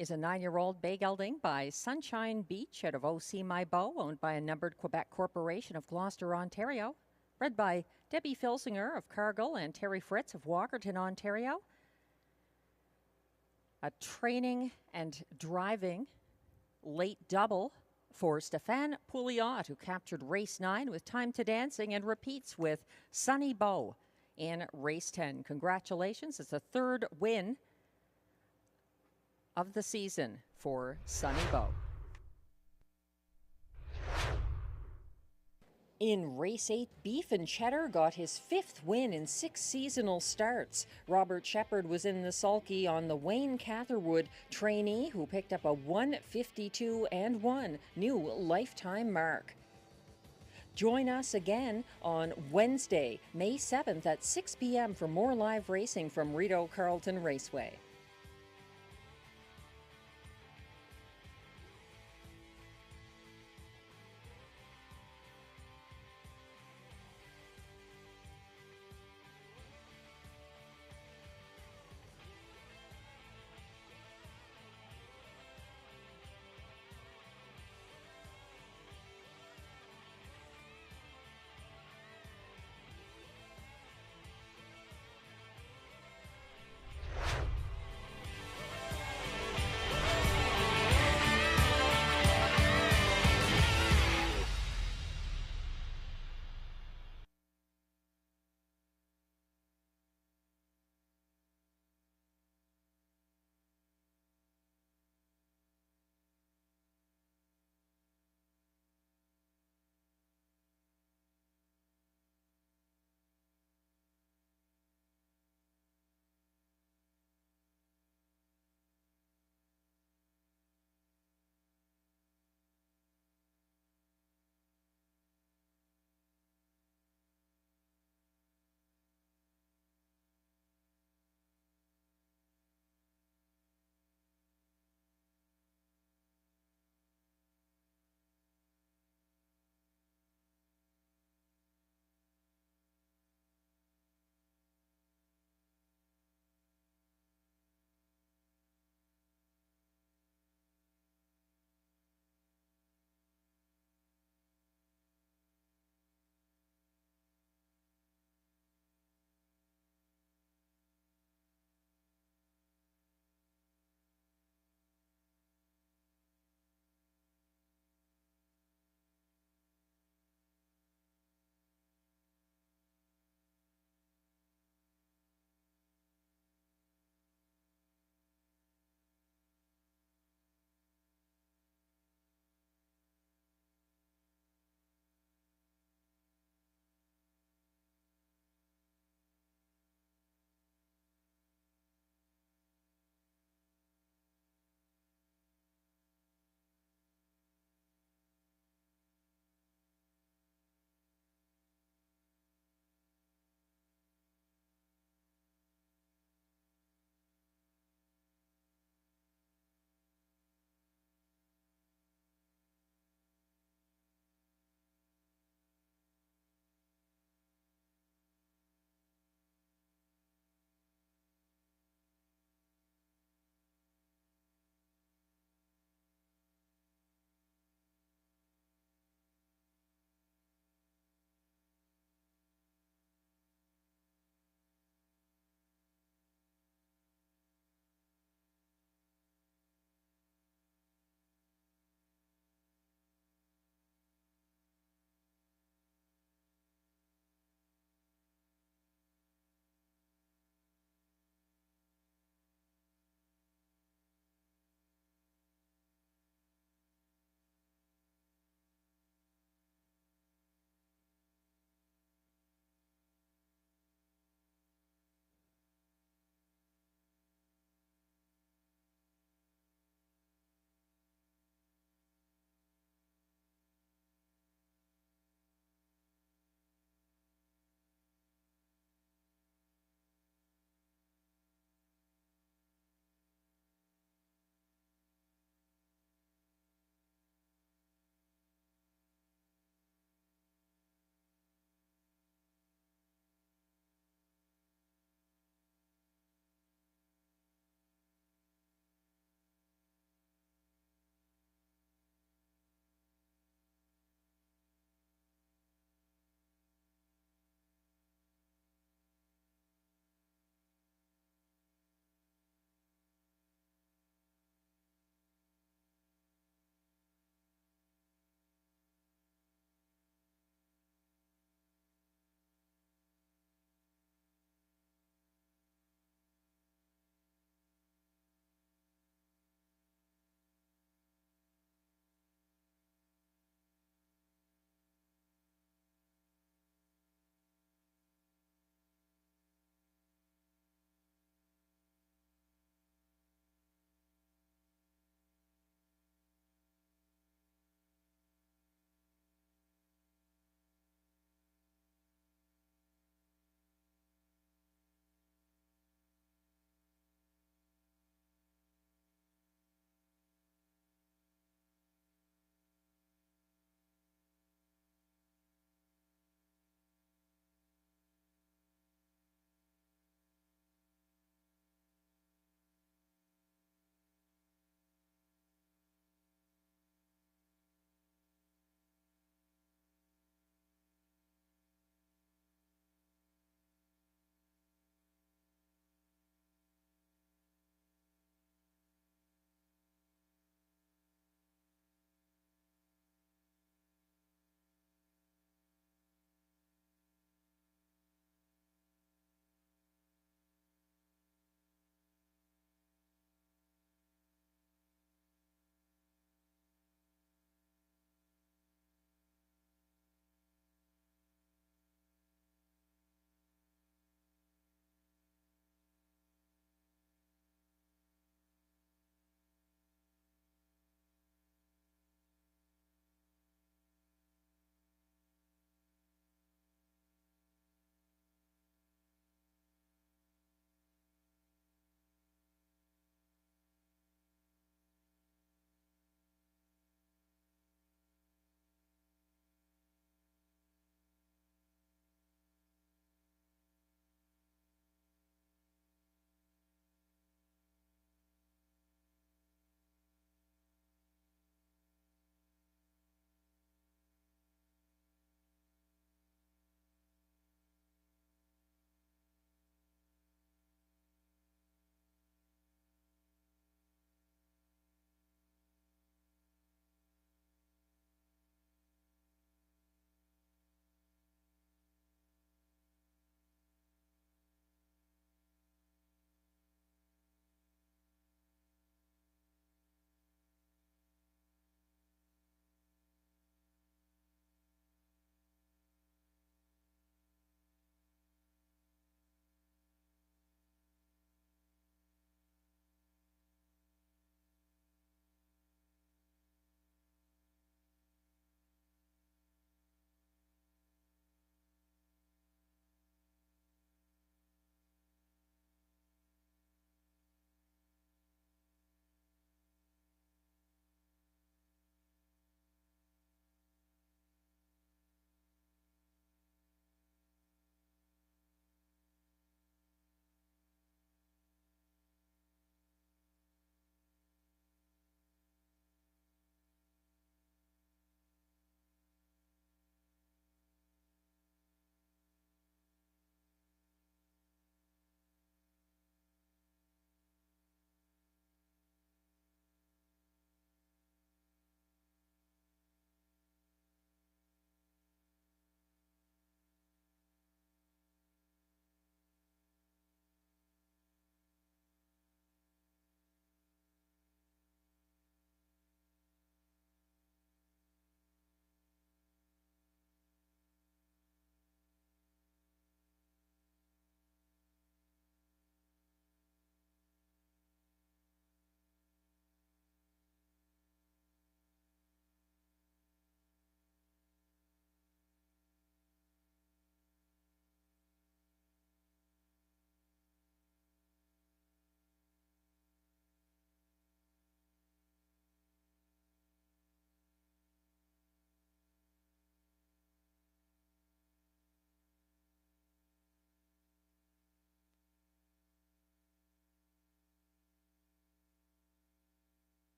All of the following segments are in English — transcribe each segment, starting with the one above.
is a 9-year-old bay gelding by Sunshine Beach out of O.C. My Beau, owned by a numbered Quebec corporation of Gloucester, Ontario. Bred by Debbie Filsinger of Cargill and Terry Fritz of Walkerton, Ontario. A training and driving late double for Stéphane Pouliot, who captured race 9 with Time to Dancing and repeats with Sunny Beau in race 10. Congratulations. It's the third win of the season for Sunny Beau. In race 8, Beef and Cheddar got his 5th win in 6 seasonal starts. Robert Shepard was in the sulky on the Wayne Catherwood trainee, who picked up a 1:52.1 new lifetime mark. Join us again on Wednesday, May 7th at 6 p.m. for more live racing from Rideau Carleton Raceway.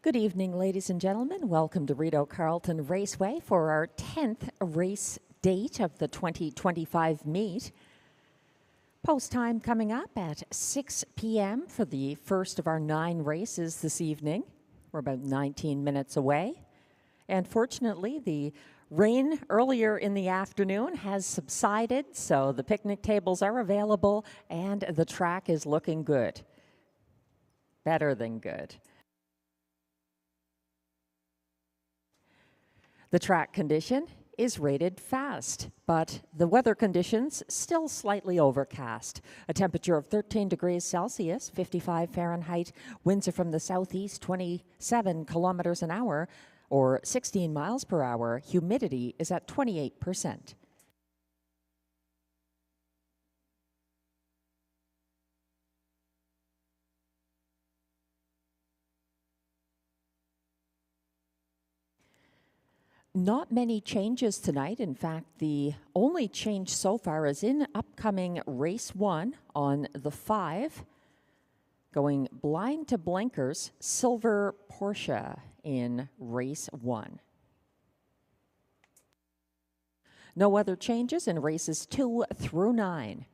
Good evening, ladies and gentlemen. Welcome to Rideau Carleton Raceway for our 10th race date of the 2025 meet. Post time coming up at 6 p.m. for the first of our 9 races this evening. We're about 19 minutes away. And fortunately, the rain earlier in the afternoon has subsided, so the picnic tables are available and the track is looking good. Better than good. The track condition is rated fast, but the weather conditions still slightly overcast. A temperature of 13 degrees Celsius, 55 Fahrenheit. Winds are from the southeast, 27 kilometers an hour, or 16 miles per hour. Humidity is at 28%. Not many changes tonight. In fact, the only change so far is in upcoming race 1 on the 5, going blind to blinkers, silver Porsche in race 1. No other changes in races 2 through 9.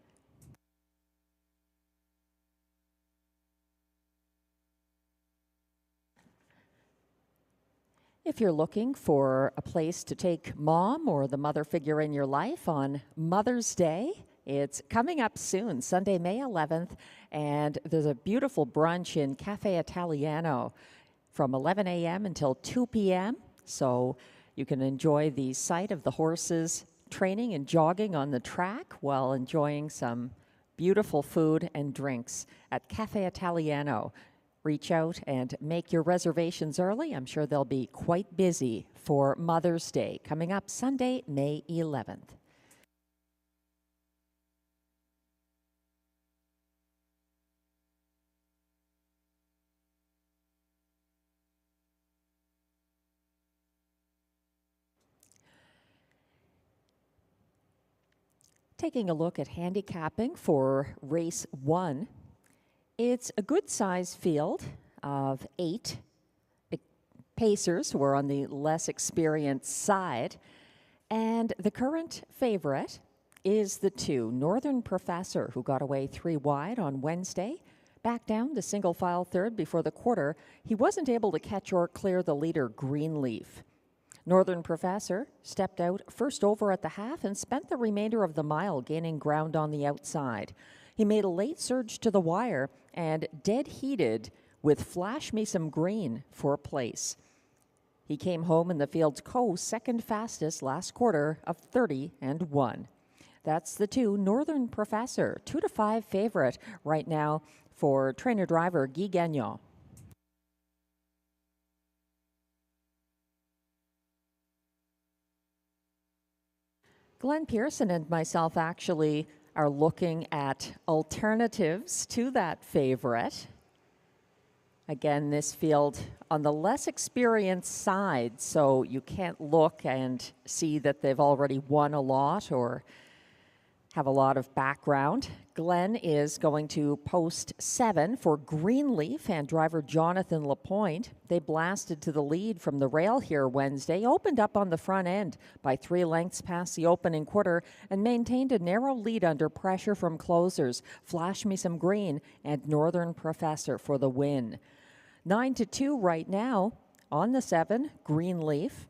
If you're looking for a place to take mom or the mother figure in your life on Mother's Day, it's coming up soon, Sunday, May 11th, and there's a beautiful brunch in Cafe Italiano from 11 a.m. until 2 p.m., so you can enjoy the sight of the horses training and jogging on the track while enjoying some beautiful food and drinks at Cafe Italiano. Reach out and make your reservations early. I'm sure they'll be quite busy for Mother's Day, coming up Sunday, May 11th. Taking a look at handicapping for race 1. It's a good-sized field of 8 pacers who are on the less experienced side. And the current favorite is the 2, Northern Professor, who got away 3 wide on Wednesday. Back down to single file third before the quarter. He wasn't able to catch or clear the leader, Greenleaf. Northern Professor stepped out first over at the half and spent the remainder of the mile gaining ground on the outside. He made a late surge to the wire and dead heated with Flash Me Some Green for place. He came home in the field's second fastest last quarter of 30-1. That's the 2, Northern Professor, 2-5 favorite right now for trainer-driver Guy Gagnon. Glenn Pearson and myself actually are looking at alternatives to that favorite. Again, this field on the less experienced side, so you can't look and see that they've already won a lot or have a lot of background. Glenn is going to post 7 for Greenleaf and driver Jonathan Lapointe. They blasted to the lead from the rail here Wednesday, opened up on the front end by 3 lengths past the opening quarter, and maintained a narrow lead under pressure from closers, Flash Me Some Green and Northern Professor for the win. 9-2 right now on the 7, Greenleaf.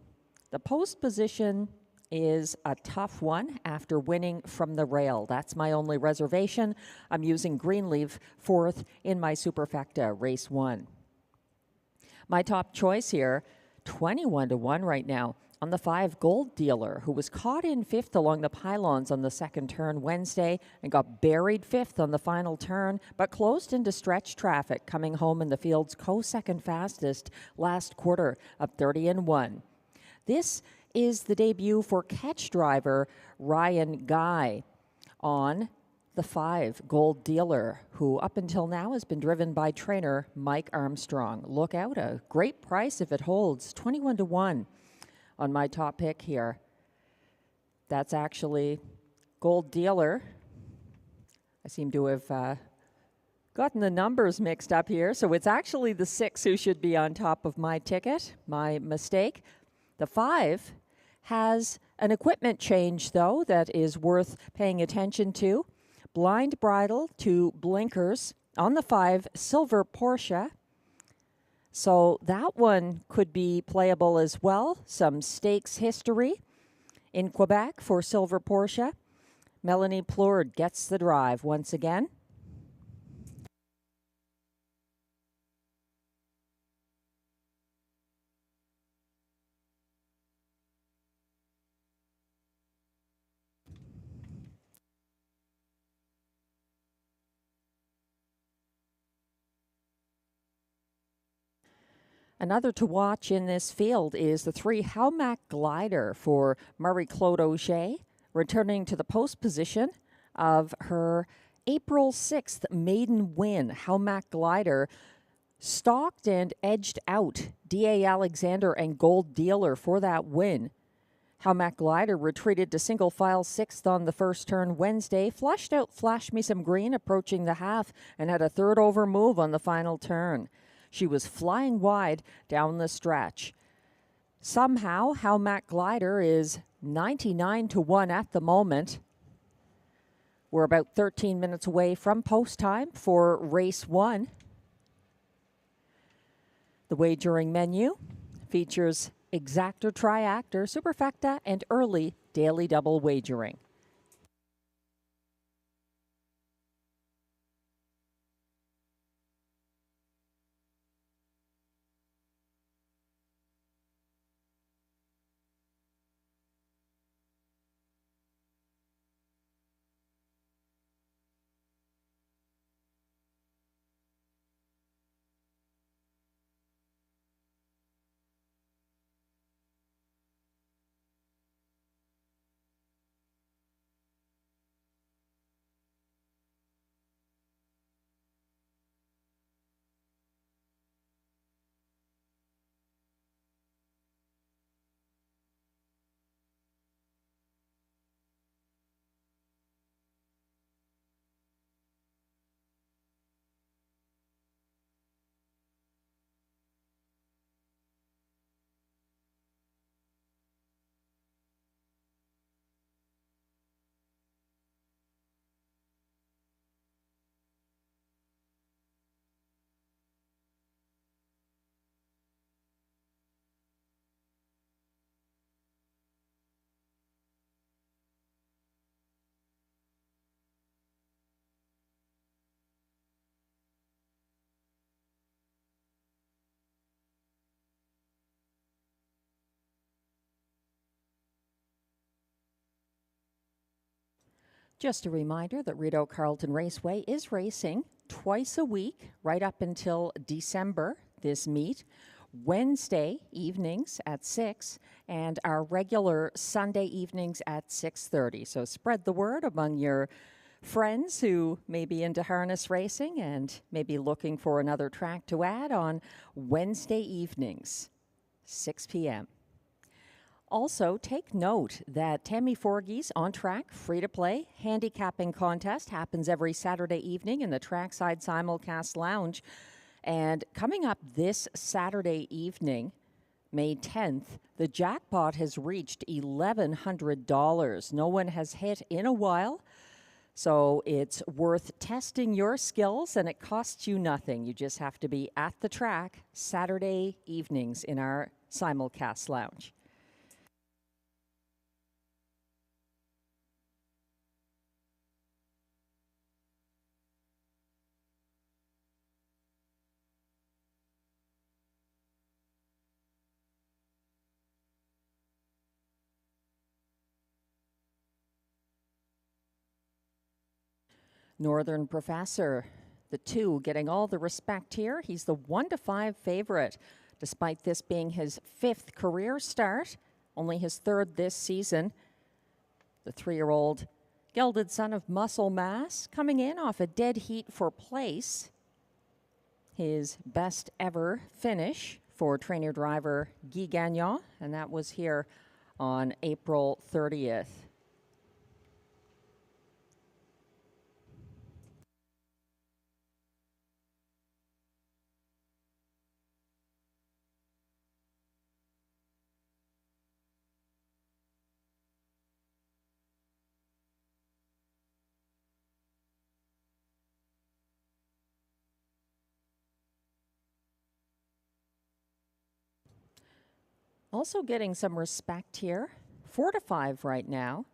The post position is a tough one after winning from the rail. That's my only reservation. I'm using Greenleaf 4th in my Superfecta race 1. My top choice here, 21-1 right now on the 5, Gold Dealer, who was caught in 5th along the pylons on the second turn Wednesday and got buried 5th on the final turn, but closed into stretch traffic, coming home in the field's second fastest last quarter of 30-1. This is the debut for catch driver Ryan Guy on the 5, Gold Dealer, who up until now has been driven by trainer Mike Armstrong. Look out, a great price if it holds, 21-1 on my top pick here. That's actually Gold Dealer. I seem to have Gotten the numbers mixed up here, so it's actually the 6 who should be on top of my ticket. My mistake. The 5 has an equipment change, though, that is worth paying attention to. Blind bridle to blinkers on the 5 Silver Porsche. So that one could be playable as well. Some stakes history in Quebec for Silver Porsche. Melanie Plourde gets the drive once again. Another to watch in this field is the 3 Howmac Glider for Marie-Claude Auger, returning to the post position of her April 6th maiden win. Howmac Glider stalked and edged out D.A. Alexander and Gold Dealer for that win. Howmac Glider retreated to single file 6th on the first turn Wednesday, flushed out Flash Me Some Green approaching the half, and had a third over move on the final turn. She was flying wide down the stretch. Somehow, Howmac Glider is 99-1 at the moment. We're about 13 minutes away from post time for race 1. The wagering menu features exactor, triactor, superfecta, and early daily double wagering. Just a reminder that Rideau Carleton Raceway is racing twice a week right up until December, this meet. Wednesday evenings at 6 and our regular Sunday evenings at 6:30. So spread the word among your friends who may be into harness racing and may be looking for another track to add on Wednesday evenings, 6 p.m. Also, take note that Tammy Forgey's On Track free-to-play handicapping contest happens every Saturday evening in the Trackside Simulcast Lounge. And coming up this Saturday evening, May 10th, the jackpot has reached $1,100. No one has hit in a while, so it's worth testing your skills, and it costs you nothing. You just have to be at the track Saturday evenings in our Simulcast Lounge. Northern Professor, the 2 getting all the respect here. He's the 1-5 favorite, despite this being his 5th career start, only his 3rd this season. The 3-year-old gelded son of Muscle Mass coming in off a dead heat for place. His best ever finish for trainer driver Guy Gagnon, and that was here on April 30th. Also getting some respect here. 4-5 right now.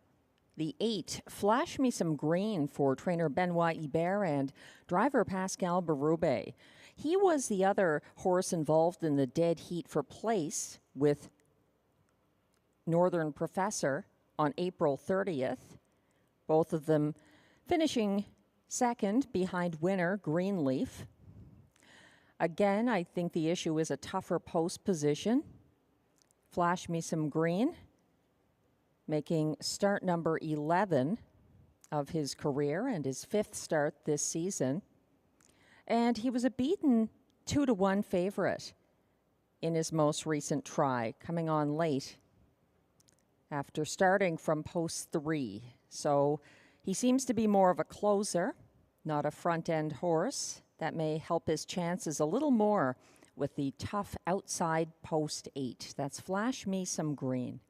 The 8, Flash Me Some Green for trainer Benoit Hibert and driver Pascal Berube. He was the other horse involved in the dead heat for place with Northern Professor on April 30th. Both of them finishing second behind winner Greenleaf. Again, I think the issue is a tougher post position. Flash Me Some Green, making start number 11 of his career and his 5th start this season. And he was a beaten 2-1 favorite in his most recent try, coming on late after starting from post 3. So he seems to be more of a closer, not a front-end horse. That may help his chances a little more with the tough outside post 8. That's Flash Me Some Green.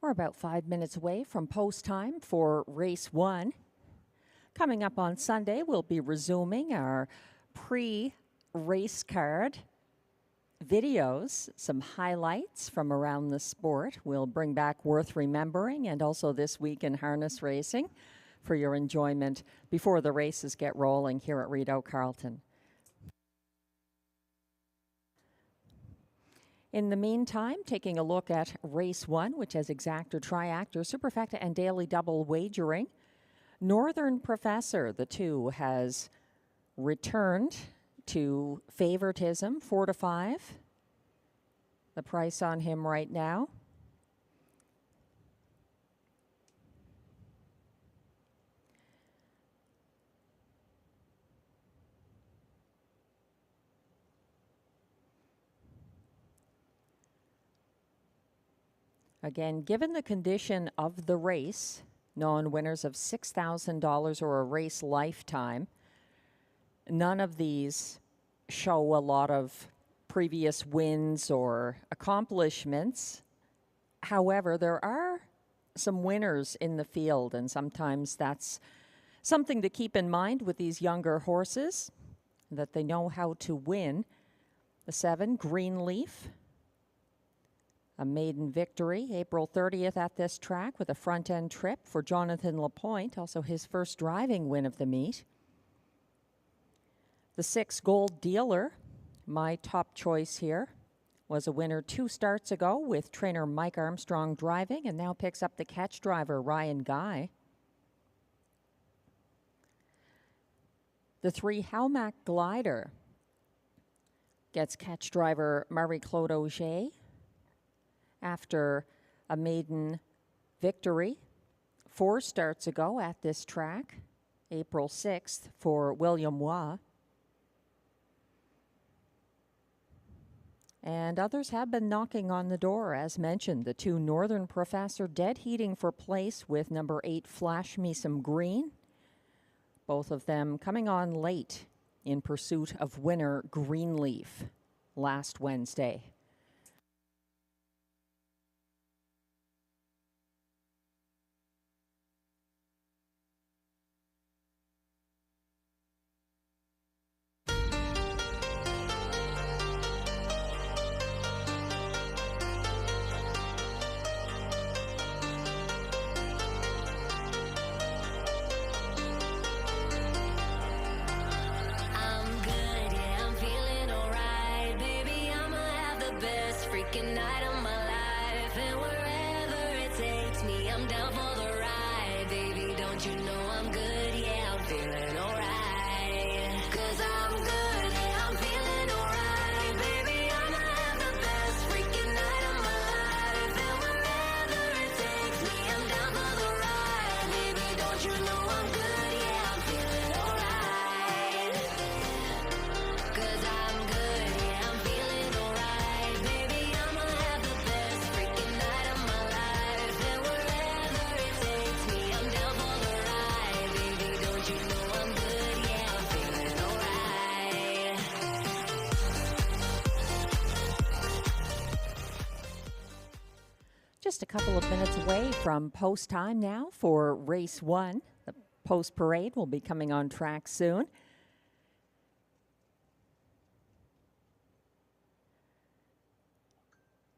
We're about 5 minutes away from post time for race 1. Coming up on Sunday, we'll be resuming our pre-race card videos, some highlights from around the sport. We'll bring back Worth Remembering and also This Week in Harness Racing for your enjoyment before the races get rolling here at Rideau Carleton. In the meantime, taking a look at race 1, which has exactor, triactor, superfecta, and daily double wagering. Northern Professor, the 2, has returned to favoritism, 4-5. The price on him right now. Again, given the condition of the race, non-winners of $6,000 or a race lifetime, none of these show a lot of previous wins or accomplishments. However, there are some winners in the field, and sometimes that's something to keep in mind with these younger horses. that they know how to win. The 7, Greenleaf, a maiden victory, April 30th at this track with a front-end trip for Jonathan Lapointe, also his first driving win of the meet. The 6, Gold Dealer, my top choice here, was a winner 2 starts ago with trainer Mike Armstrong driving and now picks up the catch driver Ryan Guy. The 3, Howmack Glider, gets catch driver Marie-Claude Auger after a maiden victory 4 starts ago at this track, April 6th for William Waugh. And others have been knocking on the door, as mentioned. The 2, Northern Professor, dead heating for place with number 8, Flash Me Some Green. Both of them coming on late in pursuit of winner Greenleaf last Wednesday. Just a couple of minutes away from post time now for race 1. The post parade will be coming on track soon.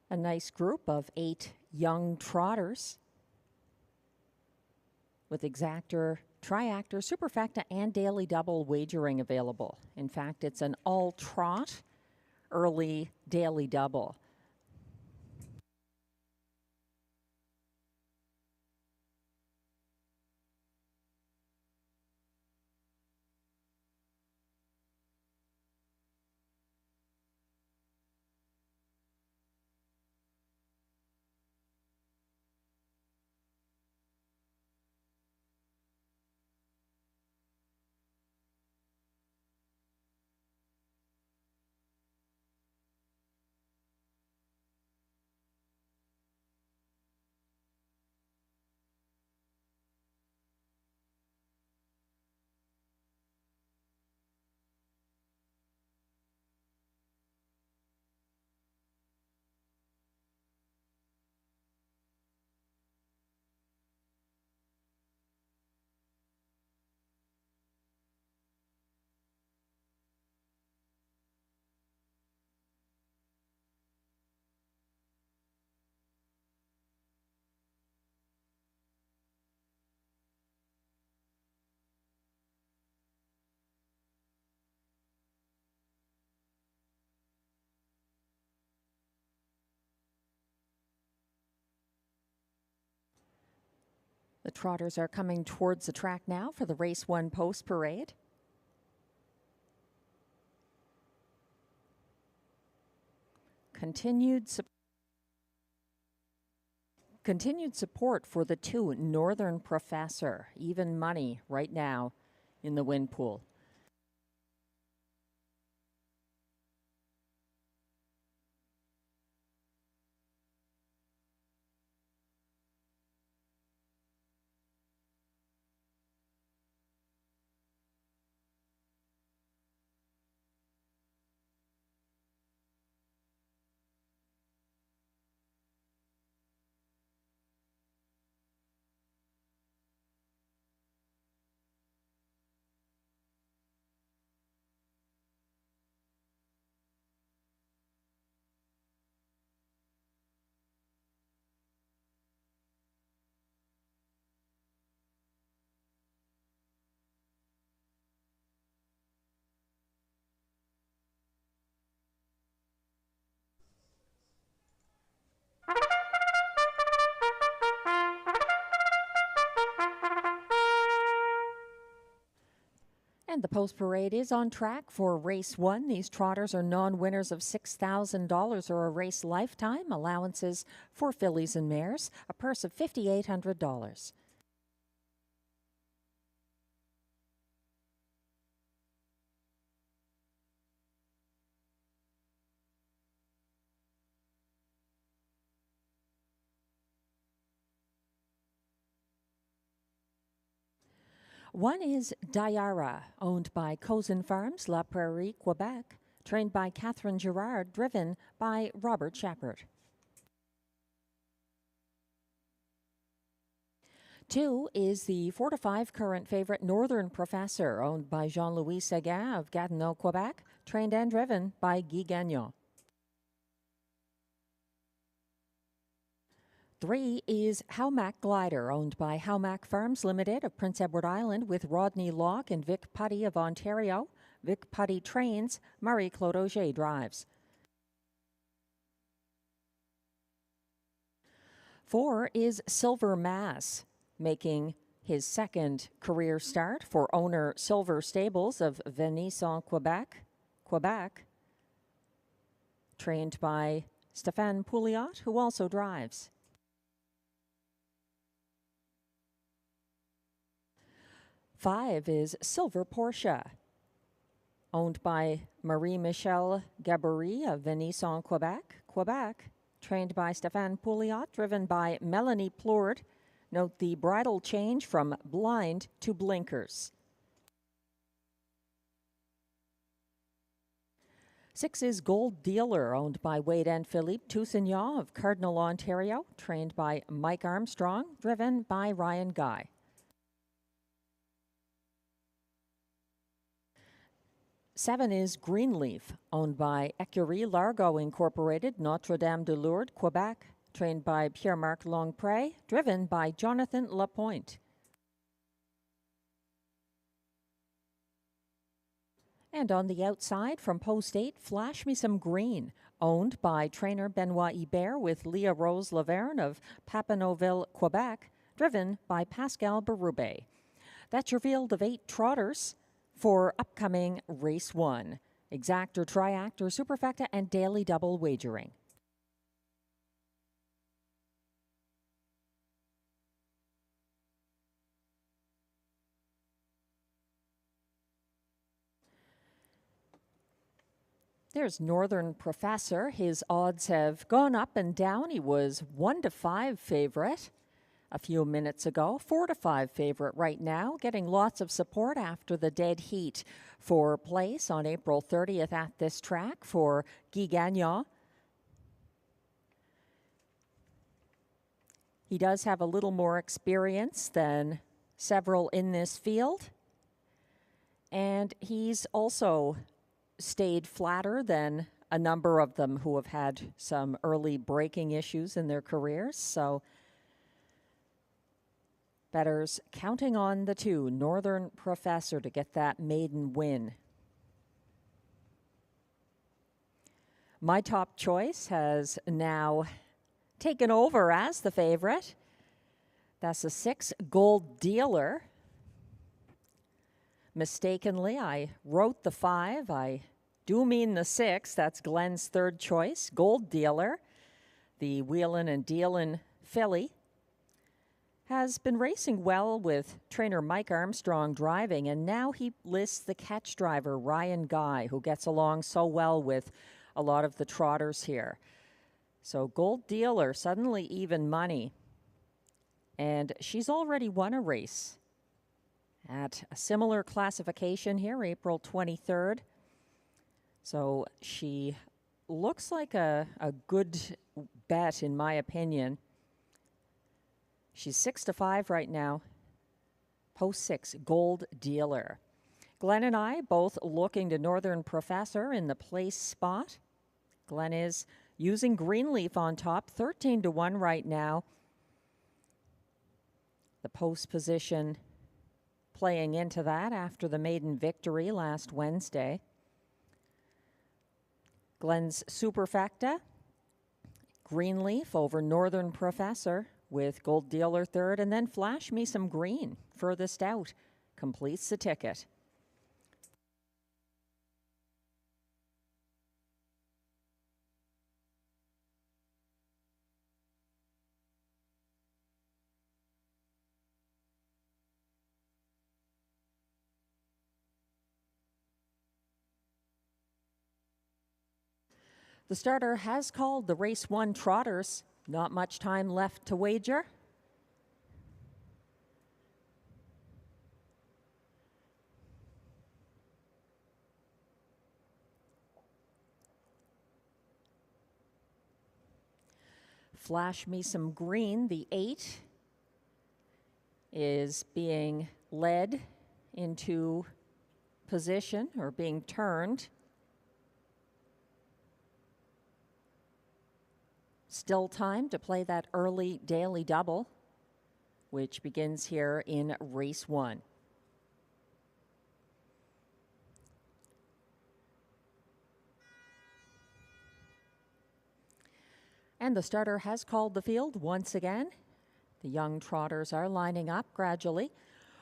A nice group of 8 young trotters with exactor, triactor, superfecta, and daily double wagering available. In fact, it's an all trot early daily double. The trotters are coming towards the track now for the race 1 post parade. Continued support for the 2, Northern Professor. Even money right now in the win pool. And the post parade is on track for race 1. These trotters are non-winners of $6,000 or a race lifetime. Allowances for fillies and mares, a purse of $5,800. One is Diara, owned by Cozen Farms, La Prairie, Quebec, trained by Catherine Girard, driven by Robert Shepard. 2 is the 4-5 current favorite Northern Professor, owned by Jean-Louis Seguin of Gatineau, Quebec, trained and driven by Guy Gagnon. 3 is Howmack Glider, owned by Howmack Farms Limited of Prince Edward Island, with Rodney Locke and Vic Putty of Ontario. Vic Putty trains, Marie-Claude Auger drives. 4 is Silver Mass, making his second career start for owner Silver Stables of Venison, Quebec, trained by Stéphane Pouliot, who also drives. 5 is Silver Portia, owned by Marie-Michelle Gabory of Venison, Quebec, trained by Stéphane Pouliot, driven by Melanie Plourde. Note the bridle change from blind to blinkers. 6 is Gold Dealer, owned by Wade and Philippe Toussaint of Cardinal, Ontario, trained by Mike Armstrong, driven by Ryan Guy. 7 is Greenleaf, owned by Écurie Largo Incorporated, Notre-Dame-de-Lourdes, Quebec, trained by Pierre-Marc Longpré, driven by Jonathan Lapointe. And on the outside from post 8, Flash Me Some Green, owned by trainer Benoit Hébert with Leah Rose Laverne of Papineauville, Quebec, driven by Pascal Berube. That's your field of 8 trotters for upcoming race 1. Exactor, triactor, superfecta, and daily double wagering. There's Northern Professor. His odds have gone up and down. He was 1-5 favorite a few minutes ago, 4-5 favorite right now, getting lots of support after the dead heat for place on April 30th at this track for Guy Gagnon. He does have a little more experience than several in this field, and he's also stayed flatter than a number of them who have had some early braking issues in their careers. So bettors counting on the 2, Northern Professor, to get that maiden win. My top choice has now taken over as the favorite. That's a 6, Gold Dealer. Mistakenly, I wrote the 5. I do mean the 6. That's Glenn's third choice, Gold Dealer. The wheelin' and dealin' filly has been racing well with trainer Mike Armstrong driving, and now he lists the catch driver, Ryan Guy, who gets along so well with a lot of the trotters here. So Gold Dealer, suddenly even money, and she's already won a race at a similar classification here, April 23rd. So she looks like a good bet, in my opinion. She's 6-5 right now. Post 6, Gold Dealer. Glenn and I both looking to Northern Professor in the place spot. Glenn is using Greenleaf on top, 13-1 right now. The post position playing into that after the maiden victory last Wednesday. Glenn's superfecta, Greenleaf over Northern Professor, with Gold Dealer third, and then Flash Me Some Green furthest out completes the ticket. The starter has called the race 1 trotters. Not much time left to wager. Flash Me Some Green, the 8, is being led into position or being turned. Still time to play that early daily double, which begins here in race 1. And the starter has called the field once again. The young trotters are lining up gradually.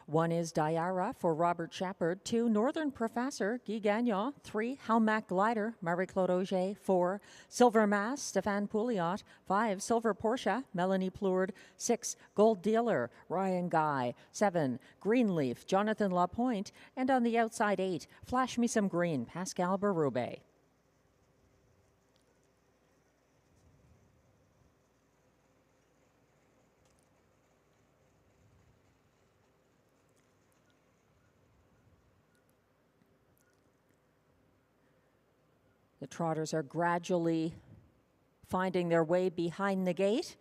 1 is Diara for Robert Shepard. 2, Northern Professor, Guy Gagnon. 3, Howmac Glider, Marie-Claude Auger. 4, Silver Mass, Stéphane Pouliot. 5, Silver Porsche, Melanie Plourde. 6, Gold Dealer, Ryan Guy. 7, Greenleaf, Jonathan Lapointe. And on the outside 8, Flash Me Some Green, Pascal Berube. The trotters are gradually finding their way behind the gate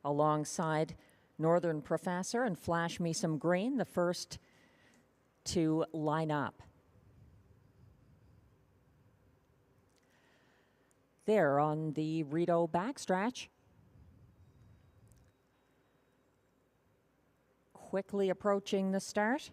alongside Northern Professor and Flash Me Some Green, the first to line up. There on the Rideau backstretch. Quickly approaching the start.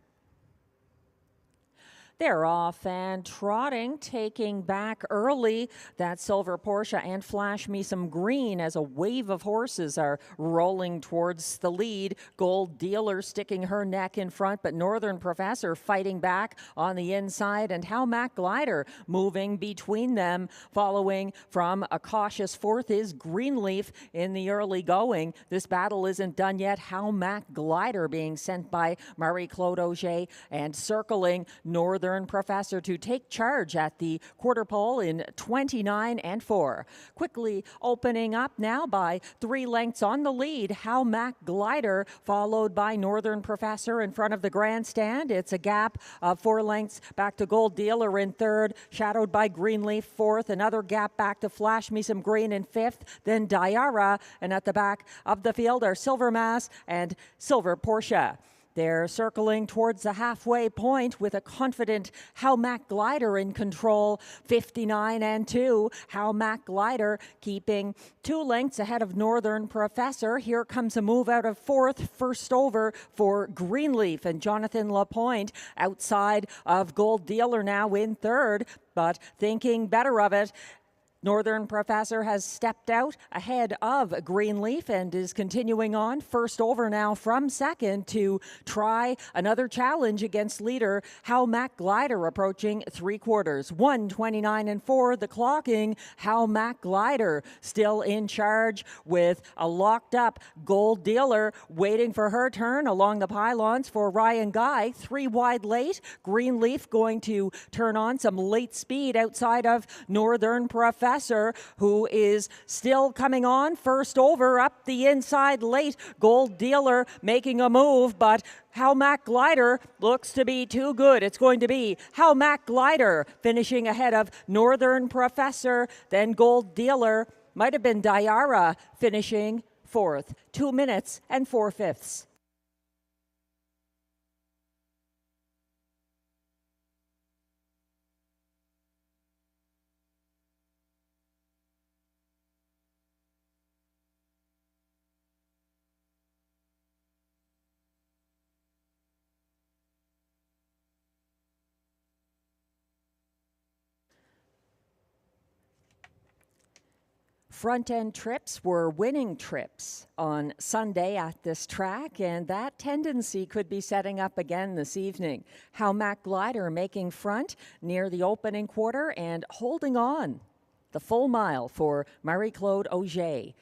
They're off and trotting, taking back early that Silver Porsche and Flash Me Some Green as a wave of horses are rolling towards the lead. Gold Dealer sticking her neck in front, but Northern Professor fighting back on the inside, and Howmac Glider moving between them. Following from a cautious 4th is Greenleaf in the early going. This battle isn't done yet. Howmac Glider being sent by Marie-Claude Auger, and circling Northern Professor to take charge at the quarter pole in 29 and 4. Quickly opening up now by 3 lengths on the lead. Howmac Glider followed by Northern Professor in front of the grandstand. It's a gap of 4 lengths back to Gold Dealer in 3rd, shadowed by Greenleaf 4th. Another gap back to Flash Me Some Green in 5th. Then Diara, and at the back of the field are Silver Mass and Silver Porsche. They're circling towards the halfway point with a confident Howmac Glider in control, 59 and 2. Howmac Glider keeping 2 lengths ahead of Northern Professor. Here comes a move out of 4th, first over for Greenleaf and Jonathan Lapointe outside of Gold Dealer now in 3rd, but thinking better of it. Northern Professor has stepped out ahead of Greenleaf and is continuing on first over now from 2nd to try another challenge against leader Howmac Glider, approaching 3/4. 1:29 and 4 the clocking. Howmac Glider still in charge with a locked up Gold Dealer waiting for her turn along the pylons for Ryan Guy. 3 wide late. Greenleaf going to turn on some late speed outside of Northern Professor, who is still coming on first over up the inside late. Gold Dealer making a move, but Howmac Glider looks to be too good. It's going to be Howmac Glider finishing ahead of Northern Professor, then Gold Dealer. Might have been Diara finishing 4th. 2 minutes and 4/5. Front-end trips were winning trips on Sunday at this track, and that tendency could be setting up again this evening. Howmac Glider making front near the opening quarter and holding on the full mile for Marie-Claude Auger.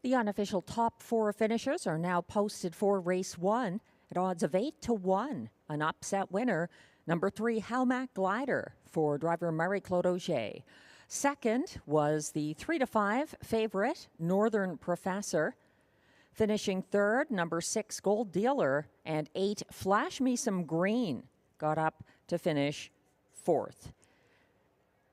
The unofficial top 4 finishers are now posted for race 1 at odds of 8-1. An upset winner, number 3 Howmac Glider for driver Marie-Claude Auger. Second was the 3-5 favorite Northern Professor. Finishing third, number 6 Gold Dealer, and 8 Flash Me Some Green got up to finish fourth.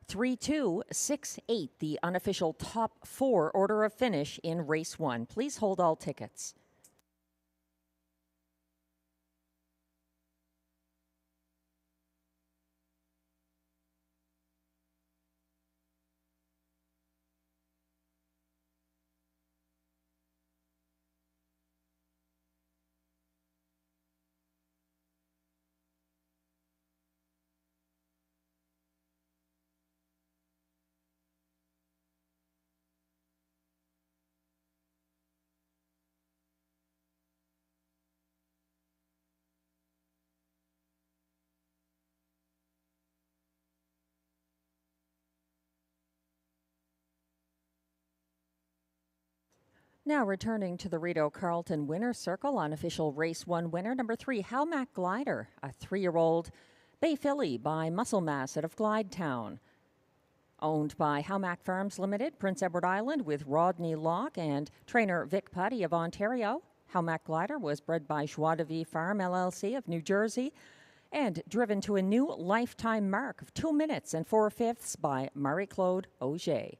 3-2, 6-8, the unofficial top 4 order of finish in race 1. Please hold all tickets. Now returning to the Rideau Carleton Winner's Circle, unofficial race 1 winner, number 3 Howmac Glider, a 3-year-old Bay Filly by Muscle Mass out of Glidetown. Owned by Howmac Farms Limited, Prince Edward Island, with Rodney Locke and trainer Vic Putty of Ontario. Howmac Glider was bred by Joie de Vie Farm LLC of New Jersey and driven to a new lifetime mark of 2 minutes and 4/5 by Marie-Claude Auger.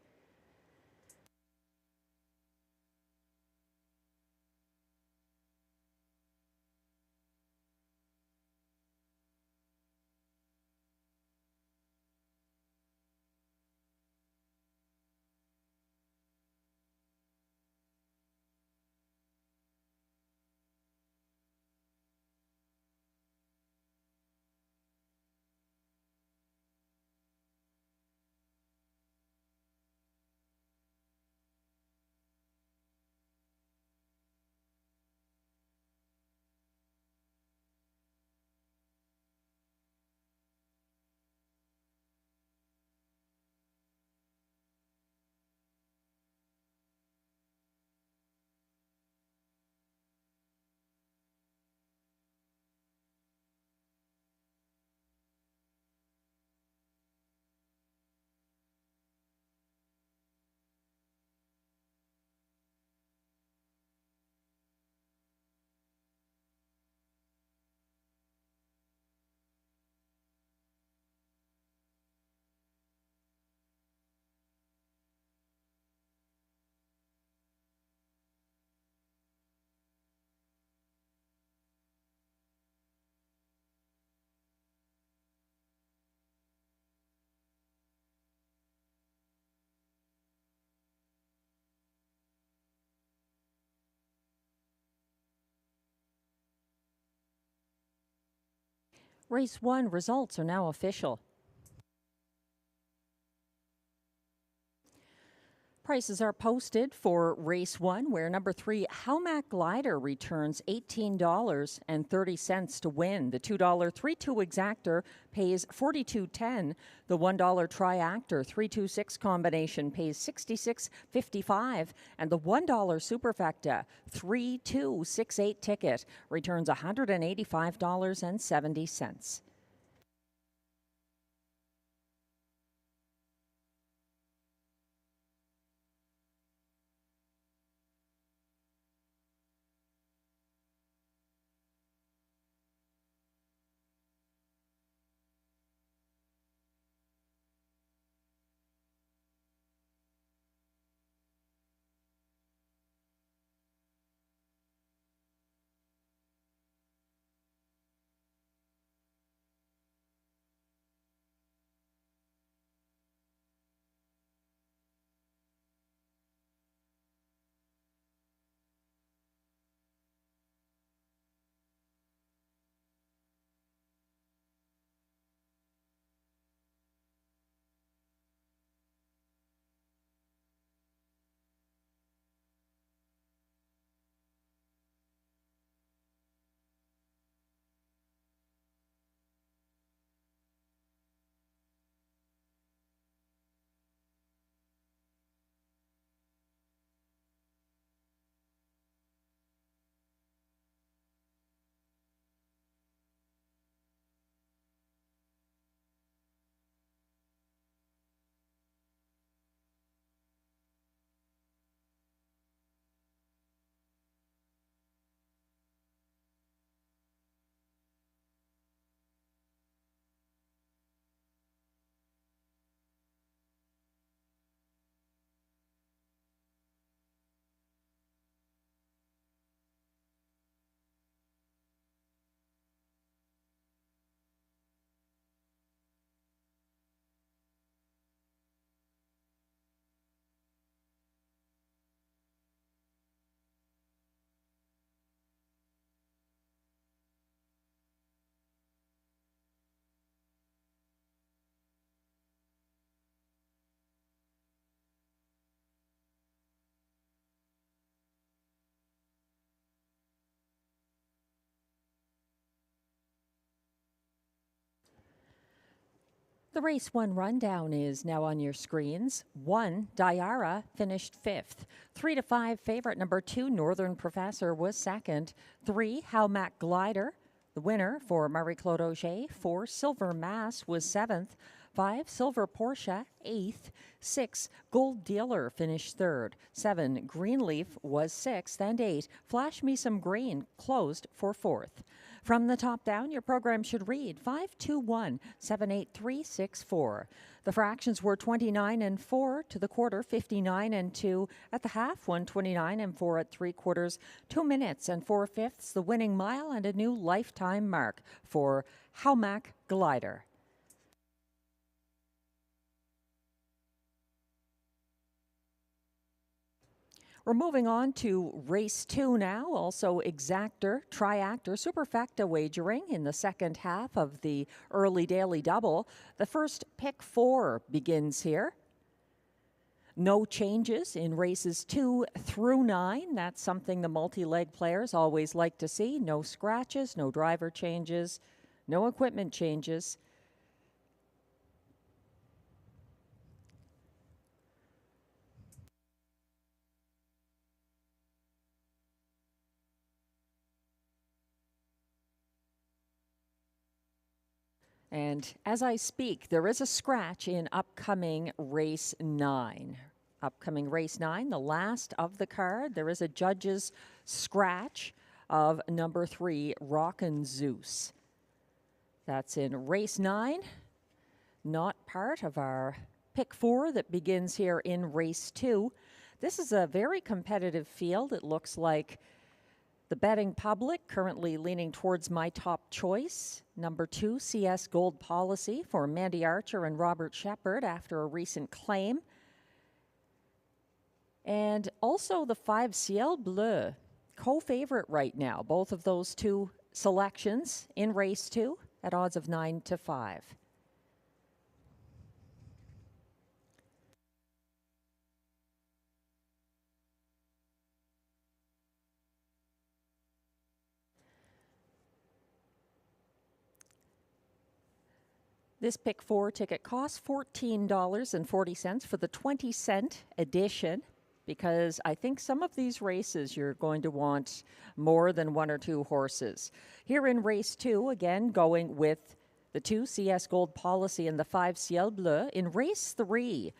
Race 1 results are now official. Prices are posted for race 1, where number 3 Howmac Glider returns $18.30 to win. The $2 3-2 exactor pays $42.10. The $1 triactor 3-2-6 combination pays $66.55, and the $1 superfecta 3-2-6-8 ticket returns $185.70. The race 1 rundown is now on your screens. 1, Diara, finished 5th. 3 to 5 favorite number 2, Northern Professor, was 2nd. 3, Howmac Glider, the winner for Marie-Claude Auger. 4, Silver Mass, was 7th. 5, Silver Porsche, 8th. 6, Gold Dealer finished 3rd. 7, Greenleaf was 6th. And 8, Flash Me Some Green closed for 4th. From the top down, your program should read 521-78364. The fractions were 29 and 4 to the quarter, 59 and 2 at the half, 129 and 4 at 3/4, 2 minutes and 4/5, the winning mile, and a new lifetime mark for Howmac Glider. We're moving on to race 2 now, also exactor, triactor, superfecta wagering in the second half of the early daily double. The first pick 4 begins here. No changes in races 2 through 9. That's something the multi-leg players always like to see. No scratches, no driver changes, no equipment changes. And as I speak, there is a scratch in upcoming race 9. Upcoming race 9, the last of the card, there is a judge's scratch of number 3, Rockin' Zeus. That's in race 9, not part of our pick 4 that begins here in race 2. This is a very competitive field. It looks like the betting public currently leaning towards my top choice, number 2, CS Gold Policy for Mandy Archer and Robert Shepard after a recent claim. And also the 5 Ciel Bleu, co-favorite right now. Both of those two selections in race 2 at odds of 9 to 5. This pick 4 ticket costs $14.40 for the 20-cent edition, because I think some of these races you're going to want more than 1 or 2 horses. Here in race 2, again going with the 2 CS Gold Policy and the 5 Ciel Bleu. In race 3,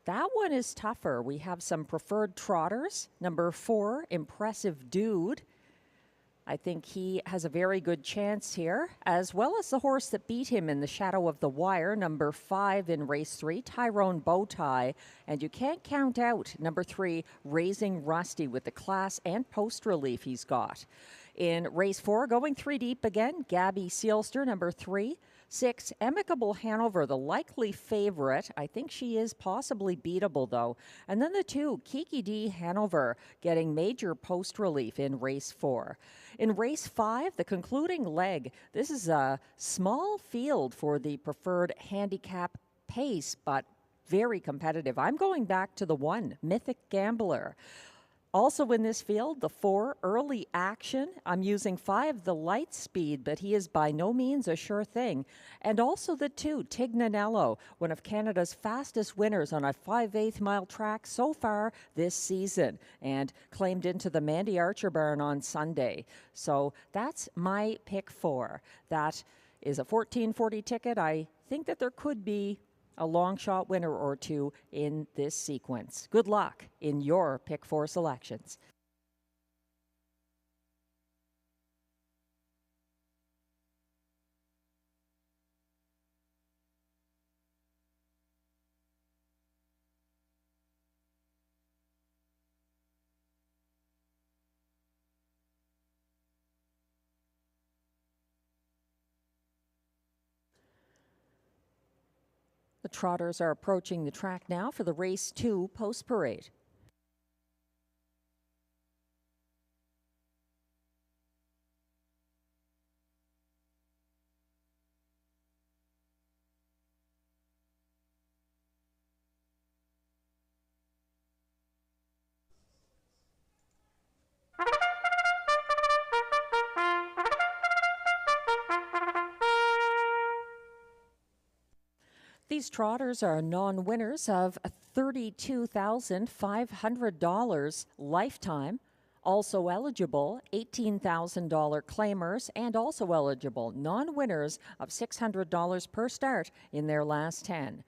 that one is tougher. We have some preferred trotters. Number 4, Impressive Dude. I think he has a very good chance here, as well as the horse that beat him in the Shadow of the Wire, number 5 in race 3, Tyrone Bowtie. And you can't count out number 3, Raising Rusty, with the class and post relief he's got. In race 4, going 3 deep again, Gabby Sealster, number 3. 6, Amicable Hanover, the likely favorite. I think she is possibly beatable, though. And then the 2, Kiki D. Hanover, getting major post relief in race 4. In race 5, the concluding leg, this is a small field for the preferred handicap pace, but very competitive. I'm going back to the 1, Mythic Gambler. Also in this field, the 4, Early Action. I'm using 5, the Light Speed, but he is by no means a sure thing. And also the 2, Tignanello, one of Canada's fastest winners on a 5/8 mile track so far this season, and claimed into the Mandy Archer Barn on Sunday. So that's my pick 4. That is a $14.40 ticket. I think that there could be a long shot winner or 2 in this sequence. Good luck in your pick 4 selections. The trotters are approaching the track now for the race 2 post parade. These trotters are non-winners of $32,500 lifetime. Also eligible, $18,000 claimers, and also eligible non-winners of $600 per start in their last 10.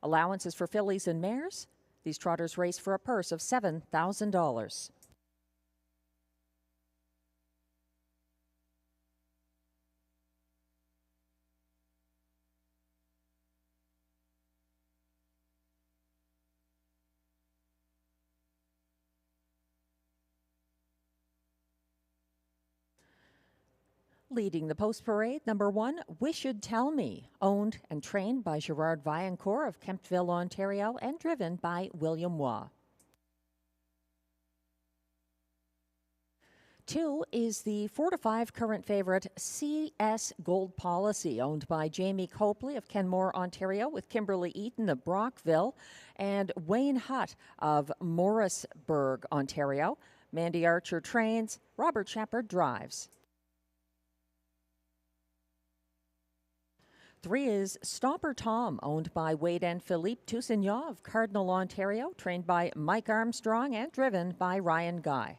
Allowances for fillies and mares. These trotters race for a purse of $7,000. Leading the post parade, number 1, Wish You'd Tell Me, owned and trained by Gerard Vaillancourt of Kemptville, Ontario, and driven by William Waugh. 2 is the 4-5 current favorite CS Gold Policy, owned by Jamie Copley of Kenmore, Ontario, with Kimberly Eaton of Brockville and Wayne Hutt of Morrisburg, Ontario. Mandy Archer trains, Robert Shepard drives. 3 is Stomper Tom, owned by Wade and Philippe Toussaint of Cardinal, Ontario, trained by Mike Armstrong and driven by Ryan Guy.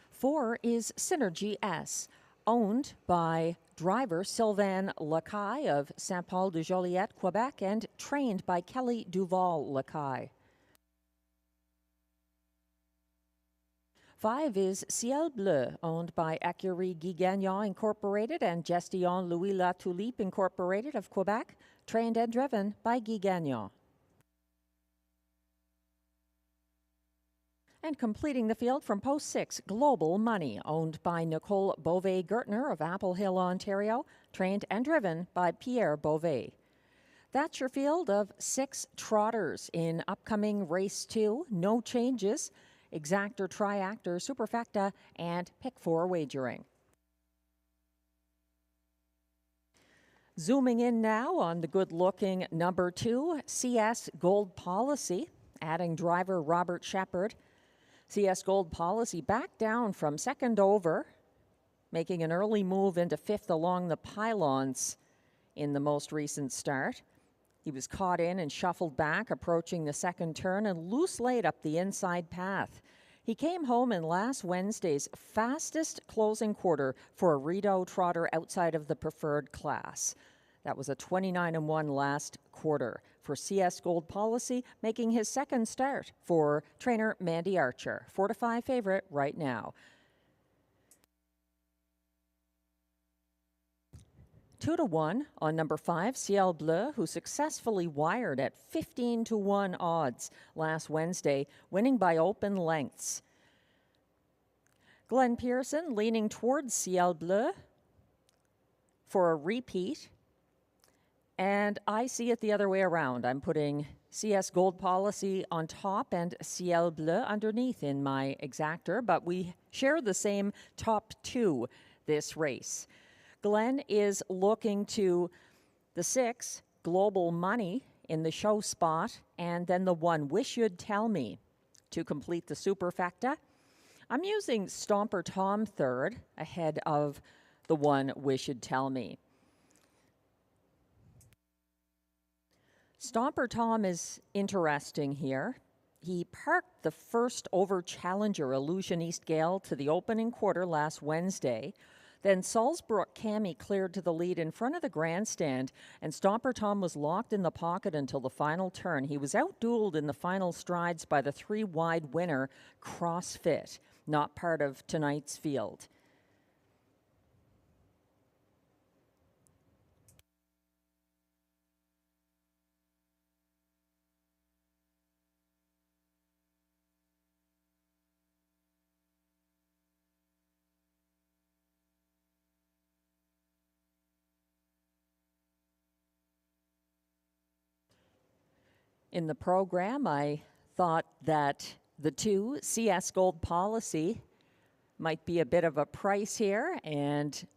4 is Synergy S, owned by driver Sylvain Lacaille of Saint-Paul-de-Joliette, Quebec, and trained by Kelly Duval Lacaille. 5 is Ciel Bleu, owned by Écurie Guy Gagnon Incorporated and Gestion Louis La Tulipe Incorporated of Quebec, trained and driven by Guy Gagnon. And completing the field from post 6, Global Money, owned by Nicole Beauvais-Gertner of Apple Hill, Ontario, trained and driven by Pierre Beauvais. That's your field of 6 trotters in upcoming race 2. No changes. Exactor, Triactor, Superfecta, and Pick 4 wagering. Zooming in now on the good-looking number 2, CS Gold Policy, adding driver Robert Shepard. CS Gold Policy back down from second over, making an early move into 5th along the pylons in the most recent start. He was caught in and shuffled back, approaching the second turn and loose laid up the inside path. He came home in last Wednesday's fastest closing quarter for a Rideau trotter outside of the preferred class. That was a 29-1 last quarter for CS Gold Policy, making his second start for trainer Mandy Archer. 4-5 favorite right now. 2-1 on number 5, Ciel Bleu, who successfully wired at 15-1 odds last Wednesday, winning by open lengths. Glenn Pearson leaning towards Ciel Bleu for a repeat, and I see it the other way around. I'm putting CS Gold Policy on top and Ciel Bleu underneath in my exactor, but we share the same top 2 this race. Glenn is looking to the 6, Global Money, in the show spot, and then the 1, Wish You'd Tell Me, to complete the superfecta. I'm using Stomper Tom third ahead of the 1, Wish You'd Tell Me. Stomper Tom is interesting here. He parked the first over challenger Illusion East Gale to the opening quarter last Wednesday. Then Salzbrook Cami cleared to the lead in front of the grandstand, and Stomper Tom was locked in the pocket until the final turn. He was outdueled in the final strides by the 3-wide winner, CrossFit, not part of tonight's field. In the program, I thought that the 2, CS Gold Policy, might be a bit of a price here and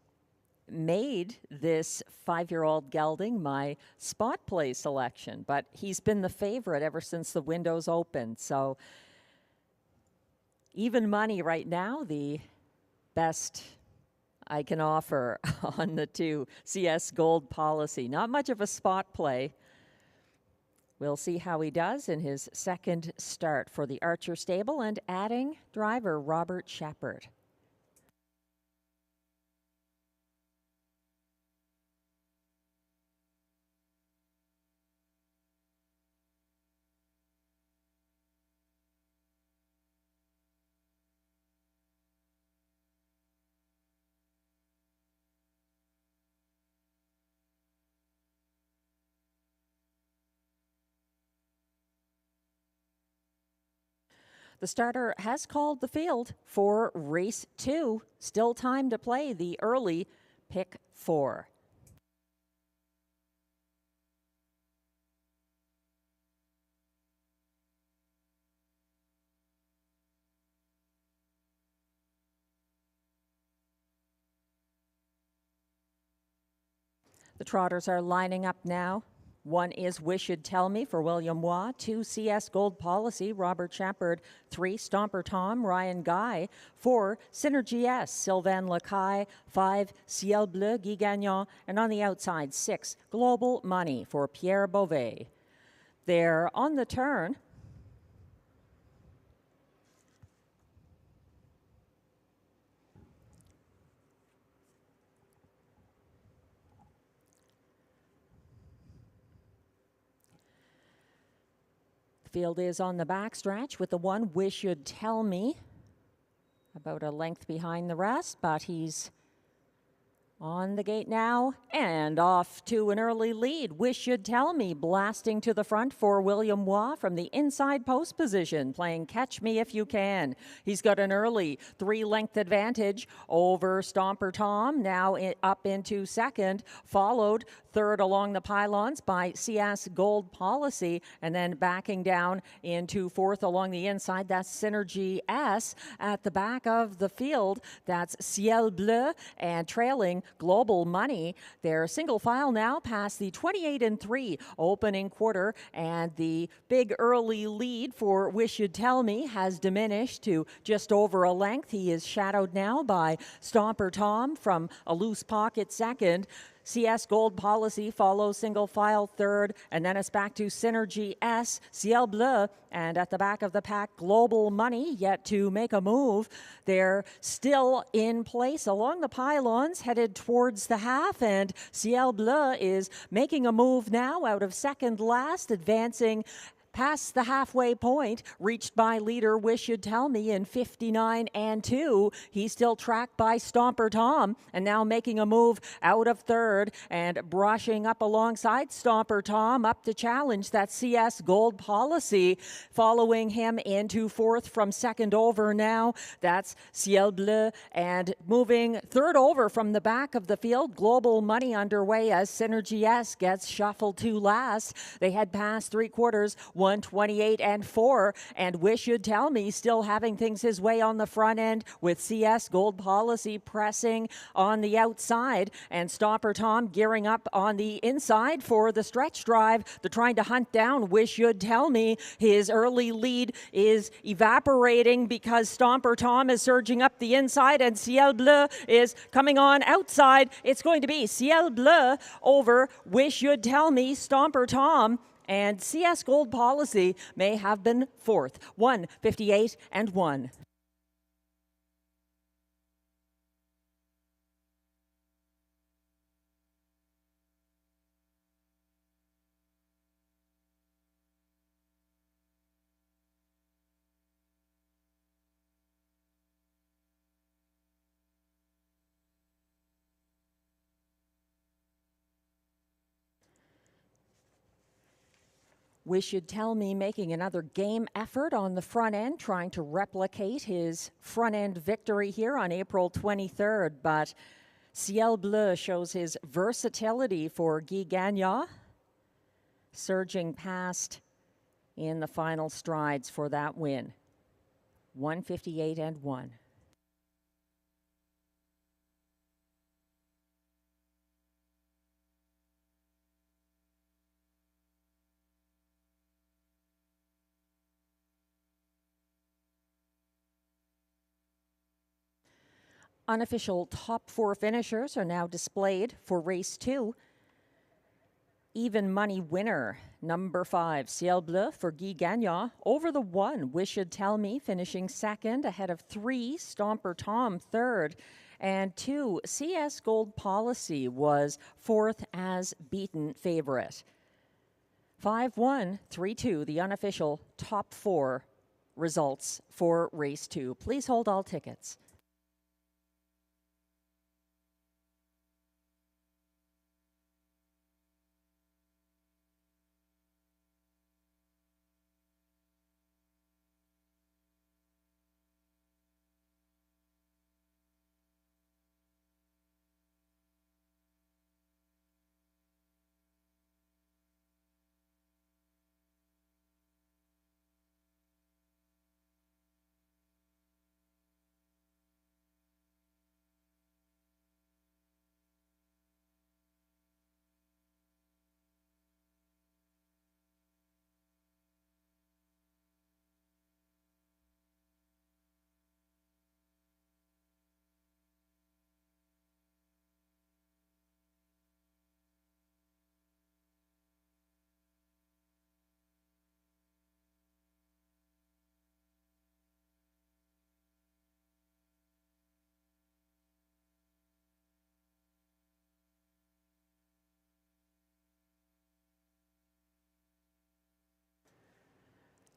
made this 5-year-old gelding my spot play selection. But he's been the favorite ever since the windows opened. So even money right now, the best I can offer on the 2 CS Gold Policy. Not much of a spot play. We'll see how he does in his second start for the Archer stable and adding driver Robert Shepard. The starter has called the field for race 2. Still time to play the early pick 4. The trotters are lining up now. 1 is Wish You'd Tell Me for William Waugh. 2, CS Gold Policy, Robert Shepard. 3, Stomper Tom, Ryan Guy. 4, Synergy S, Sylvain Lacaille. 5, Ciel Bleu, Guy Gagnon. And on the outside, 6, Global Money for Pierre Beauvais. They're on the turn. Field is on the backstretch with the 1, Wish You'd Tell Me. About a length behind the rest, but he's on the gate now and off to an early lead. Wish You'd Tell Me blasting to the front for William Waugh from the inside post position, playing Catch Me If You Can. He's got an early 3-length advantage over Stomper Tom, now up into second, followed third along the pylons by CS Gold Policy, and then backing down into fourth along the inside. That's Synergy S. At the back of the field, that's Ciel Bleu, and trailing Global Money. They're single file now past the 28-3 opening quarter, and the big early lead for Wish You'd Tell Me has diminished to just over a length. He is shadowed now by Stomper Tom from a loose pocket second. CS Gold Policy follows single file third, and then it's back to Synergy S, Ciel Bleu, and at the back of the pack, Global Money, yet to make a move. They're still in place along the pylons, headed towards the half, and Ciel Bleu is making a move now out of second last, advancing past the halfway point, reached by leader Wish You'd Tell Me in 59-2. He's still tracked by Stomper Tom, and now making a move out of third and brushing up alongside Stomper Tom up to challenge that CS Gold Policy. Following him into fourth from second over now, that's Ciel Bleu, and moving third over from the back of the field, Global Money underway as Synergy S gets shuffled to last. They head past three quarters, 128-4, and Wish You'd Tell Me still having things his way on the front end with CS Gold Policy pressing on the outside, and Stomper Tom gearing up on the inside for the stretch drive. They're trying to hunt down Wish You'd Tell Me. His early lead is evaporating because Stomper Tom is surging up the inside and Ciel Bleu is coming on outside. It's going to be Ciel Bleu over Wish You'd Tell Me, Stomper Tom, and CS Gold Policy may have been fourth, 158-1. Wish You'd Tell Me making another game effort on the front end, trying to replicate his front end victory here on April 23rd. But Ciel Bleu shows his versatility for Guy Gagnon, surging past in the final strides for that win. 158-1. Unofficial top 4 finishers are now displayed for race 2. Even money winner, number 5, Ciel Bleu for Guy Gagnon. Over the 1, Wish You'd Tell Me, finishing second, ahead of 3, Stomper Tom, third. And 2, CS Gold Policy was fourth as beaten favorite. 5-1, 3-2, the unofficial top 4 results for race 2. Please hold all tickets.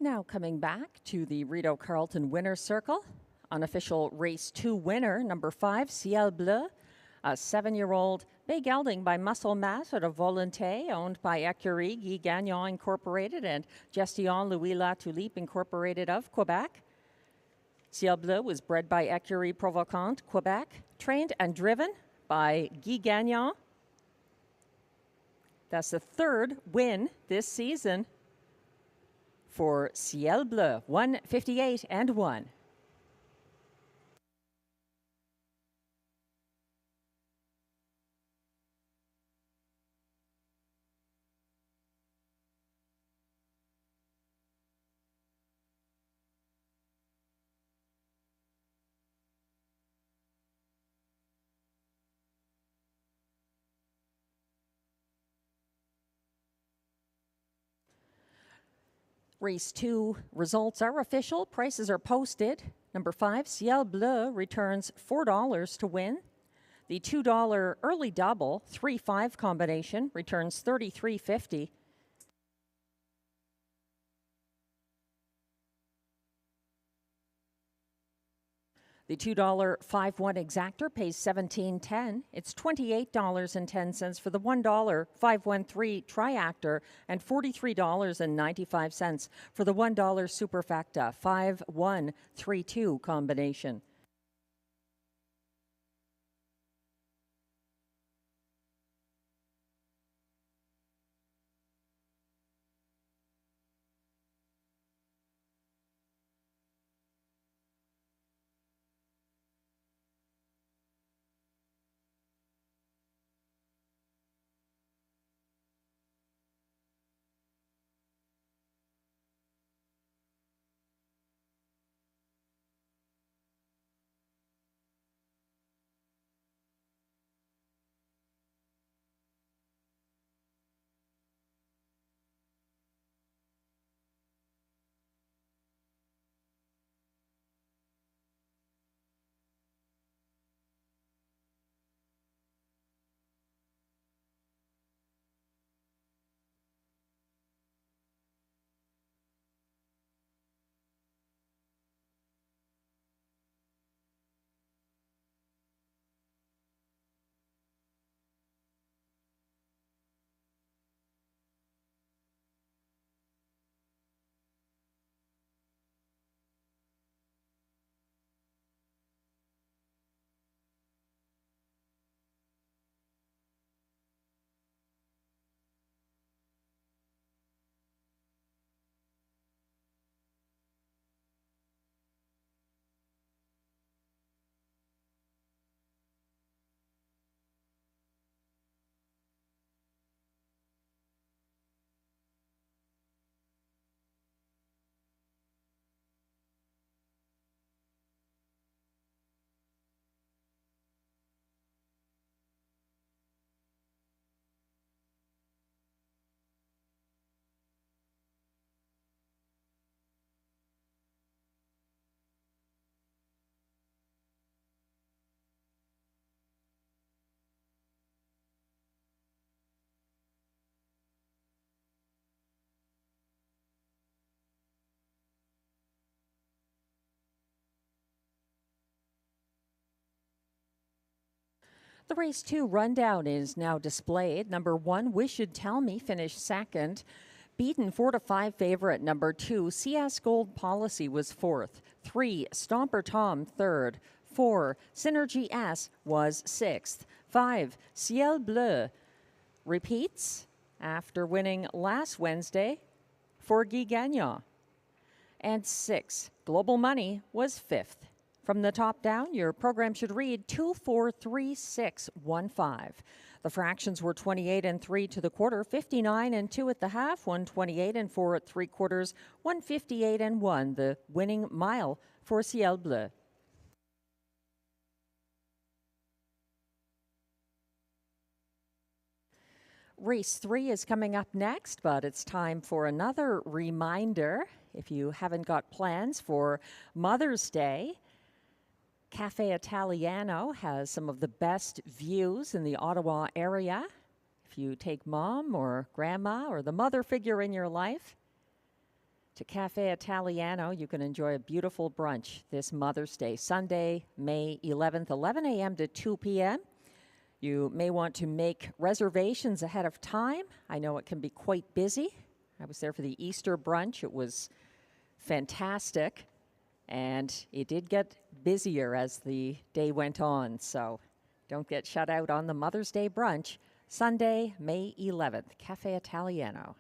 Now coming back to the Rideau Carleton Winner's Circle. Unofficial race 2 winner, number 5, Ciel Bleu. A 7-year-old bay gelding by Muscle Mass at a Volonté, owned by Écurie Guy Gagnon Incorporated and Gestion Louis La Tulipe Incorporated of Quebec. Ciel Bleu was bred by Écurie Provocante, Quebec, trained and driven by Guy Gagnon. That's the 3rd win this season for Ciel Bleu, 158-1. Race 2 results are official. Prices are posted. Number 5, Ciel Bleu, returns $4 to win. The $2 early double, 3-5 combination, returns $33.50. The $2 5-1 exactor pays $17.10. It's $28.10 for the $1 5-1-3 triactor and $43.95 for the $1 superfecta 5-1-3-2 combination. The race 2 rundown is now displayed. Number 1, Wish You'd Tell Me, finished second. Beaten 4-5 favorite. Number 2, CS Gold Policy, was fourth. 3, Stomper Tom, third. 4, Synergy S was sixth. 5, Ciel Bleu repeats after winning last Wednesday for Guy Gagnon. And 6, Global Money, was fifth. From the top down, your program should read 2-4-3-6-1-5. The fractions were 28 and 3 to the quarter, 59 and 2 at the half, 128 and 4 at 3/4, 158 and 1, the winning mile for Ciel Bleu. Race 3 is coming up next, but it's time for another reminder. If you haven't got plans for Mother's Day, Cafe Italiano has some of the best views in the Ottawa area. If you take mom or grandma or the mother figure in your life to Cafe Italiano, you can enjoy a beautiful brunch this Mother's Day, Sunday, May 11th, 11 a.m. to 2 p.m. You may want to make reservations ahead of time. I know it can be quite busy. I was there for the Easter brunch. It was fantastic. And it did get busier as the day went on, so don't get shut out on the Mother's Day brunch, Sunday, May 11th, Cafe Italiano.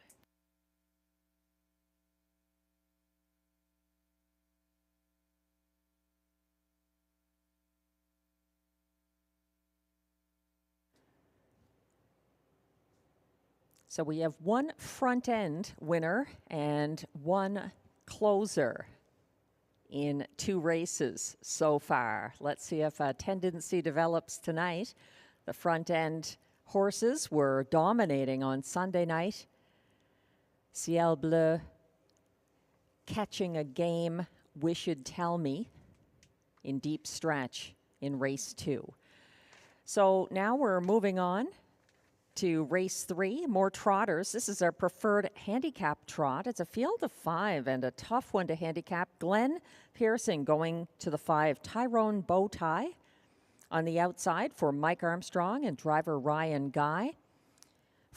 So we have one front-end winner and one closer in 2 races so far. Let's see if a tendency develops tonight. The front-end horses were dominating on Sunday night. Ciel Bleu catching a game, Wish You'd Tell Me, in deep stretch in race 2. So now we're moving on to race 3, more trotters. This is our preferred handicap trot. It's a field of 5 and a tough one to handicap. Glenn Pearson going to the 5. Tyrone Bowtie on the outside for Mike Armstrong and driver Ryan Guy.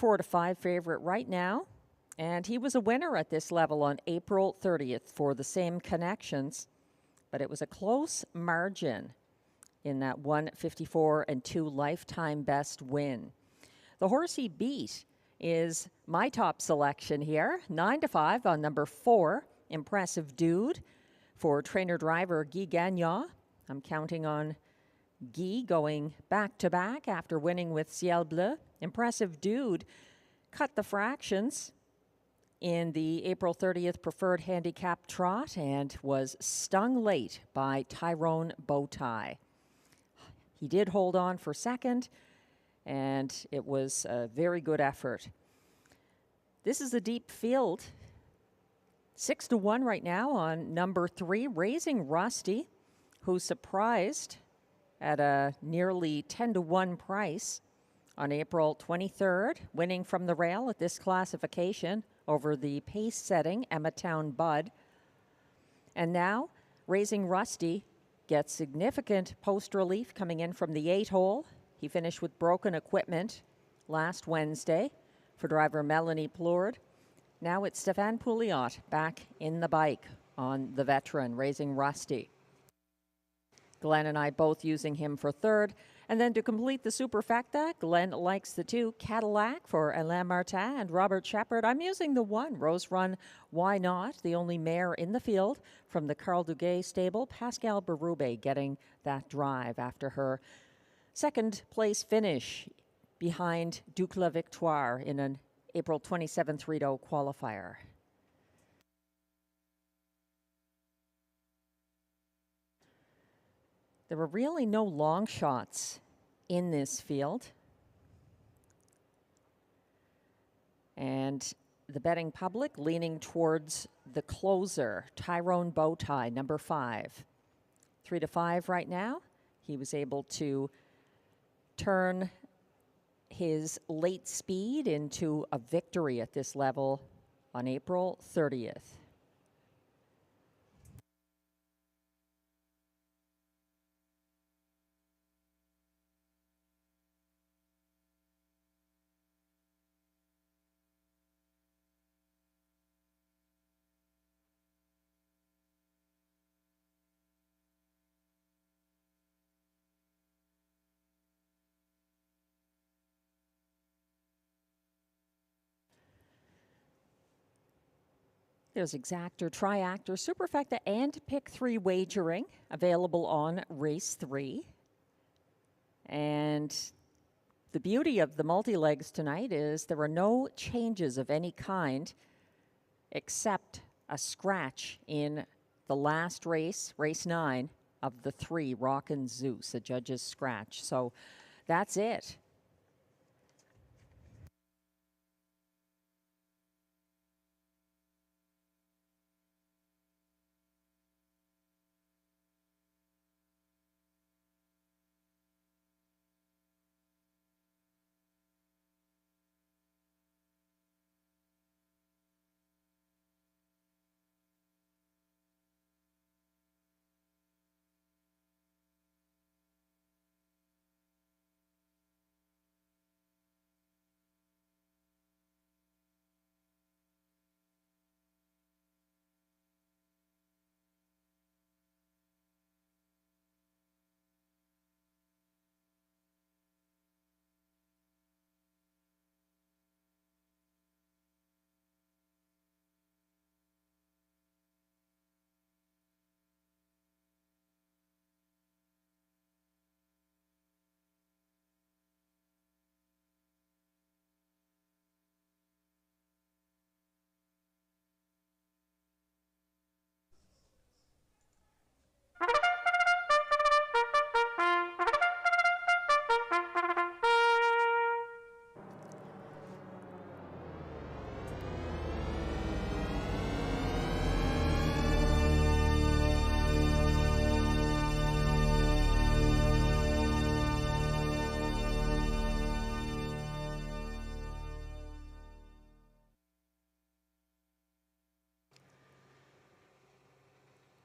4-5 favorite right now. And he was a winner at this level on April 30th for the same connections. But it was a close margin in that 154 and 2 lifetime best win. The horse he beat is my top selection here, 9-5 on number 4, Impressive Dude, for trainer-driver Guy Gagnon. I'm counting on Guy going back-to-back after winning with Ciel Bleu. Impressive Dude cut the fractions in the April 30th preferred handicap trot and was stung late by Tyrone Bowtie. He did hold on for second, and it was a very good effort. This is a deep field. 6-1 right now on number 3, Raising Rusty, who surprised at a nearly 10-1 price on April 23rd, winning from the rail at this classification over the pace-setting Emmatown Bud. And now, Raising Rusty gets significant post relief coming in from the 8-hole. He finished with broken equipment last Wednesday for driver Melanie Plourde. Now it's Stéphane Pouliot back in the bike on the veteran, Raising Rusty. Glenn and I both using him for third. And then to complete the superfecta, Glenn likes the 2, Cadillac for Alain Martin and Robert Shepard. I'm using the 1, Rose Run Why Not, the only mare in the field from the Carl Duguay stable. Pascal Berube getting that drive after her second place finish behind Duc La Victoire in an April 27th Rideau qualifier. There were really no long shots in this field. And the betting public leaning towards the closer, Tyrone Bowtie, number 5. 3-5 right now. He was able to turn his late speed into a victory at this level on April 30th. There's exactor, triactor, superfecta, and pick 3 wagering available on race 3. And the beauty of the multi-legs tonight is there are no changes of any kind except a scratch in the last race, race 9, of the 3, Rock and Zeus, a judge's scratch. So that's it.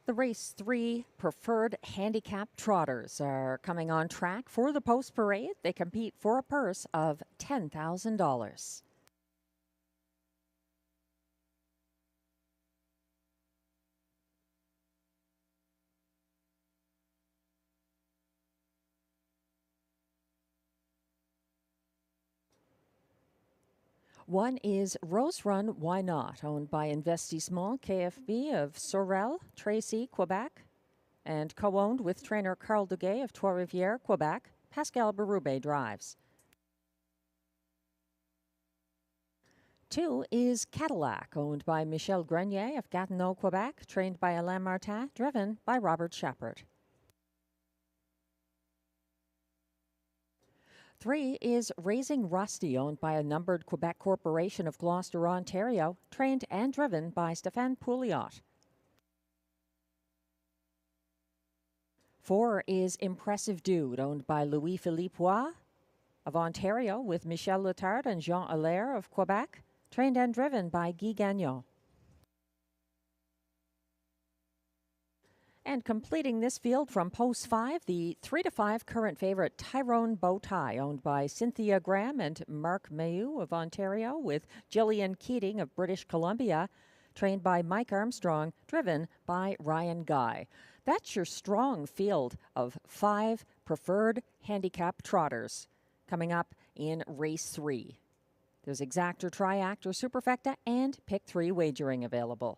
The race 3 preferred handicap trotters are coming on track for the post parade. They compete for a purse of $10,000. One is Rose Run Why Not, owned by Investissement KFB of Sorel, Tracy, Quebec, and co-owned with trainer Carl Duguay of Trois-Rivières, Quebec. Pascal Berube drives. 2 is Cadillac, owned by Michel Grenier of Gatineau, Quebec, trained by Alain Martin, driven by Robert Shepard. 3 is Raising Rusty, owned by a numbered Quebec corporation of Gloucester, Ontario, trained and driven by Stéphane Pouliot. 4 is Impressive Dude, owned by Louis-Philippe Roy of Ontario, with Michel Letard and Jean Allaire of Quebec, trained and driven by Guy Gagnon. And completing this field from post 5, the 3-5 current favorite Tyrone Bowtie, owned by Cynthia Graham and Mark Mayhew of Ontario, with Gillian Keating of British Columbia, trained by Mike Armstrong, driven by Ryan Guy. That's your strong field of 5 preferred handicap trotters coming up in race 3. There's exactor, triactor, superfecta, and pick 3 wagering available.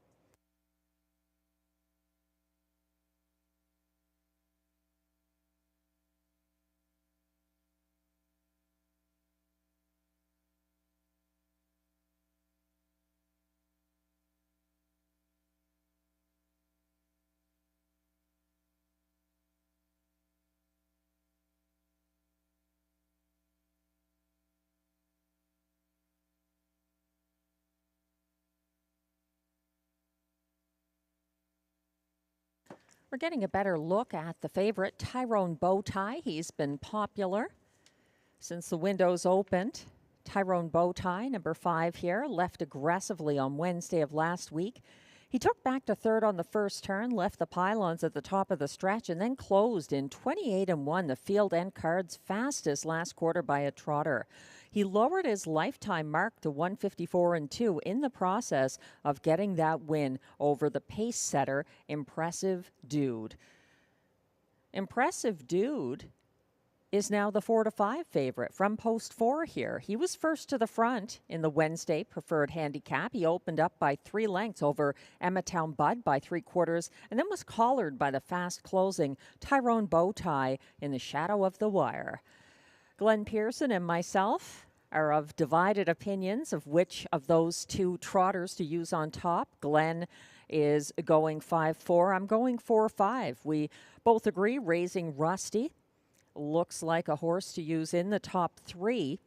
We're getting a better look at the favorite, Tyrone Bowtie. He's been popular since the windows opened. Tyrone Bowtie, number 5 here, left aggressively on Wednesday of last week. He took back to third on the first turn, left the pylons at the top of the stretch, and then closed in 28-1, the field and card's fastest last quarter by a trotter. He lowered his lifetime mark to 154-2 in the process of getting that win over the pace setter, Impressive Dude. Impressive Dude is now the 4-5 favorite from post 4 here. He was first to the front in the Wednesday preferred handicap. He opened up by 3 lengths over Emmetown Bud by 3/4 and then was collared by the fast closing Tyrone Bowtie in the shadow of the wire. Glenn Pearson and myself are of divided opinions of which of those two trotters to use on top. Glenn is going 5-4. I'm going 4-5. We both agree Raising Rusty looks like a horse to use in the top 3.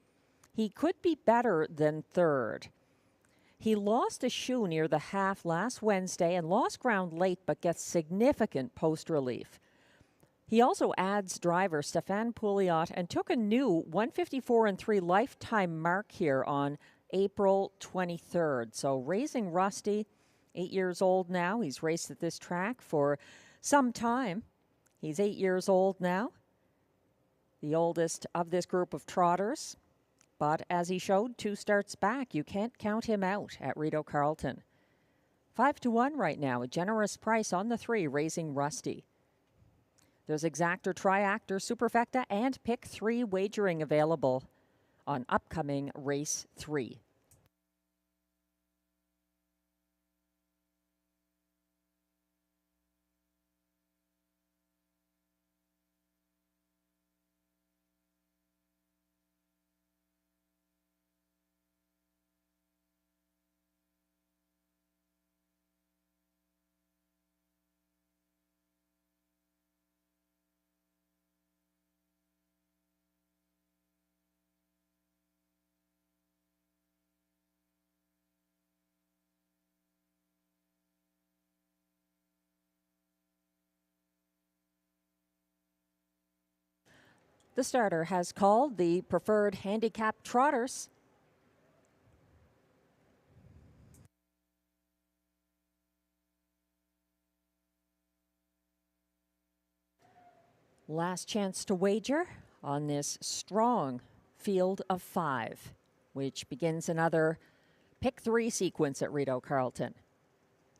He could be better than third. He lost a shoe near the half last Wednesday and lost ground late, but gets significant post relief. He also adds driver Stefan Pouliot and took a new 154-3 lifetime mark here on April 23rd. So Raising Rusty, 8 years old now. He's raced at this track for some time. He's 8 years old now, the oldest of this group of trotters. But as he showed 2 starts back, you can't count him out at Rideau Carleton. 5-1 right now, a generous price on the 3, Raising Rusty. There's Exactor, Triactor, Superfecta, and Pick 3 wagering available on upcoming Race 3. The starter has called the preferred handicap trotters. Last chance to wager on this strong field of 5, which begins another Pick 3 sequence at Rideau Carleton.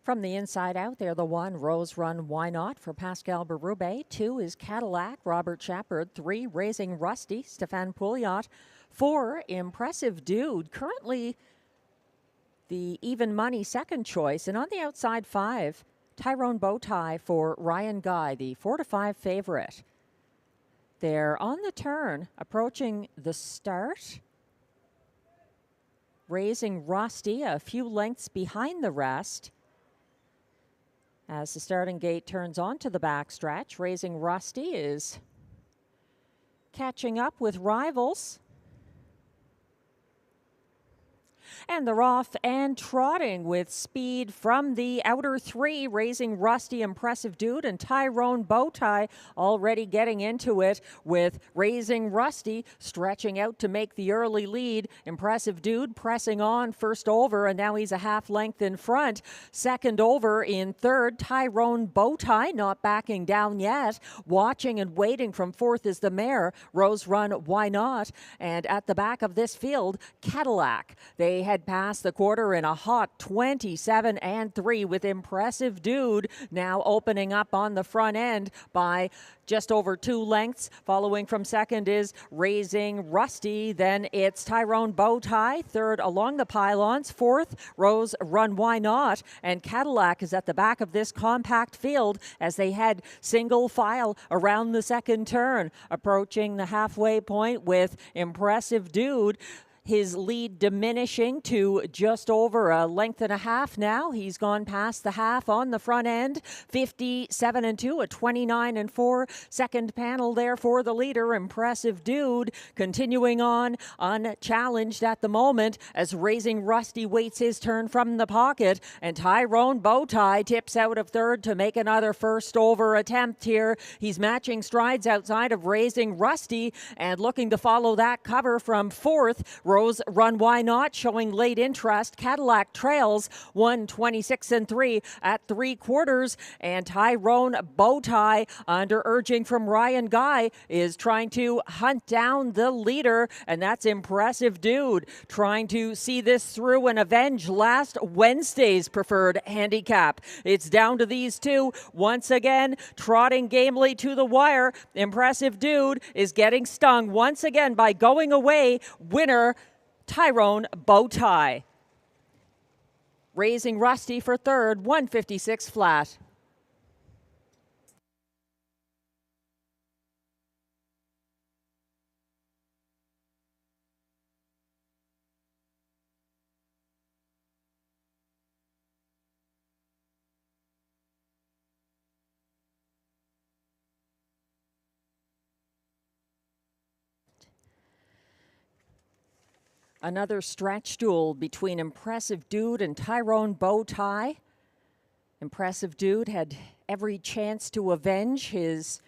From the inside out, they're the 1, Rose Run Why Not for Pascal Berube. 2 is Cadillac, Robert Shepard. 3, Raising Rusty, Stefan Pouliot. 4, Impressive Dude, currently the even money second choice. And on the outside 5, Tyrone Bowtie for Ryan Guy, the 4-5 favorite. They're on the turn, approaching the start. Raising Rusty a few lengths behind the rest. As the starting gate turns onto the backstretch, Raising Rusty is catching up with rivals. And they're off and trotting with speed from the outer 3. Raising Rusty, Impressive Dude, and Tyrone Bowtie already getting into it with Raising Rusty stretching out to make the early lead. Impressive Dude pressing on first over, and now he's a half length in front. Second over in third, Tyrone Bowtie not backing down yet. Watching and waiting from fourth is the mare, Rose Run Why Not. And at the back of this field, Cadillac. They had passed the quarter in a hot 27-3 with Impressive Dude now opening up on the front end by just over 2 lengths. Following from second is Raising Rusty. Then it's Tyrone Bowtie. Third along the pylons. Fourth, Rose Run Why Not. And Cadillac is at the back of this compact field as they head single file around the second turn. Approaching the halfway point with Impressive Dude. His lead diminishing to just over a length and a half now. He's gone past the half on the front end. 57-2, a 29-4. Second panel there for the leader, Impressive Dude. Continuing on unchallenged at the moment as Raising Rusty waits his turn from the pocket. And Tyrone Bowtie tips out of third to make another first over attempt here. He's matching strides outside of Raising Rusty and looking to follow that cover from fourth. Rose Run Why Not showing late interest. Cadillac trails 1:26 at 3/4, and Tyrone Bowtie, under urging from Ryan Guy, is trying to hunt down the leader, and that's Impressive Dude, trying to see this through and avenge last Wednesday's preferred handicap. It's down to these two once again, trotting gamely to the wire. Impressive Dude is getting stung once again by going away winner Tyrone Bowtie. Raising Rusty for third, 156 flat. Another stretch duel between Impressive Dude and Tyrone Bowtie. Impressive Dude had every chance to avenge his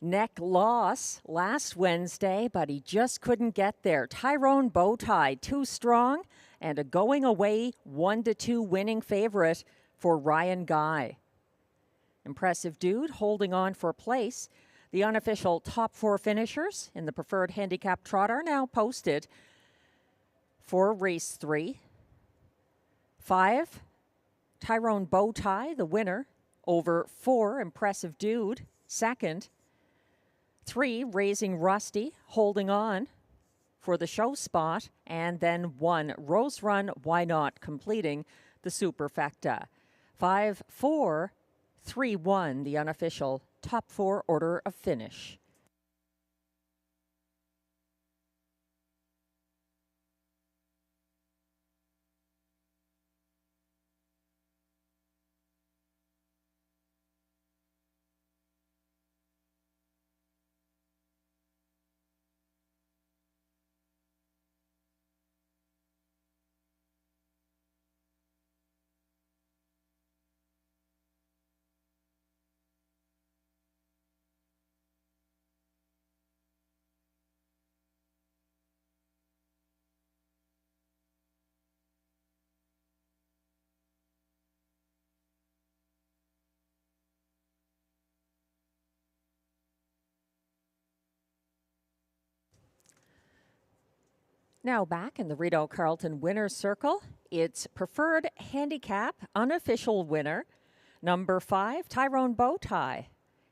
neck loss last Wednesday, but he just couldn't get there. Tyrone Bowtie, too strong, and a going away 1-2 winning favorite for Ryan Guy. Impressive Dude holding on for place. The unofficial top 4 finishers in the preferred handicap trot are now posted for race 3. 5, Tyrone Bowtie, the winner, over 4, Impressive Dude, second. 3, Raising Rusty, holding on for the show spot. And then 1, Rose Run Why Not, completing the superfecta. 5, 4, 3, 1, the unofficial top 4 order of finish. Now back in the Rideau Carleton winner's circle, it's preferred handicap unofficial winner, number 5, Tyrone Bowtie.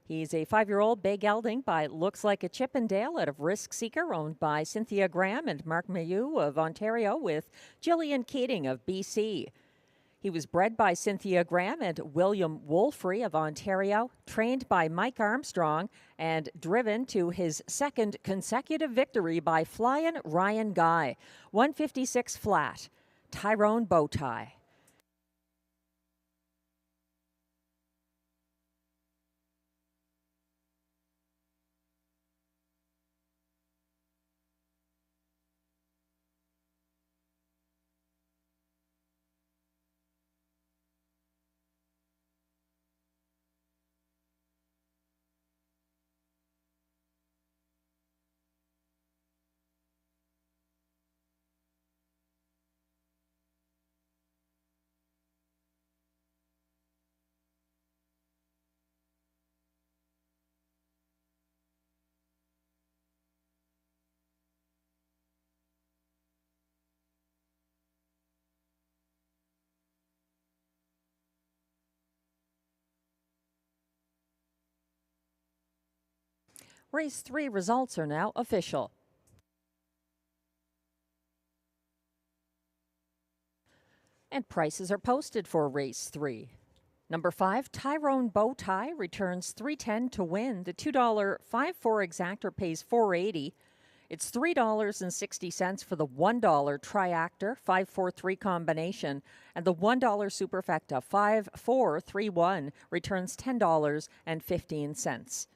He's a 5-year-old bay gelding by Looks Like a Chippendale out of Risk Seeker, owned by Cynthia Graham and Mark Mailloux of Ontario, with Gillian Keating of BC. He was bred by Cynthia Graham and William Wolfrey of Ontario, trained by Mike Armstrong, and driven to his second consecutive victory by Flyin' Ryan Guy. 156 flat, Tyrone Bowtie. Race 3 results are now official. And prices are posted for race 3. Number 5, Tyrone Bowtie returns $3.10 to win. The $2 5-4 exactor pays $4.80. It's $3.60 for the $1 triactor 5-4-3 combination, and the $1 superfecta 5-4-3-1 returns $10.15.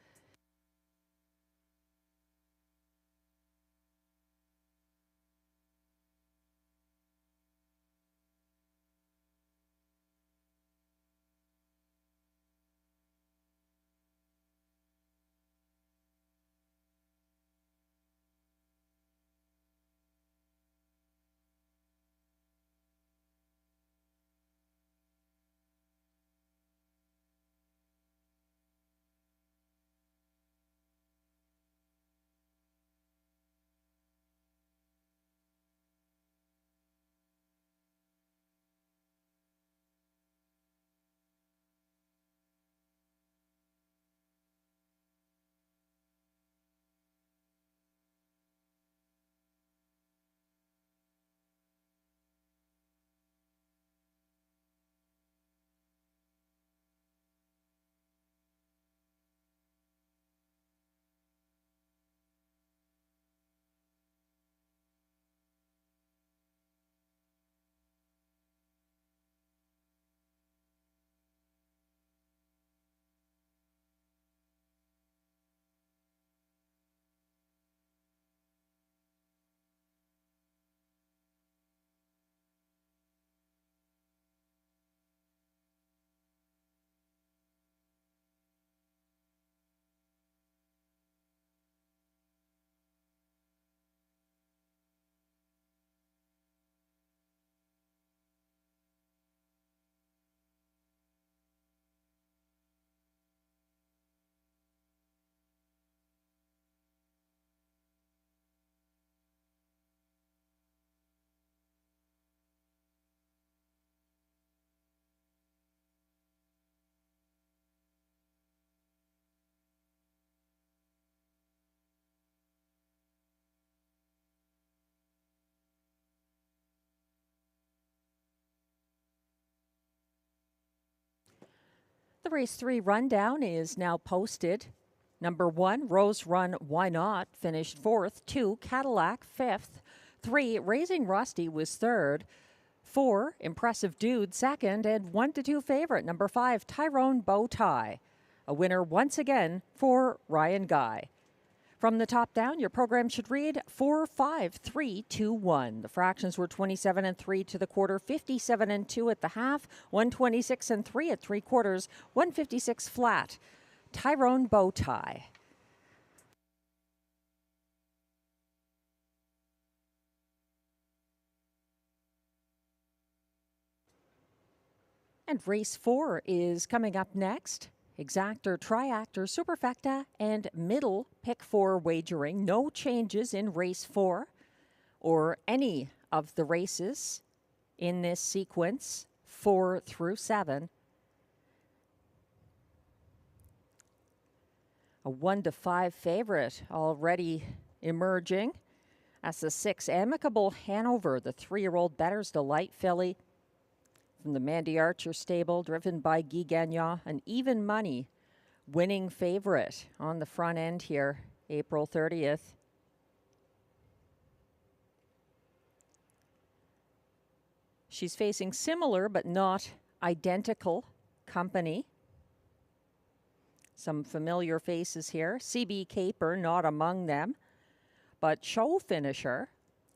The race 3 rundown is now posted. Number 1, Rose Run Why Not, finished 4th. 2, Cadillac, 5th. 3, Raising Rusty was 3rd. 4, Impressive Dude, 2nd. And 1-2 favorite, number 5, Tyrone Bowtie. A winner once again for Ryan Guy. From the top down, your program should read 4, 5, 3, 2, 1. The fractions were 27 and 3 to the quarter, 57 and 2 at the half, 126 and 3 at 3/4, 156 flat. Tyrone Bowtie. And race 4 is coming up next. Exactor, Triactor, Superfecta, and Middle pick 4 wagering. No changes in race 4 or any of the races in this sequence, 4 through 7. A 1-5 favorite already emerging. That's the 6, Amicable Hanover, the 3-year-old Better's Delight filly from the Mandy Archer stable, driven by Guy Gagnon, an even money winning favorite on the front end here, April 30th. She's facing similar but not identical company. Some familiar faces here. CB Caper not among them, but show finisher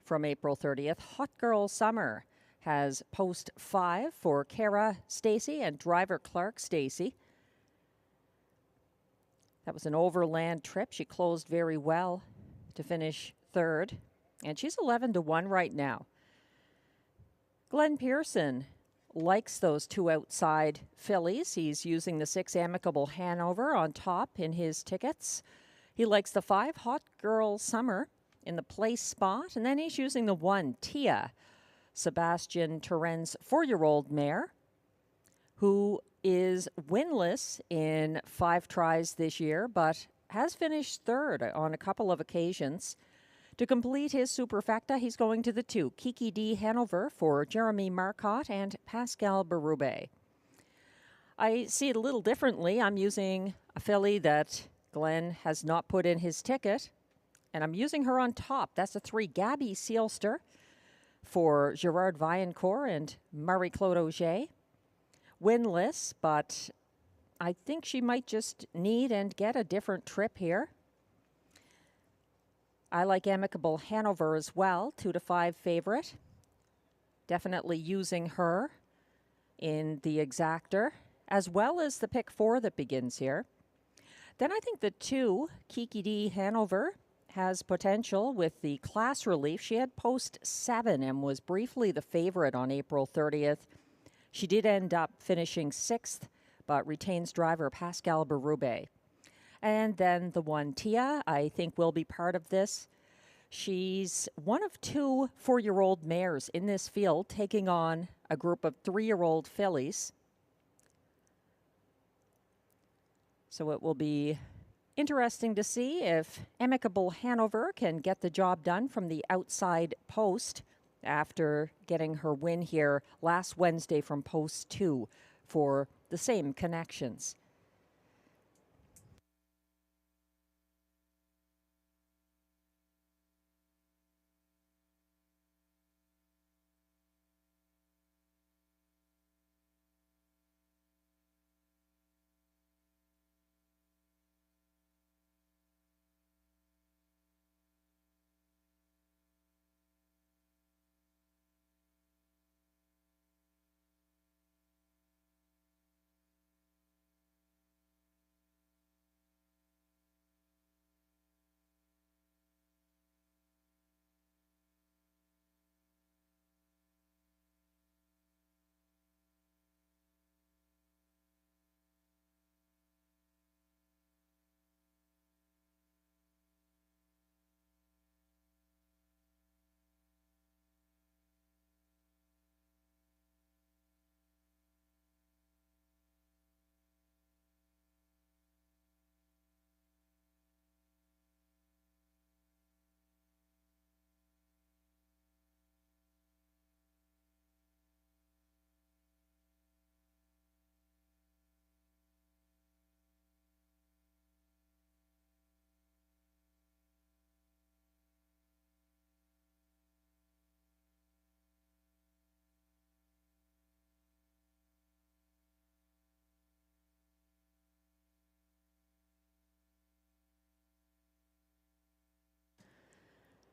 from April 30th, Hot Girl Summer, has post 5 for Kara Stacy and driver Clark Stacy. That was an overland trip. She closed very well to finish 3rd, and she's 11-1 right now. Glenn Pearson likes those 2 outside fillies. He's using the 6, Amicable Hanover, on top in his tickets. He likes the 5, Hot Girl Summer, in the place spot, and then he's using the 1, Tia, Sebastian Turen's 4-year-old mare, who is winless in 5 tries this year, but has finished 3rd on a couple of occasions. To complete his superfecta, he's going to the 2, Kiki D. Hanover, for Jeremy Marcotte and Pascal Berube. I see it a little differently. I'm using a filly that Glenn has not put in his ticket, and I'm using her on top. That's a 3, Gabby Seelster, for Gerard Vaillancourt and Marie-Claude Auger. Winless, but I think she might just need and get a different trip here. I like Amicable Hanover as well, 2-5 favorite. Definitely using her in the exactor, as well as the pick 4 that begins here. Then I think the 2, Kiki D. Hanover, has potential with the class relief. She had post 7 and was briefly the favorite on April 30th. She did end up finishing 6th, but retains driver Pascal Berube. And then the 1, Tia, I think will be part of this. She's one of 2 4-year-old mares in this field, taking on a group of 3-year-old fillies. So it will be interesting to see if Amicable Hanover can get the job done from the outside post after getting her win here last Wednesday from post 2 for the same connections.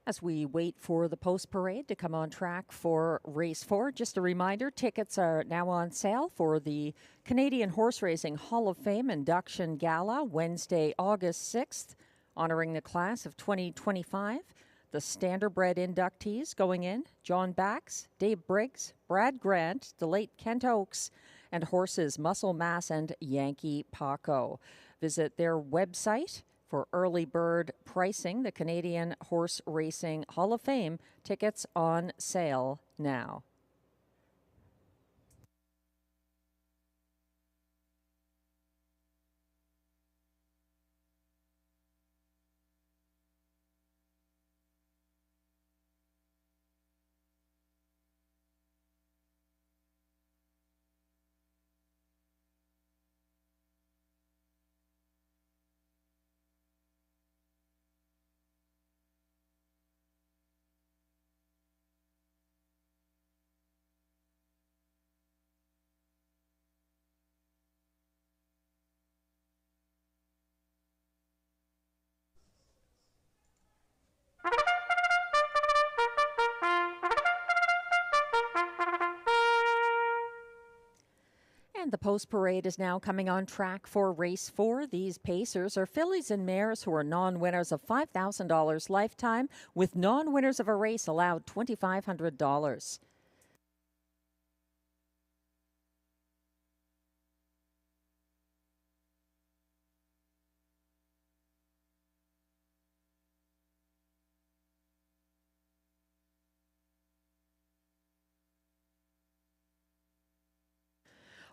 As we wait for the post parade to come on track for race 4, just a reminder, tickets are now on sale for the Canadian Horse Racing Hall of Fame Induction Gala, Wednesday, August 6th, honoring the class of 2025. The standardbred inductees going in, John Bax, Dave Briggs, Brad Grant, the late Kent Oakes, and horses Muscle Mass and Yankee Paco. Visit their website for early bird pricing. The Canadian Horse Racing Hall of Fame tickets on sale now. And the post parade is now coming on track for race 4. These pacers are fillies and mares who are non-winners of $5,000 lifetime, with non-winners of a race allowed $2,500.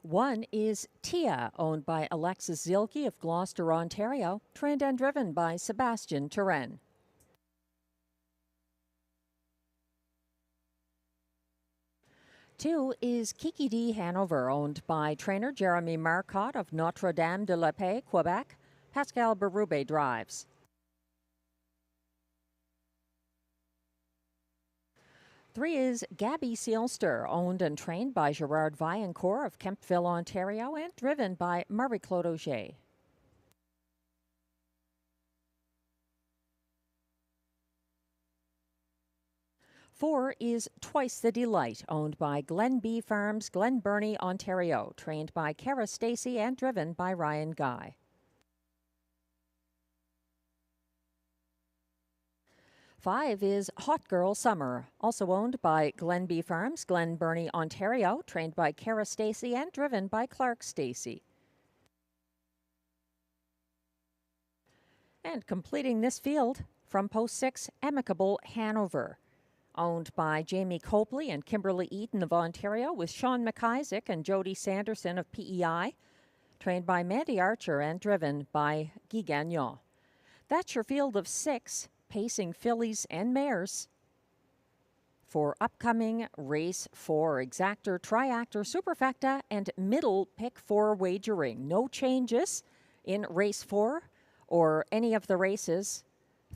One is Tia, owned by Alexis Zilke of Gloucester, Ontario, trained and driven by Sebastian Turenne. Two is Kiki D. Hanover, owned by trainer Jeremy Marcotte of Notre Dame de la Paix, Quebec. Pascal Berube drives. Three is Gabby Seelster, owned and trained by Gerard Vaillancourt of Kemptville, Ontario, and driven by Marie-Claude Auger. Four is Twice the Delight, owned by Glen B Farms, Glen Burnie, Ontario, trained by Kara Stacey and driven by Ryan Guy. Five is Hot Girl Summer, also owned by Glen B Farms, Glen Burnie, Ontario, trained by Kara Stacey and driven by Clark Stacey. And completing this field, from post 6, Amicable Hanover, owned by Jamie Copley and Kimberly Eaton of Ontario, with Sean McIsaac and Jody Sanderson of PEI, trained by Mandy Archer and driven by Guy Gagnon. That's your field of 6 pacing fillies and mares for upcoming race 4, exactor, triactor, superfecta, and middle pick 4 wagering. No changes in race 4 or any of the races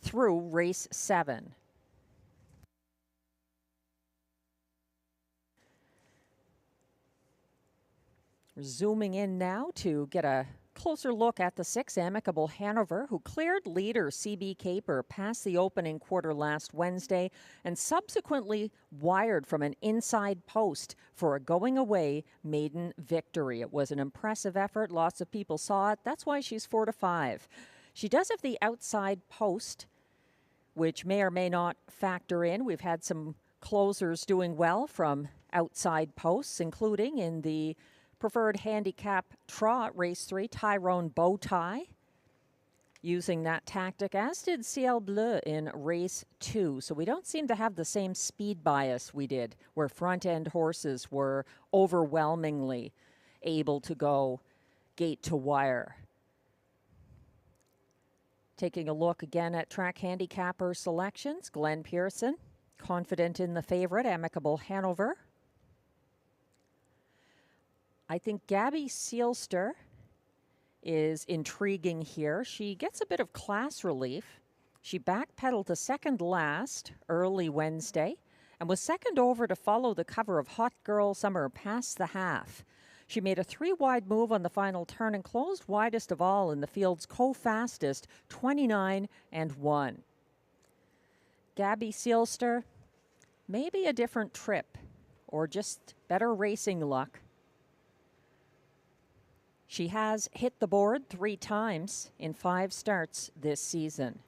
through race 7. We're zooming in now to get a closer look at the 6, Amicable Hanover, who cleared leader CB Caper past the opening quarter last Wednesday and subsequently wired from an inside post for a going-away maiden victory. It was an impressive effort. Lots of people saw it. That's why she's 4-5. She does have the outside post, which may or may not factor in. We've had some closers doing well from outside posts, including in the preferred handicap trot race 3, Tyrone Bowtie, using that tactic, as did Ciel Bleu in race 2. So we don't seem to have the same speed bias we did, where front-end horses were overwhelmingly able to go gate to wire. Taking a look again at track handicapper selections, Glenn Pearson, confident in the favorite, Amicable Hanover. I think Gabby Seelster is intriguing here. She gets a bit of class relief. She backpedaled to second last early Wednesday and was second over to follow the cover of Hot Girl Summer past the half. She made a 3-wide move on the final turn and closed widest of all in the field's co-fastest, 29-1. Gabby Seelster, maybe a different trip or just better racing luck. She has hit the board 3 times in 5 starts this season.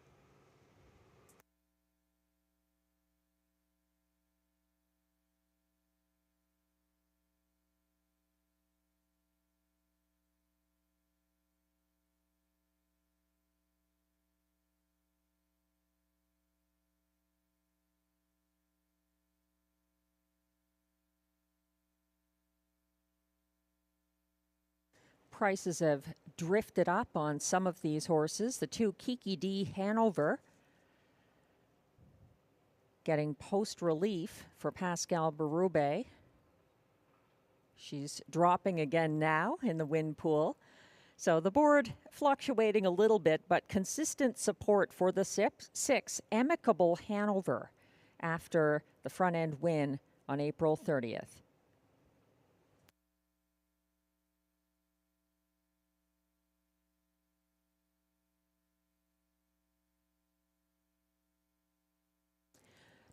Prices have drifted up on some of these horses. The 2 Kiki D Hanover getting post relief for Pascal Berube. She's dropping again now in the win pool. So the board fluctuating a little bit, but consistent support for the 6 Amicable Hanover after the front end win on April 30th.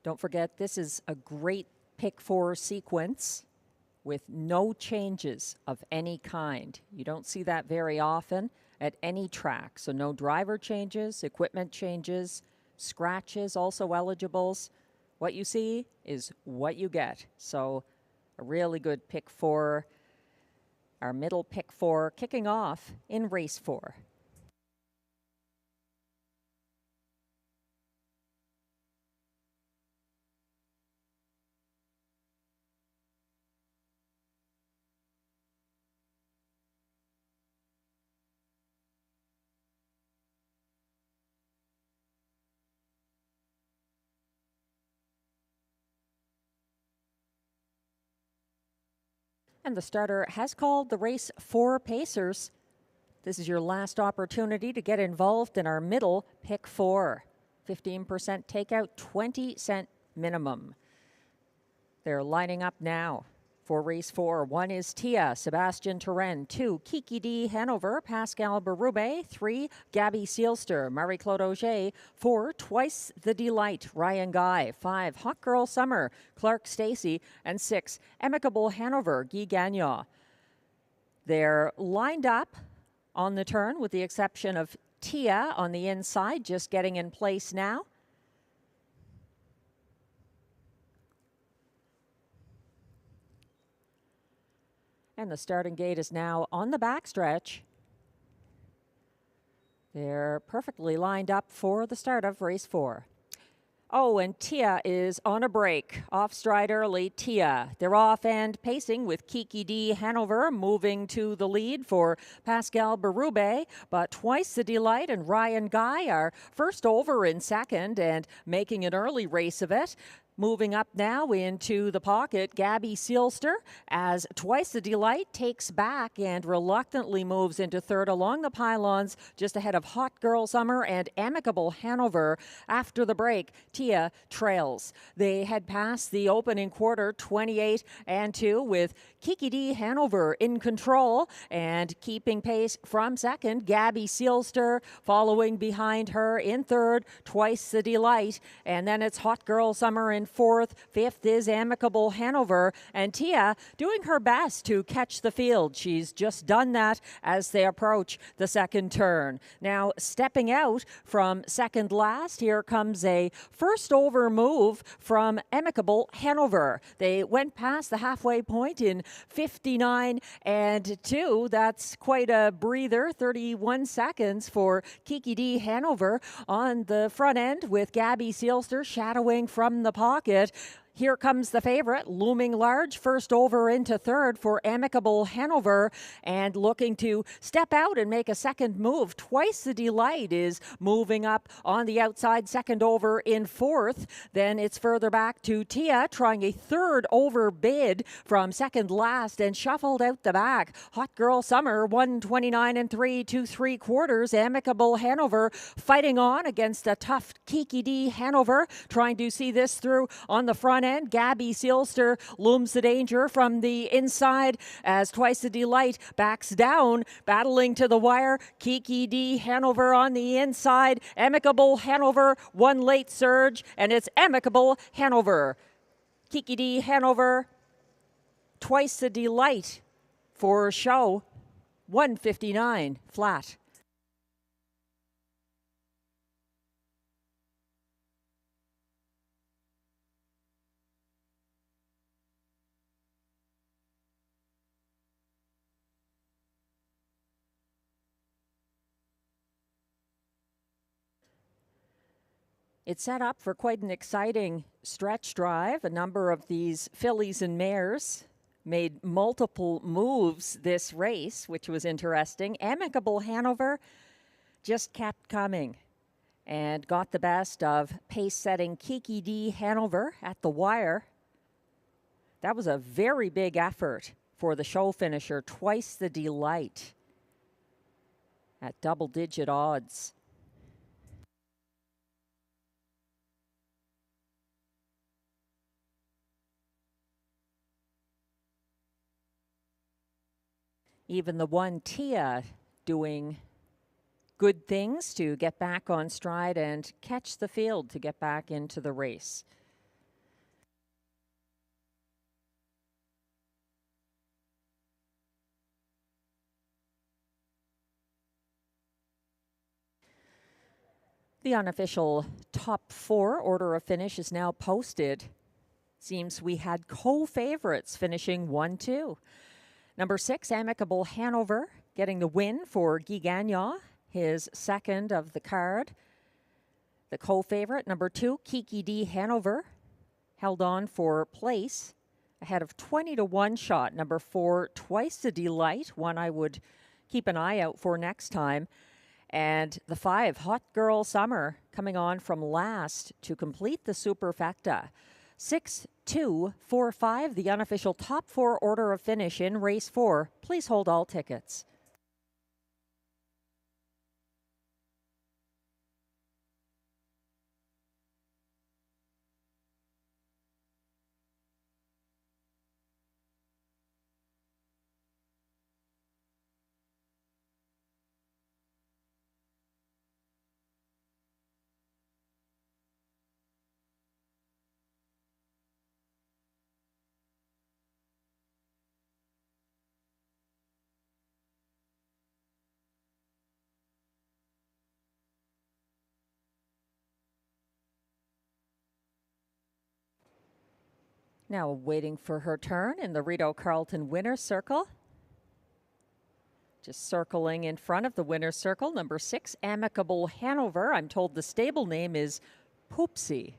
Don't forget, this is a great pick 4 sequence with no changes of any kind. You don't see that very often at any track. So no driver changes, equipment changes, scratches also eligibles. What you see is what you get. So a really good pick 4, our middle pick 4 kicking off in race 4. And the starter has called the race 4 pacers. This is your last opportunity to get involved in our middle pick 4. 15% takeout, 20-cent minimum. They're lining up now for race 4. 1 is Tia, Sebastian Turenne. 2, Kiki D Hanover, Pascal Berube. 3, Gabby Seelster, Marie-Claude Auger. 4, Twice the Delight, Ryan Guy. 5, Hot Girl Summer, Clark Stacy. And 6, Amicable Hanover, Guy Gagnon. They're lined up on the turn with the exception of Tia on the inside, just getting in place now. And the starting gate is now on the backstretch. They're perfectly lined up for the start of race 4. Oh, and Tia is on a break. Off stride early, Tia. They're off and pacing with Kiki D Hanover moving to the lead for Pascal Berube. But Twice the Delight and Ryan Guy are first over in second and making an early race of it. Moving up now into the pocket, Gabby Seelster, as Twice the Delight takes back and reluctantly moves into third along the pylons, just ahead of Hot Girl Summer and Amicable Hanover. After the break, Tia trails. They head past the opening quarter, 28-2, with Kiki D Hanover in control and keeping pace from second. Gabby Seelster following behind her in third, Twice the Delight, and then it's Hot Girl Summer in fourth. Fifth is Amicable Hanover, and Tia doing her best to catch the field. She's just done that as they approach the second turn. Now stepping out from second last, here comes a first over move from Amicable Hanover. They went past the halfway point in 59-2. That's quite a breather. 31 seconds for Kiki D Hanover on the front end with Gabby Seelster shadowing from the pocket. Here comes the favorite, looming large, first over into third for Amicable Hanover, and looking to step out and make a second move. Twice the Delight is moving up on the outside, second over in fourth. Then it's further back to Tia, trying a third over bid from second last and shuffled out the back. Hot Girl Summer, 129-3 to 3/4. Amicable Hanover fighting on against a tough Kiki D Hanover, trying to see this through on the front end. Gabby Sealster looms the danger from the inside as Twice the Delight backs down, battling to the wire. Kiki D. Hanover on the inside. Amicable Hanover, one late surge, and it's Amicable Hanover. Kiki D. Hanover, Twice the Delight for show, 159 flat. It's set up for quite an exciting stretch drive. A number of these fillies and mares made multiple moves this race, which was interesting. Amicable Hanover just kept coming and got the best of pace-setting Kiki D. Hanover at the wire. That was a very big effort for the show finisher, Twice the Delight, at double-digit odds. Even the one Tia doing good things to get back on stride and catch the field to get back into the race. The unofficial top 4 order of finish is now posted. Seems we had co-favorites finishing 1-2. Number 6, Amicable Hanover, getting the win for Guy Gagnon, his second of the card. The co-favorite, number 2, Kiki D. Hanover, held on for place, ahead of 20-1 shot. Number 4, Twice the Delight, one I would keep an eye out for next time. And the 5, Hot Girl Summer, coming on from last to complete the superfecta. 6, 2, 4, 5, the unofficial top 4 order of finish in race 4. Please hold all tickets. Now waiting for her turn in the Rideau Carleton winner's circle. Just circling in front of the winner's circle, number 6, Amicable Hanover. I'm told the stable name is Poopsie.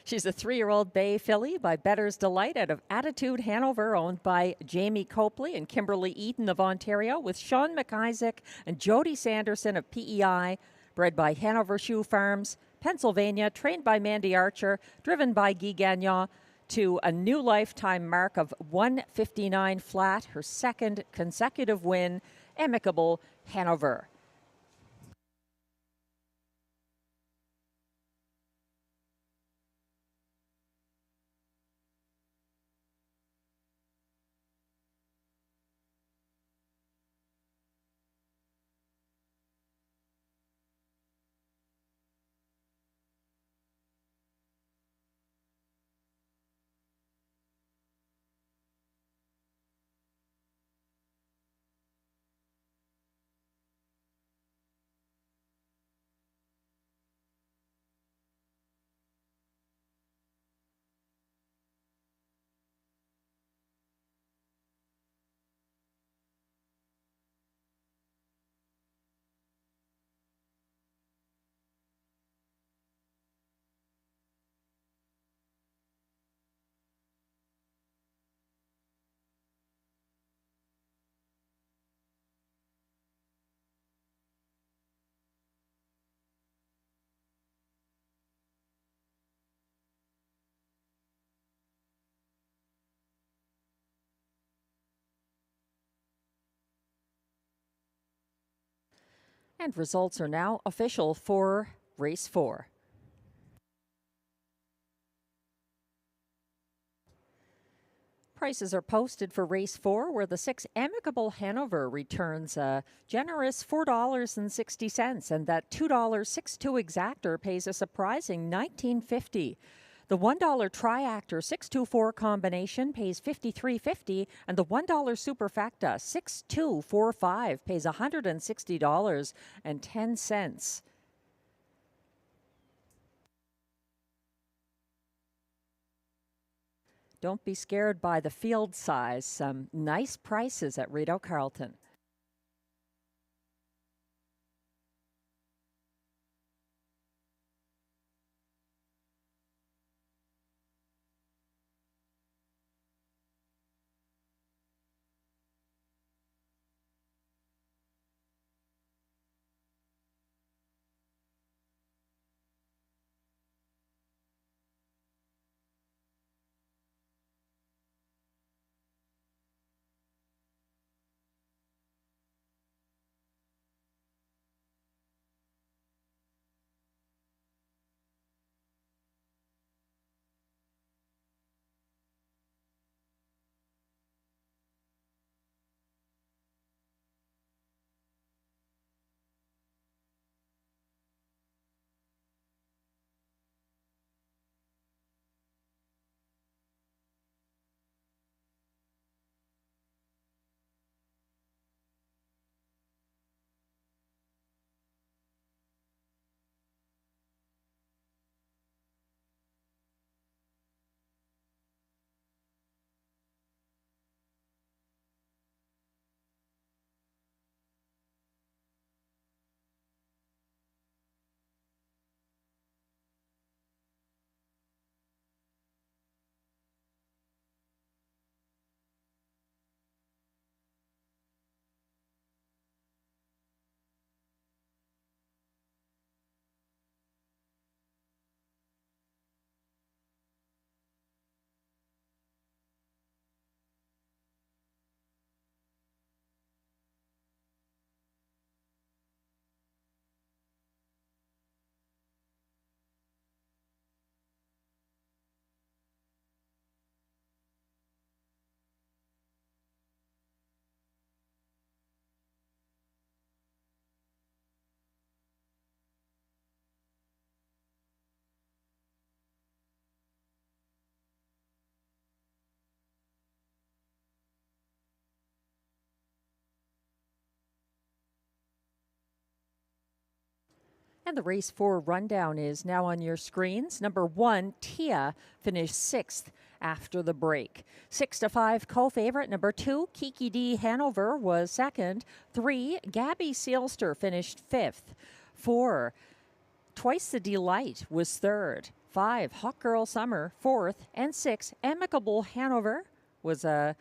She's a 3-year-old bay filly by Better's Delight out of Attitude Hanover, owned by Jamie Copley and Kimberly Eaton of Ontario, with Sean McIsaac and Jody Sanderson of PEI, bred by Hanover Shoe Farms, Pennsylvania, trained by Mandy Archer, driven by Guy Gagnon, to a new lifetime mark of 159 flat, her second consecutive win, Amicable Hanover. And results are now official for race 4. Prices are posted for race 4, where the 6 Amicable Hanover returns a generous $4.60, and that $2 6-2 Exactor pays a surprising $19.50. The $1 Triactor 624 combination pays $53.50, and the $1 Superfecta 6245 pays $160.10. Don't be scared by the field size. Some nice prices at Rideau Carleton. And the race 4 rundown is now on your screens. Number 1, Tia, finished 6th after the break. 6-5 co-favorite. Number 2, Kiki D Hanover was 2nd. 3, Gabby Sealster finished 5th. 4, Twice the Delight was 3rd. 5, Hawk Girl Summer 4th. And 6, Amicable Hanover was a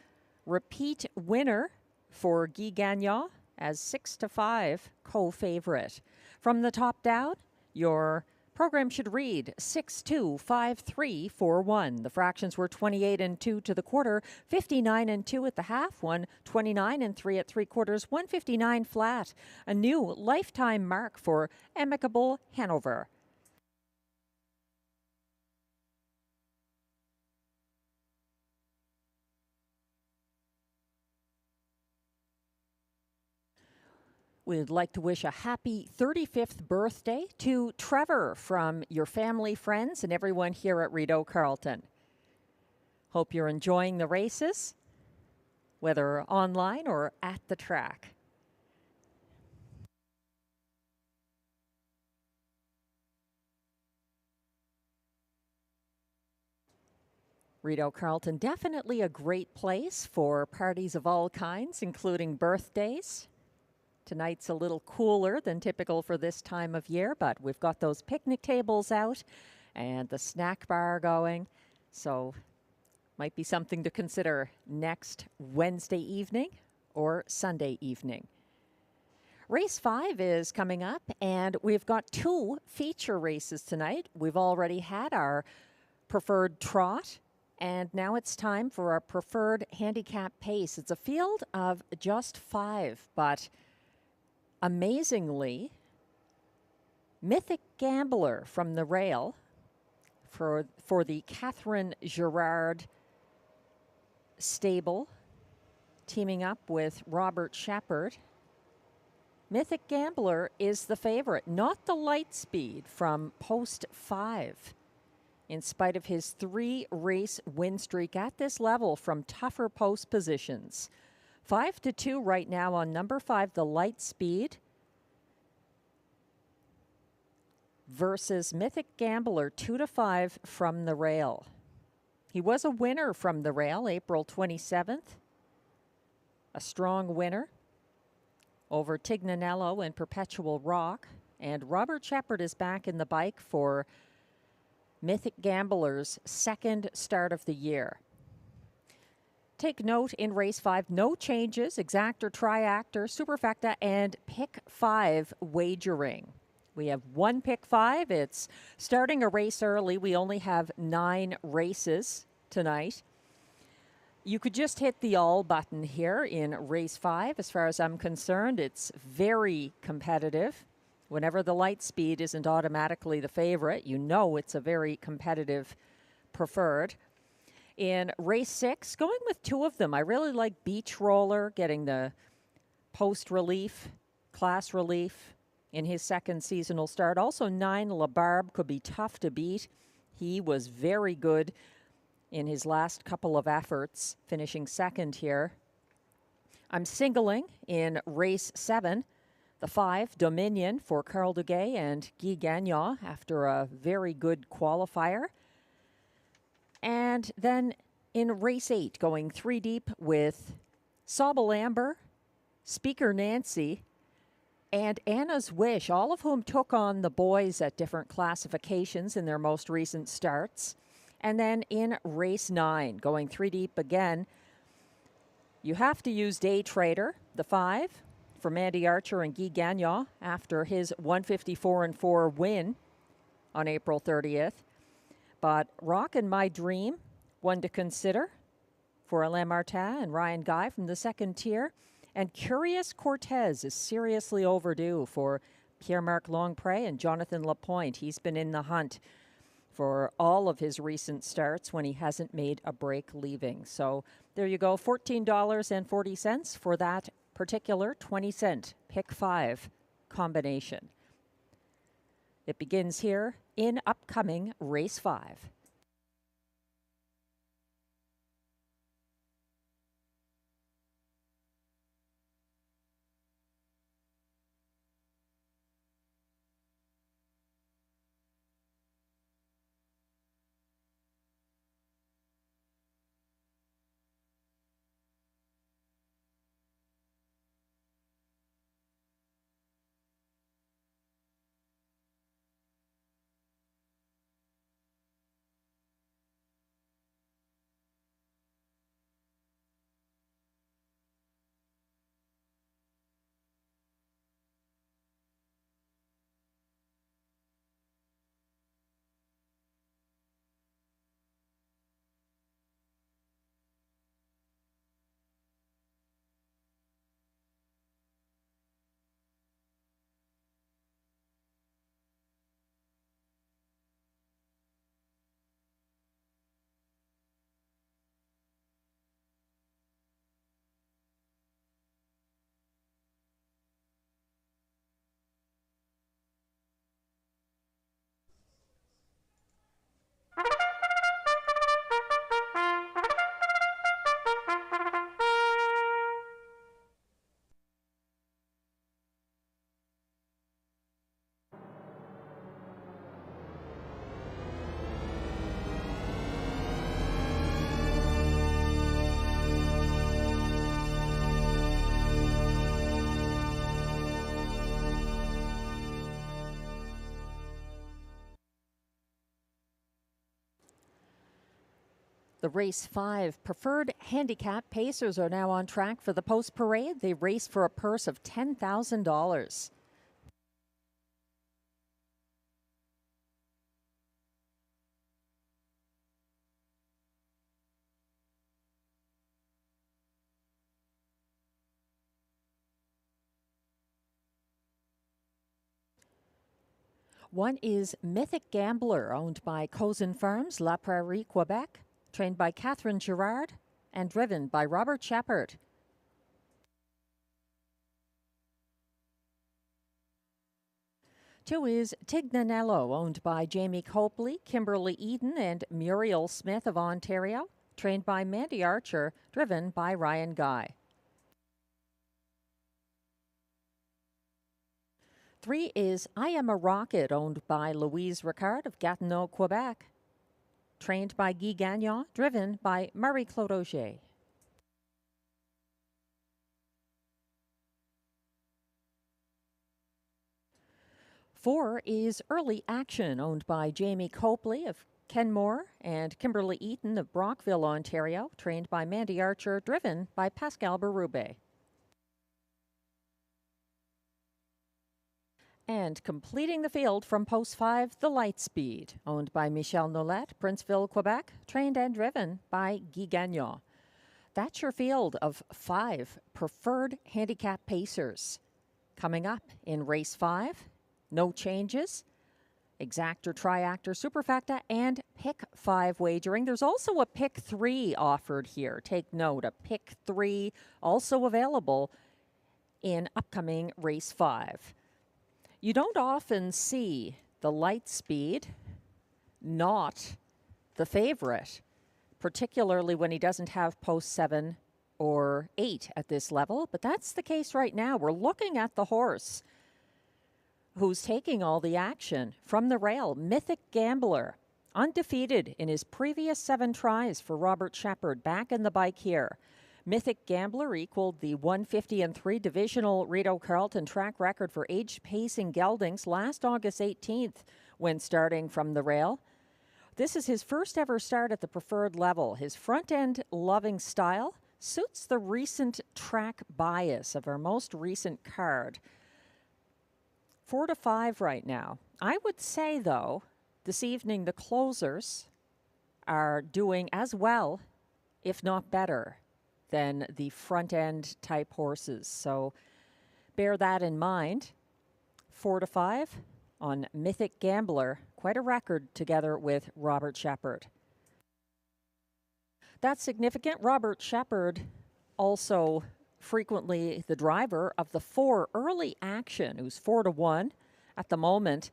repeat winner for Guy Gagnon as 6-5 co-favorite. From the top down, your program should read 6-2-5-3-4-1. The fractions were 28 and 2 to the quarter, 59 and 2 at the half, 129 and 3 at 3/4, 159 flat. A new lifetime mark for Amicable Hanover. We'd like to wish a happy 35th birthday to Trevor from your family, friends, and everyone here at Rideau Carleton. Hope you're enjoying the races, whether online or at the track. Rideau Carleton, definitely a great place for parties of all kinds, including birthdays. Tonight's a little cooler than typical for this time of year, but we've got those picnic tables out and the snack bar going. So might be something to consider next Wednesday evening or Sunday evening. Race 5 is coming up, and we've got 2 feature races tonight. We've already had our preferred trot, and now it's time for our preferred handicap pace. It's a field of just 5, but amazingly, Mythic Gambler from the rail for the Catherine Girard stable, teaming up with Robert Shepard. Mythic Gambler is the favorite, not the light speed from post 5. In spite of his 3-race win streak at this level from tougher post positions. 5-2 right now on number 5, the light speed, versus Mythic Gambler, 2-5 from the rail. He was a winner from the rail April 27th. A strong winner over Tignanello and Perpetual Rock. And Robert Shepard is back in the bike for Mythic Gambler's second start of the year. Take note in race 5, no changes, exactor, triactor, superfecta, and pick 5 wagering. We have one pick 5. It's starting a race early. We only have 9 races tonight. You could just hit the all button here in race 5. As far as I'm concerned, it's very competitive. Whenever the light speed isn't automatically the favorite, you know it's a very competitive preferred. In race 6, going with 2 of them. I really like Beach Roller, getting the post relief, class relief in his second seasonal start. Also 9, LaBarbe could be tough to beat. He was very good in his last couple of efforts, finishing second here. I'm singling in race 7, the 5, Dominion for Carl Duguay and Guy Gagnon after a very good qualifier. And then in race 8, going 3 deep with Sauble Amber, Speaker Nancy, and Anna's Wish, all of whom took on the boys at different classifications in their most recent starts. And then in race 9, going 3 deep again, you have to use Day Trader, the 5, for Mandy Archer and Guy Gagnon after his 154-4 win on April 30th. But Rock and My Dream, one to consider for Alain Martin and Ryan Guy from the second tier. And Curious Cortez is seriously overdue for Pierre-Marc Longpré and Jonathan Lapointe. He's been in the hunt for all of his recent starts when he hasn't made a break leaving. So there you go, $14.40 for that particular 20-cent pick 5 combination. It begins here in upcoming race 5. The race 5 preferred handicap pacers are now on track for the post parade. They race for a purse of $10,000. One is Mythic Gambler, owned by Cozen Farms, La Prairie, Quebec, trained by Catherine Girard. and driven by Robert Shepard. 2 is Tignanello, owned by Jamie Copley, Kimberly Eden, and Muriel Smith of Ontario, trained by Mandy Archer, driven by Ryan Guy. 3 is I Am a Rocket, owned by Louise Ricard of Gatineau, Quebec, trained by Guy Gagnon, driven by Marie-Claude Auger. 4 is Early Action, owned by Jamie Copley of Kenmore and Kimberly Eaton of Brockville, Ontario, trained by Mandy Archer, driven by Pascal Berube. And completing the field from post 5, the Lightspeed, owned by Michel Nolette, Princeville, Quebec, trained and driven by Guy Gagnon. That's your field of 5 preferred handicap pacers. Coming up in race 5, no changes, exactor, triactor, superfecta, and pick 5 wagering. There's also a pick 3 offered here. Take note, a pick 3 also available in upcoming race 5. You don't often see the Lightspeed not the favorite, particularly when he doesn't have post 7 or 8 at this level, but that's the case right now. We're looking at the horse who's taking all the action from the rail, Mythic Gambler, undefeated in his previous 7 tries for Robert Shepard, back in the bike here. Mythic Gambler equaled the 150-3 divisional Rideau Carleton track record for age pacing geldings last August 18th when starting from the rail. This is his first ever start at the preferred level. His front-end loving style suits the recent track bias of our most recent card. 4-5 right now. I would say, though, this evening the closers are doing as well, if not better, than the front-end type horses. So bear that in mind. 4-5 on Mythic Gambler. Quite a record together with Robert Shepard. That's significant. Robert Shepard also frequently the driver of the 4 Early Action, who's 4-1 at the moment.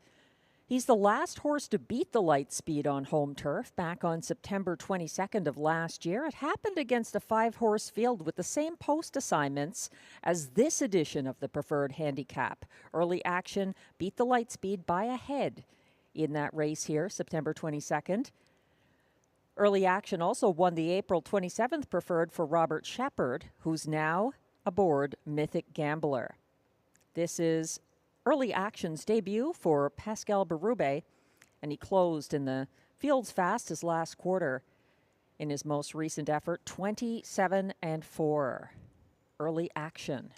He's the last horse to beat the Lightspeed on home turf back on September 22nd of last year. It happened against a 5-horse field with the same post assignments as this edition of the preferred handicap. Early Action beat the Lightspeed by a head in that race here, September 22nd. Early Action also won the April 27th preferred for Robert Shepard, who's now aboard Mythic Gambler. This is Early Action's debut for Pascal Berube, and he closed in the field's fastest last quarter in his most recent effort, 27-4. Early Action.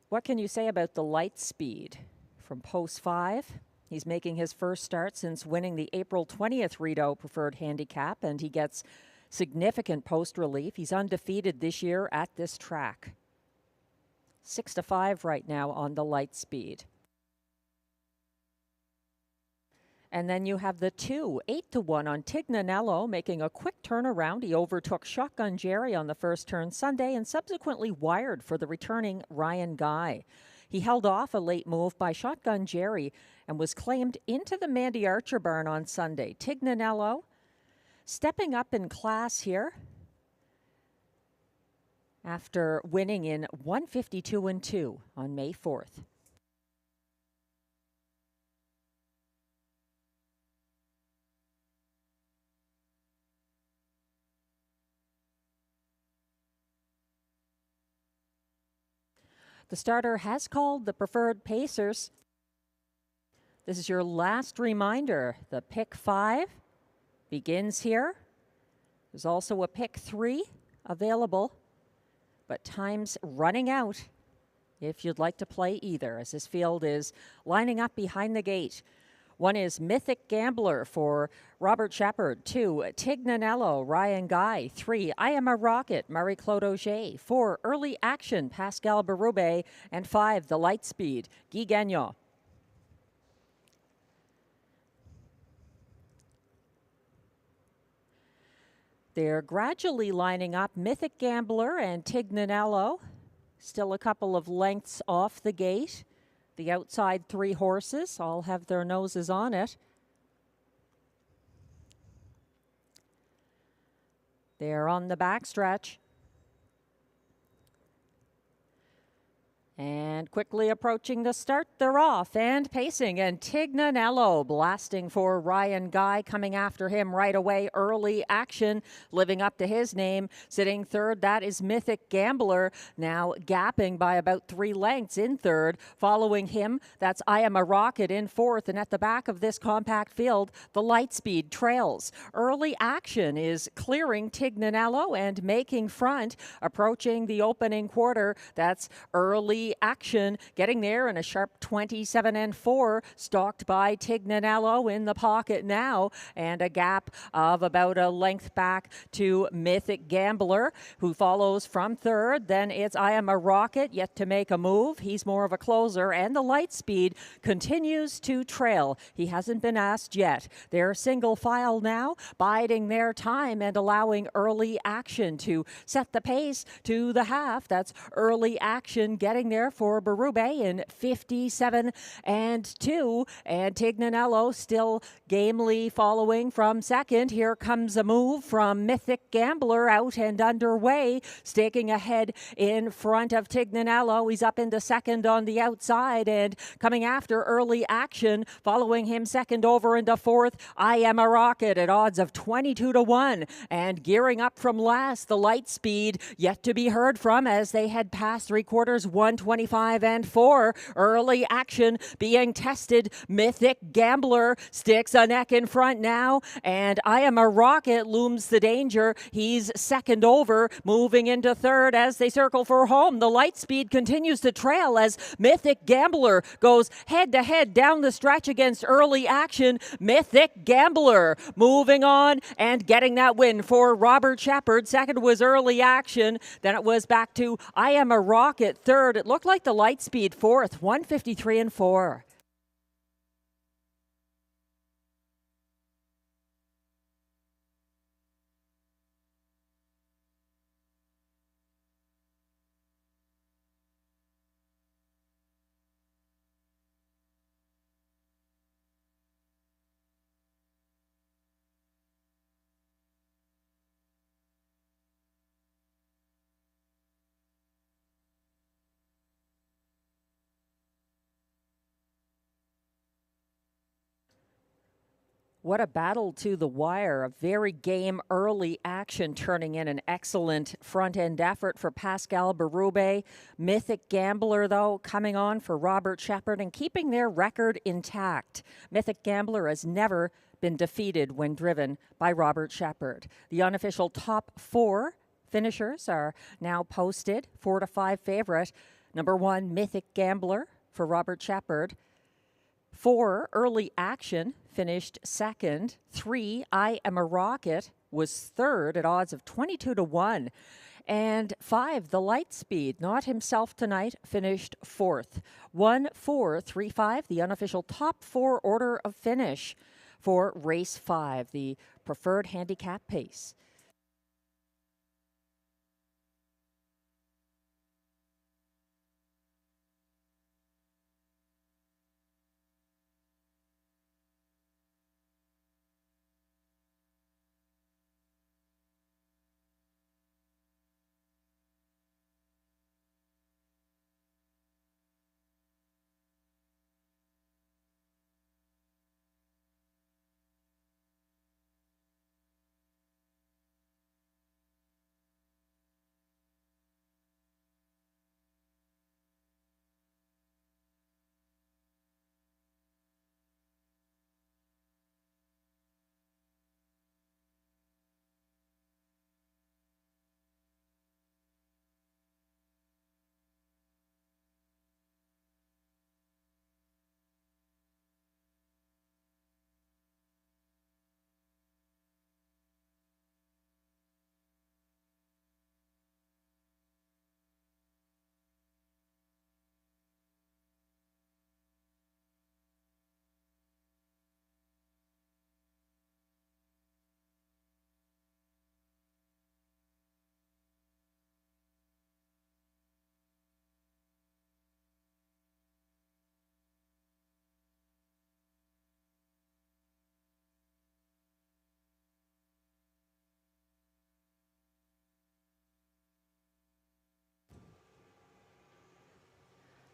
What can you say about the Lightspeed? From post 5, he's making his first start since winning the April 20th Rideau Preferred Handicap, and he gets significant post relief. He's undefeated this year at this track. 6-5 right now on the Lightspeed. And then you have the 2, 8-1 on Tignanello, making a quick turnaround. He overtook Shotgun Jerry on the first turn Sunday and subsequently wired for the returning Ryan Guy. He held off a late move by Shotgun Jerry and was claimed into the Mandy Archer barn on Sunday. Tignanello stepping up in class here after winning in 152-2 on May 4th. The starter has called the preferred pacers. This is your last reminder. The pick 5 begins here. There's also a pick 3 available, but time's running out if you'd like to play either, as this field is lining up behind the gate. 1 is Mythic Gambler for Robert Shepard. 2, Tignanello, Ryan Guy. 3, I Am a Rocket, Marie-Claude Auger. 4, Early Action, Pascal Berube. And 5, The Lightspeed, Guy Gagnon. They're gradually lining up. Mythic Gambler and Tignanello still a couple of lengths off the gate. The outside three horses all have their noses on it. They're on the backstretch. And quickly approaching the start, they're off and pacing. And Tignanello blasting for Ryan Guy, coming after him right away. Early Action living up to his name. Sitting third, that is Mythic Gambler, now gapping by about 3 lengths in third. Following him, that's I Am a Rocket in fourth. And at the back of this compact field, the Lightspeed trails. Early Action is clearing Tignanello and making front, approaching the opening quarter. That's Early Action getting there in a sharp 27-4, stalked by Tignanello in the pocket now, and a gap of about a length back to Mythic Gambler, who follows from third. Then it's I Am a Rocket, yet to make a move. He's more of a closer, and the Lightspeed continues to trail. He hasn't been asked yet. They're single file now, biding their time and allowing Early Action to set the pace to the half. That's Early Action getting there for Berube in 57-2, and Tignanello still gamely following from second. Here comes a move from Mythic Gambler, out and underway, staking ahead in front of Tignanello. He's up into second on the outside, and coming after Early Action, following him second over into fourth, I Am a Rocket at odds of 22-1, and gearing up from last, the Lightspeed yet to be heard from as they head past three quarters, 125-4. Early Action being tested. Mythic Gambler sticks a neck in front now, and I Am a Rocket looms the danger. He's second over, moving into third as they circle for home. The Lightspeed continues to trail as Mythic Gambler goes head-to-head down the stretch against Early Action. Mythic Gambler moving on and getting that win for Robert Shepard. Second was Early Action. Then it was back to I Am a Rocket third. It looked like the Lightspeed fourth, 153-4. What a battle to the wire. A very game Early Action turning in an excellent front-end effort for Pascal Berube. Mythic Gambler, though, coming on for Robert Shepard and keeping their record intact. Mythic Gambler has never been defeated when driven by Robert Shepard. The unofficial top 4 finishers are now posted. 4 to 5 favorite. Number 1, Mythic Gambler for Robert Shepard. 4, Early Action finished second. 3, I Am a Rocket was third at odds of 22-1. And 5, the Lightspeed, not himself tonight, finished fourth. 1, 4, 3, 5, the unofficial top 4 order of finish for race 5, the preferred handicap pace.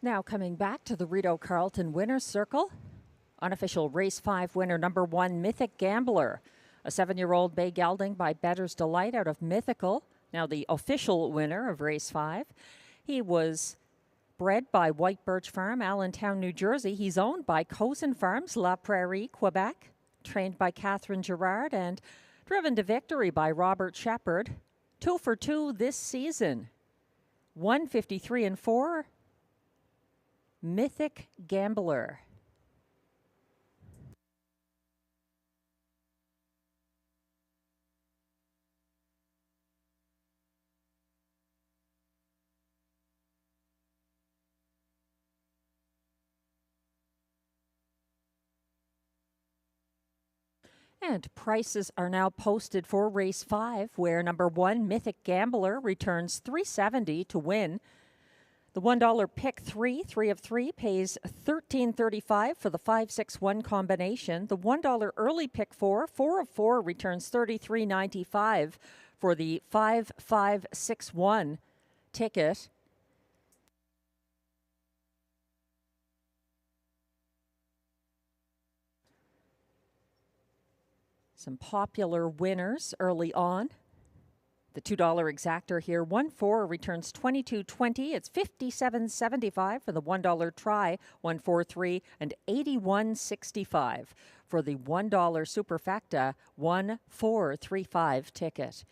Now coming back to the Rideau Carleton Winner's Circle. Unofficial Race 5 winner number 1, Mythic Gambler. A 7-year-old bay gelding by Bettor's Delight out of Mythical. Now the official winner of Race 5. He was bred by White Birch Farm, Allentown, New Jersey. He's owned by Cozen Farms, La Prairie, Quebec. Trained by Catherine Girard and driven to victory by Robert Shepard. 2 for 2 this season. 153 and 4. Mythic Gambler. And prices are now posted for Race 5, where number 1, Mythic Gambler, returns $3.70 to win. The $1 pick 3 of 3, pays $13.35 for the 5-6-1 combination. The $1 early pick 4 of 4, returns $33.95 for the 5-5-6-1 ticket. Some popular winners early on. The $2 exactor here, 1-4, returns $22.20. It's $57.75 for the $1 try, 1-4-3, and $81.65 for the $1 superfecta, 1-4-3-5 ticket.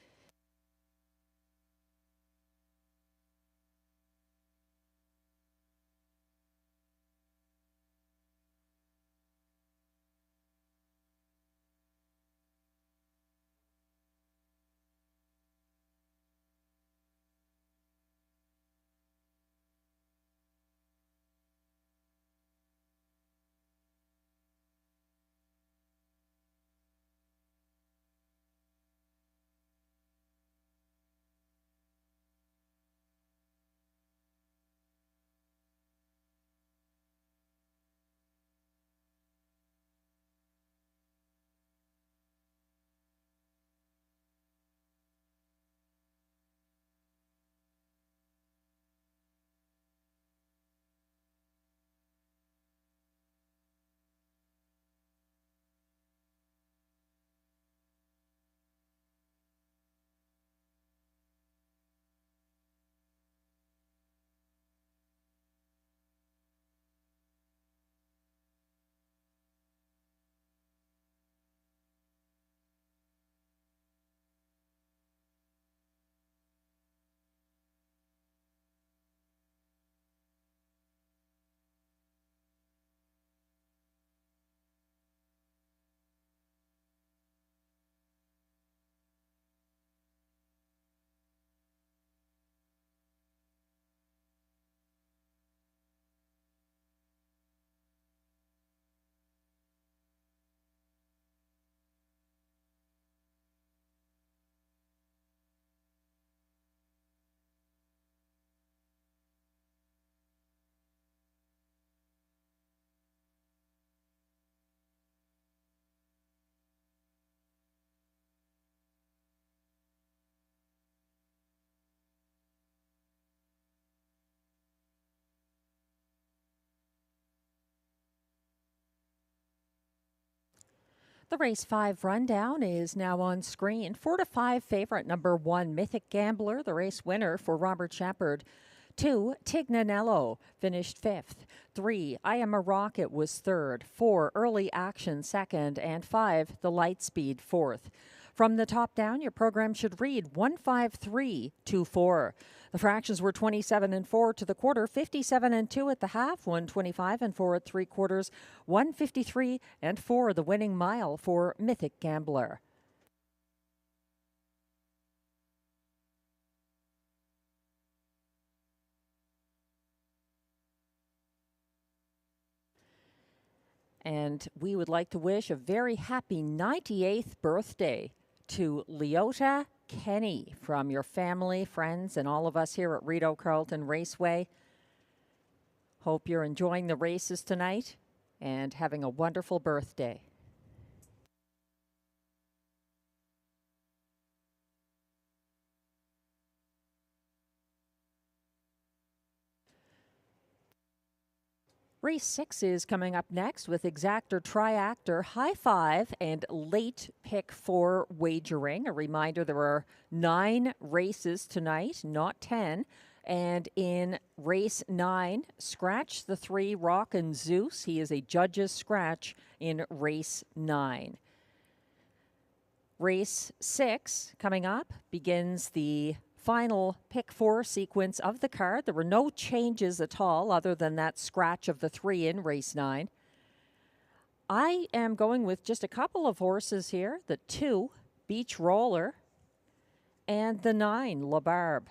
The Race 5 rundown is now on screen. 4-5 favorite number 1, Mythic Gambler, the race winner for Robert Shepard. 2, Tignanello, finished 5th. 3, I Am a Rocket, was 3rd. 4, Early Action, 2nd. And 5, The Lightspeed, 4th. From the top down, your program should read 153-24. The fractions were 27 and 4 to the quarter, 57 and 2 at the half, 125 and 4 at 3/4, 153 and 4 the winning mile for Mythic Gambler. And we would like to wish a very happy 98th birthday to Leota Kenny from your family, friends, and all of us here at Rideau Carleton Raceway. Hope you're enjoying the races tonight and having a wonderful birthday. Race 6 is coming up next with exactor, triactor, high five, and late pick 4 wagering. A reminder, there are 9 races tonight, not 10. And in race 9, scratch the 3, Rock and Zeus. He is a judge's scratch in race 9. Race 6 coming up begins the final pick 4 sequence of the card. There were no changes at all other than that scratch of the 3 in race 9. I am going with just a couple of horses here. The 2, Beach Roller, and the 9, La Barbe.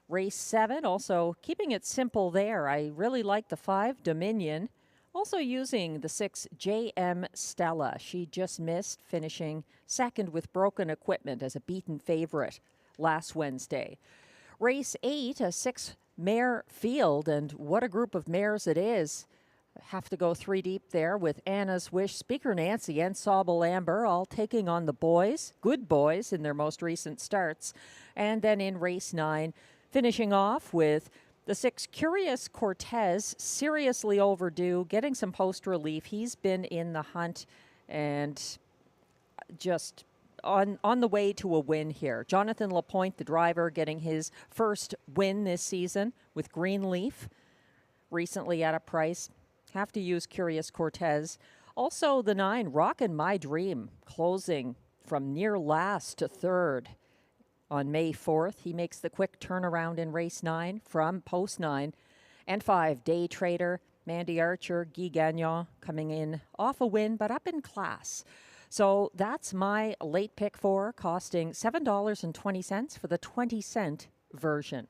Race 7, also keeping it simple there. I really like the 5, Dominion. Also using the 6, JM Stella. She just missed, finishing second with broken equipment as a beaten favorite last Wednesday. Race 8, a 6 mare field, and what a group of mares it is. Have to go 3 deep there with Anna's Wish, Speaker Nancy, and Sauble Amber, all taking on the boys, good boys in their most recent starts. And then in race 9, finishing off with the 6, Curious Cortez, seriously overdue, getting some post relief. He's been in the hunt and just on the way to a win here. Jonathan Lapointe, the driver, getting his first win this season with Greenleaf, recently at a price. Have to use Curious Cortez. Also the 9, Rockin' My Dream, closing from near last to third on May 4th. He makes the quick turnaround in race 9 from post 9. And 5, Day Trader, Mandy Archer, Guy Gagnon coming in off a win, but up in class. So that's my late pick 4, costing $7.20 for the 20-cent version.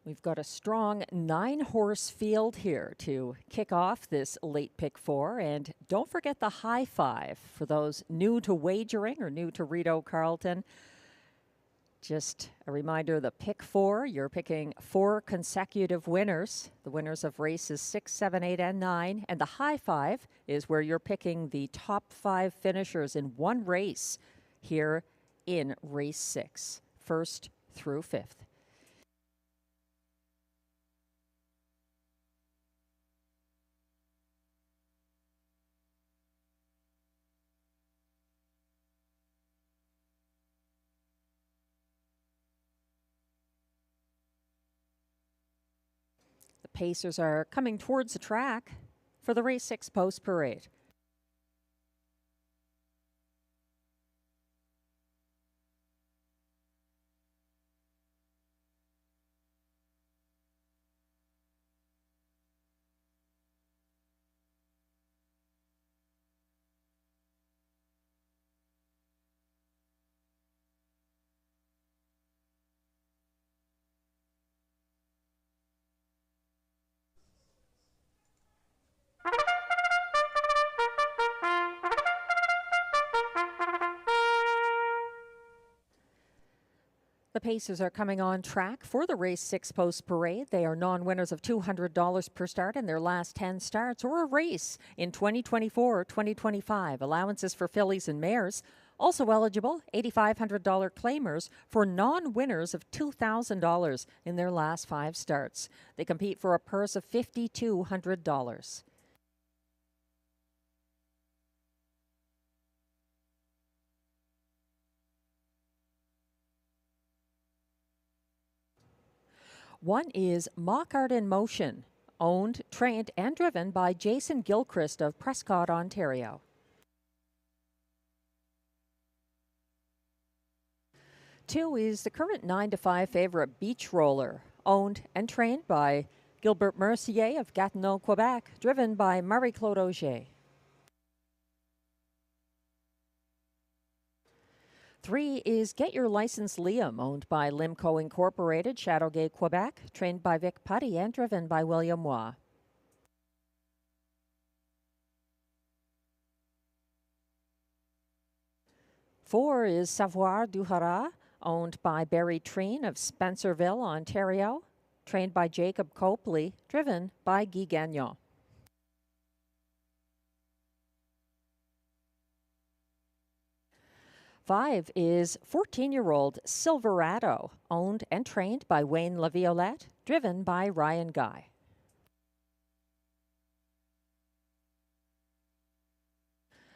We've got a strong 9-horse field here to kick off this late pick 4. And don't forget the high five for those new to wagering or new to Rideau Carleton. Just a reminder, the pick 4, you're picking 4 consecutive winners, the winners of races 6, 7, 8, and 9. And the high five is where you're picking the top 5 finishers in one race here in race 6, 1st through 5th. Pacers are coming towards the track for the race 6 post parade. The Pacers are coming on track for the race 6 post parade. They are non-winners of $200 per start in their last 10 starts or a race in 2024 or 2025. Allowances for fillies and mares. Also eligible, $8,500 claimers for non-winners of $2,000 in their last 5 starts. They compete for a purse of $5,200. One is Mock Art in Motion, owned, trained, and driven by Jason Gilchrist of Prescott, Ontario. 2 is the current 9-5 favorite Beach Roller, owned and trained by Gilbert Mercier of Gatineau, Quebec, driven by Marie-Claude Auger. 3 is Get Your License Liam, owned by Limco Incorporated, Châteauguay, Quebec, trained by Vic Putty and driven by William Waugh. 4 is Savoir du Haras, owned by Barry Treen of Spencerville, Ontario, trained by Jacob Copley, driven by Guy Gagnon. Five is 14-year-old Silverado, owned and trained by Wayne LaViolette, driven by Ryan Guy.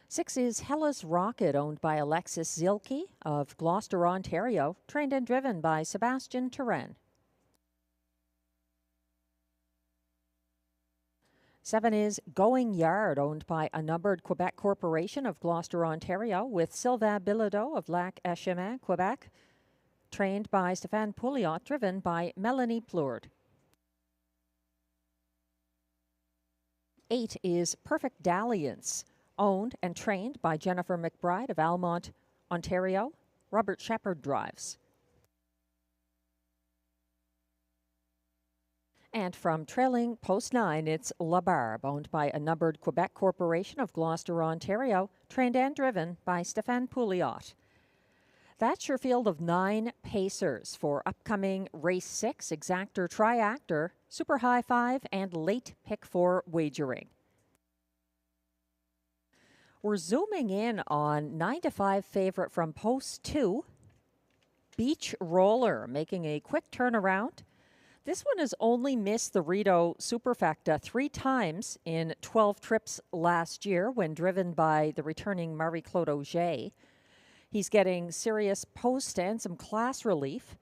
Six is Hellas Rocket, owned by Alexis Zilke of Gloucester, Ontario, trained and driven by Sebastian Turenne. 7 is Going Yard, owned by a numbered Quebec Corporation of Gloucester, Ontario, with Sylvain Bilodeau of Lac Échemin, Quebec, trained by Stéphane Pouliot, driven by Melanie Plourde. 8 is Perfect Dalliance, owned and trained by Jennifer McBride of Almont, Ontario. Robert Shepard drives. And from trailing post 9, it's La Barbe, owned by a numbered Quebec Corporation of Gloucester, Ontario, trained and driven by Stéphane Pouliot. That's your field of 9 pacers for upcoming Race 6, Exactor Triactor, Super High 5, and Late Pick 4 wagering. We're zooming in on 9-5 favorite from post 2, Beach Roller, making a quick turnaround. This one has only missed the Rideau Superfecta 3 times in 12 trips last year when driven by the returning Marie-Claude Auger. He's getting serious post and some class relief.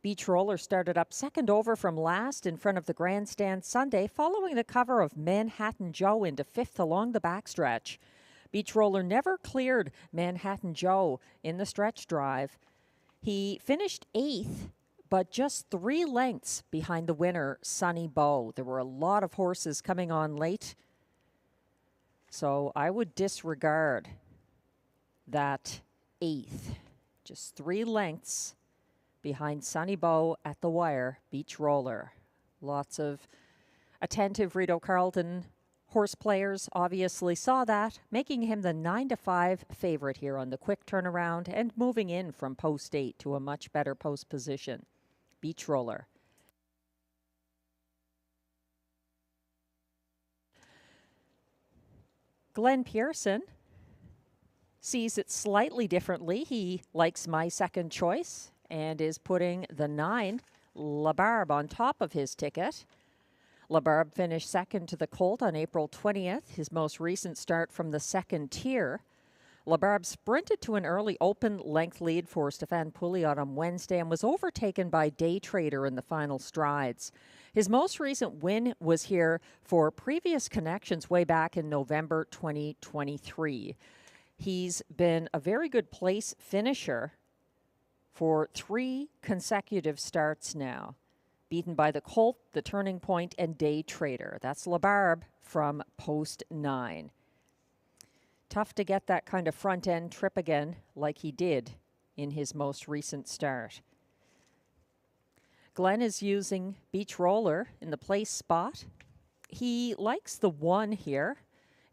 Beach Roller started up second over from last in front of the grandstand Sunday, following the cover of Manhattan Joe into 5th along the backstretch. Beach Roller never cleared Manhattan Joe in the stretch drive. He finished 8th, but just 3 lengths behind the winner, Sunny Bow. There were a lot of horses coming on late, so I would disregard that 8th. Just 3 lengths behind Sunny Bow at the wire, Beach Roller. Lots of attentive Rideau Carleton horse players obviously saw that, making him the 9-5 favorite here on the quick turnaround and moving in from post 8 to a much better post position. Beach Roller. Glenn Pearson sees it slightly differently. He likes my second choice and is putting the 9, La Barbe, on top of his ticket. La Barbe finished second to the Colt on April 20th, his most recent start from the second tier. La Barbe sprinted to an early open length lead for Stéphane Pouliot on Wednesday and was overtaken by Day Trader in the final strides. His most recent win was here for previous connections way back in November 2023. He's been a very good place finisher for 3 consecutive starts now, beaten by the Colt, the Turning Point, and Day Trader. That's La Barbe from post 9. Tough to get that kind of front-end trip again like he did in his most recent start. Glenn is using Beach Roller in the place spot. He likes the 1 here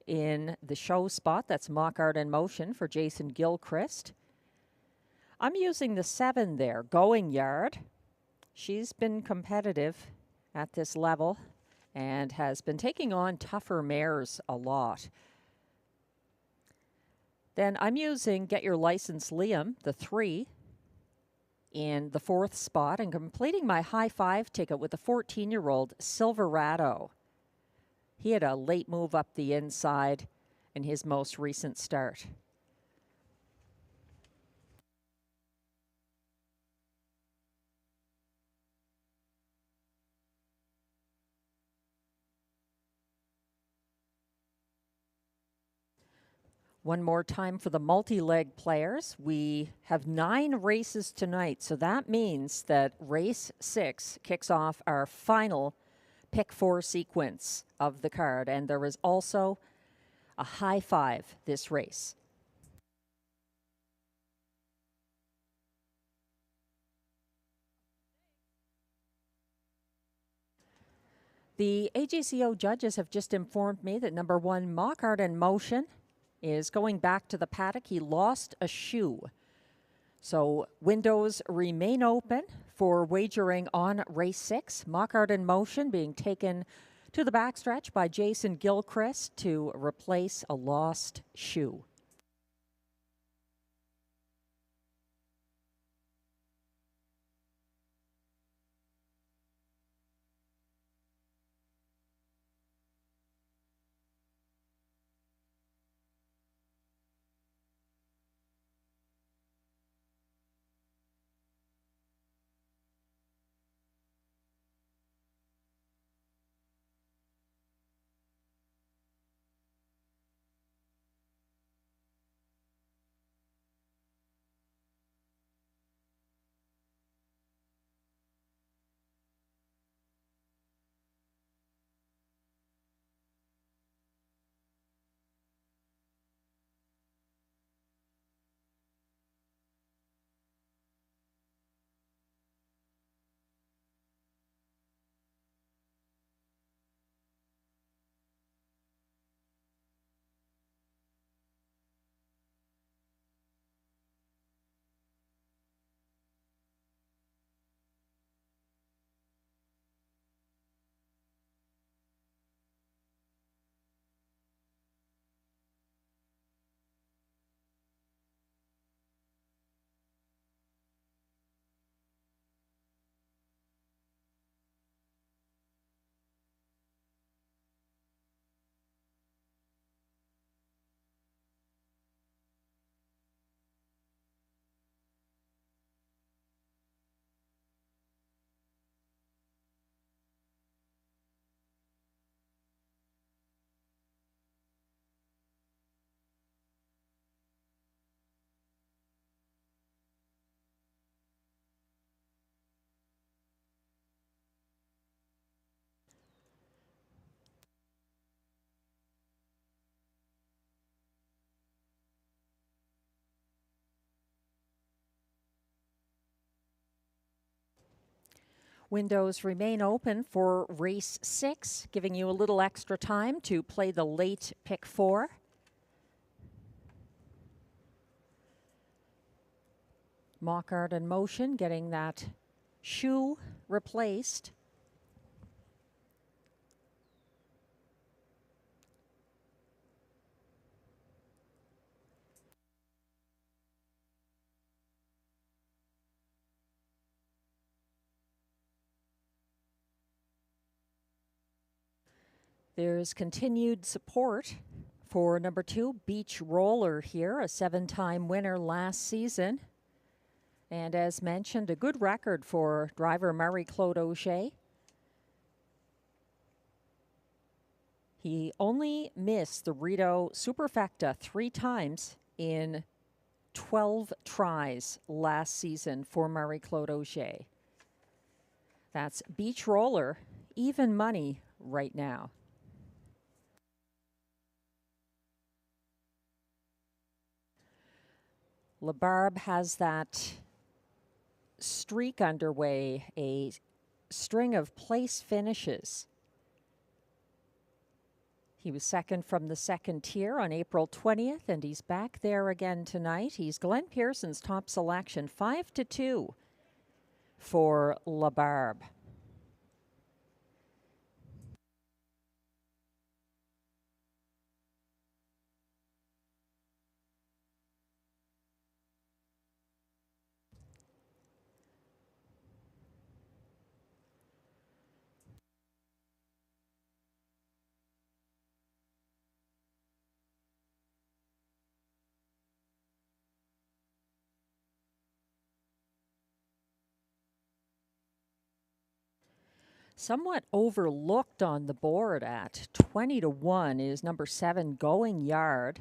in the show spot. That's Mock Art in Motion for Jason Gilchrist. I'm using the 7 there, Going Yard. She's been competitive at this level and has been taking on tougher mares a lot. Then I'm using Get Your License Liam, the 3, in the 4th spot, and completing my high 5 ticket with the 14-year-old Silverado. He had a late move up the inside in his most recent start. One more time for the multi-leg players. We have 9 races tonight, so that means that race 6 kicks off our final pick 4 sequence of the card, and there is also a high 5 this race. The AGCO judges have just informed me that number 1, Mock Art in Motion, is going back to the paddock. He lost a shoe. So windows remain open for wagering on race 6. Mockart in Motion being taken to the backstretch by Jason Gilchrist to replace a lost shoe. Windows remain open for race 6, giving you a little extra time to play the late pick 4. Mockart in Motion getting that shoe replaced. There's continued support for number 2, Beach Roller here, a 7-time winner last season. And as mentioned, a good record for driver Marie-Claude Auger. He only missed the Rideau Superfecta 3 times in 12 tries last season for Marie-Claude Auger. That's Beach Roller, even money right now. LaBarbe has that streak underway, a string of place finishes. He was second from the second tier on April 20th, and he's back there again tonight. He's Glenn Pearson's top selection, 5-2 for LaBarbe. Somewhat overlooked on the board at 20-1 is number 7, Going Yard.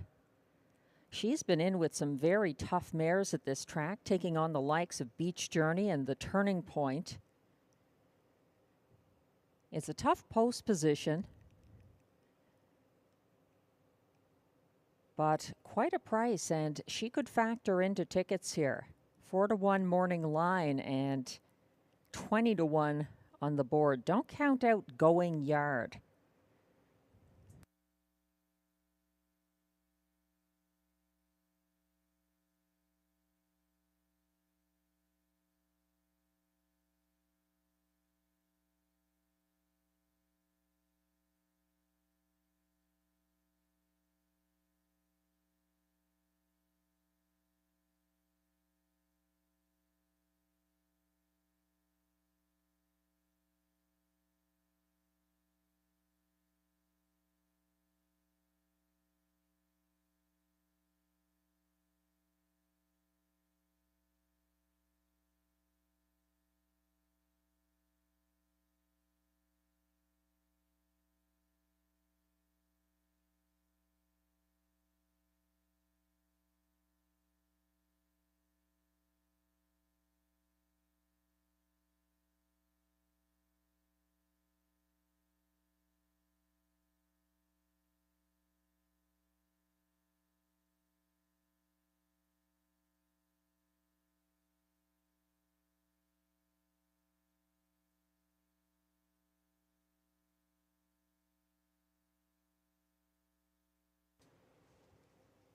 She's been in with some very tough mares at this track, taking on the likes of Beach Journey and the Turning Point. It's a tough post position, but quite a price, and she could factor into tickets here. 4-1 morning line and 20-1 on the board. Don't count out Going Yard.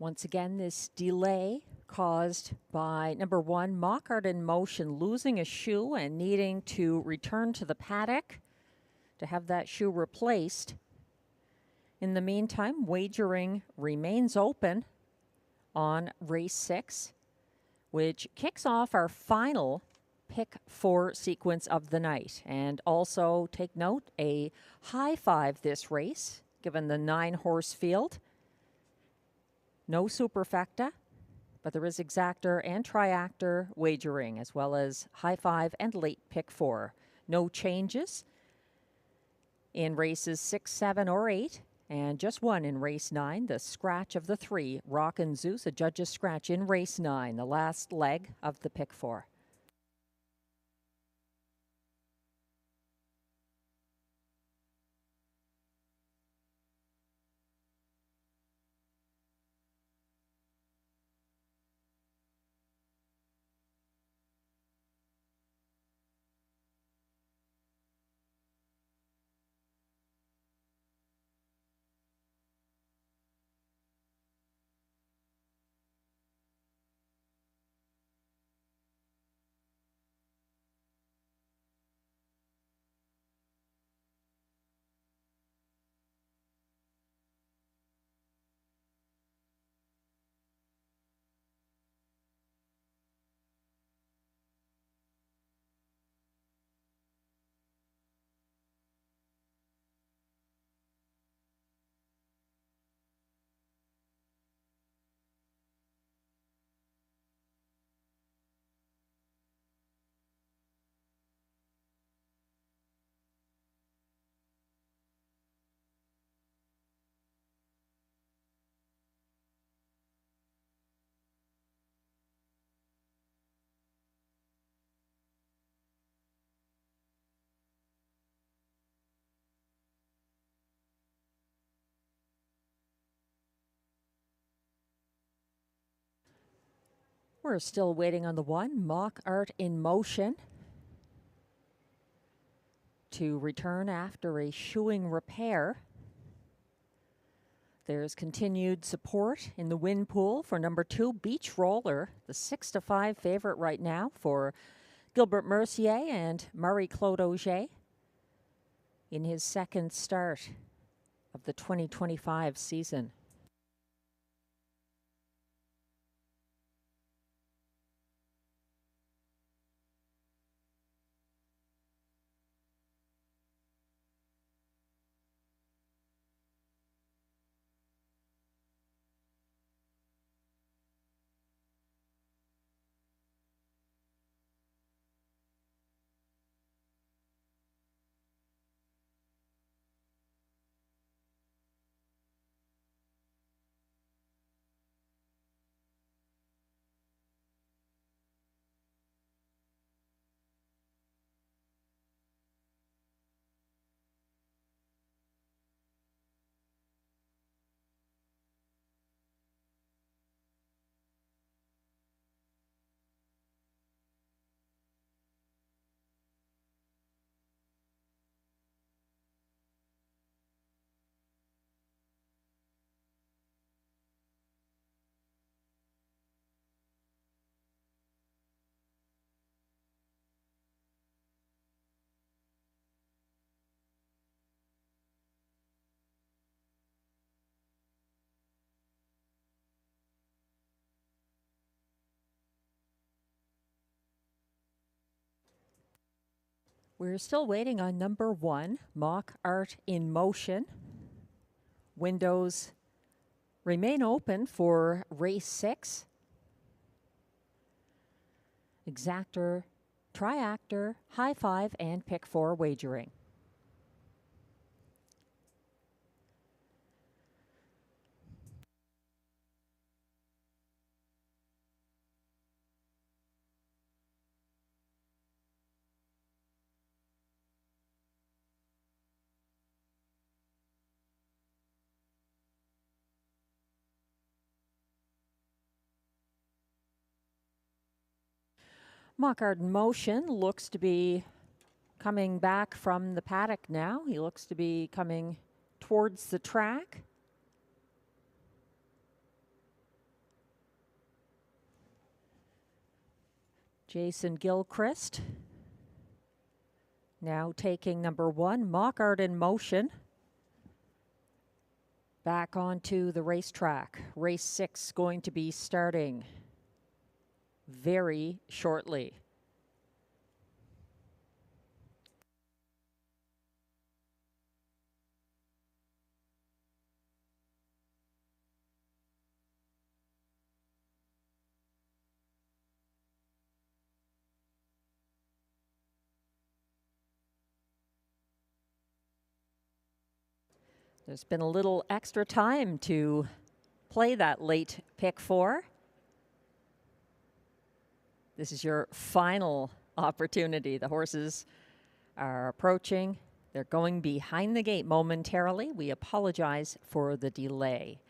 Once again, this delay caused by number 1, Mock Art in Motion, losing a shoe and needing to return to the paddock to have that shoe replaced. In the meantime, wagering remains open on race 6, which kicks off our final pick 4 sequence of the night. And also take note, a high 5 this race, given the 9-horse field. No superfecta, but there is exactor and triactor wagering, as well as high 5 and late pick 4. No changes in races 6, 7, or 8, and just one in race 9, the scratch of the 3, Rockin' Zeus, a judge's scratch in race 9, the last leg of the pick 4. We're still waiting on the 1, Mock Art in Motion, to return after a shoeing repair. There's continued support in the win pool for number 2, Beach Roller, the 6-5 favorite right now for Gilbert Mercier and Marie-Claude Auger in his second start of the 2025 season. We're still waiting on number 1, Mock Art in Motion. Windows remain open for race 6. Exactor, triactor, high 5, and pick 4 wagering. Mock Art in Motion looks to be coming back from the paddock now. He looks to be coming towards the track. Jason Gilchrist now taking number 1, Mockart in Motion, back onto the racetrack. Race 6 going to be starting very shortly. There's been a little extra time to play that late pick 4. This is your final opportunity. The horses are approaching. They're going behind the gate momentarily. We apologize for the delay.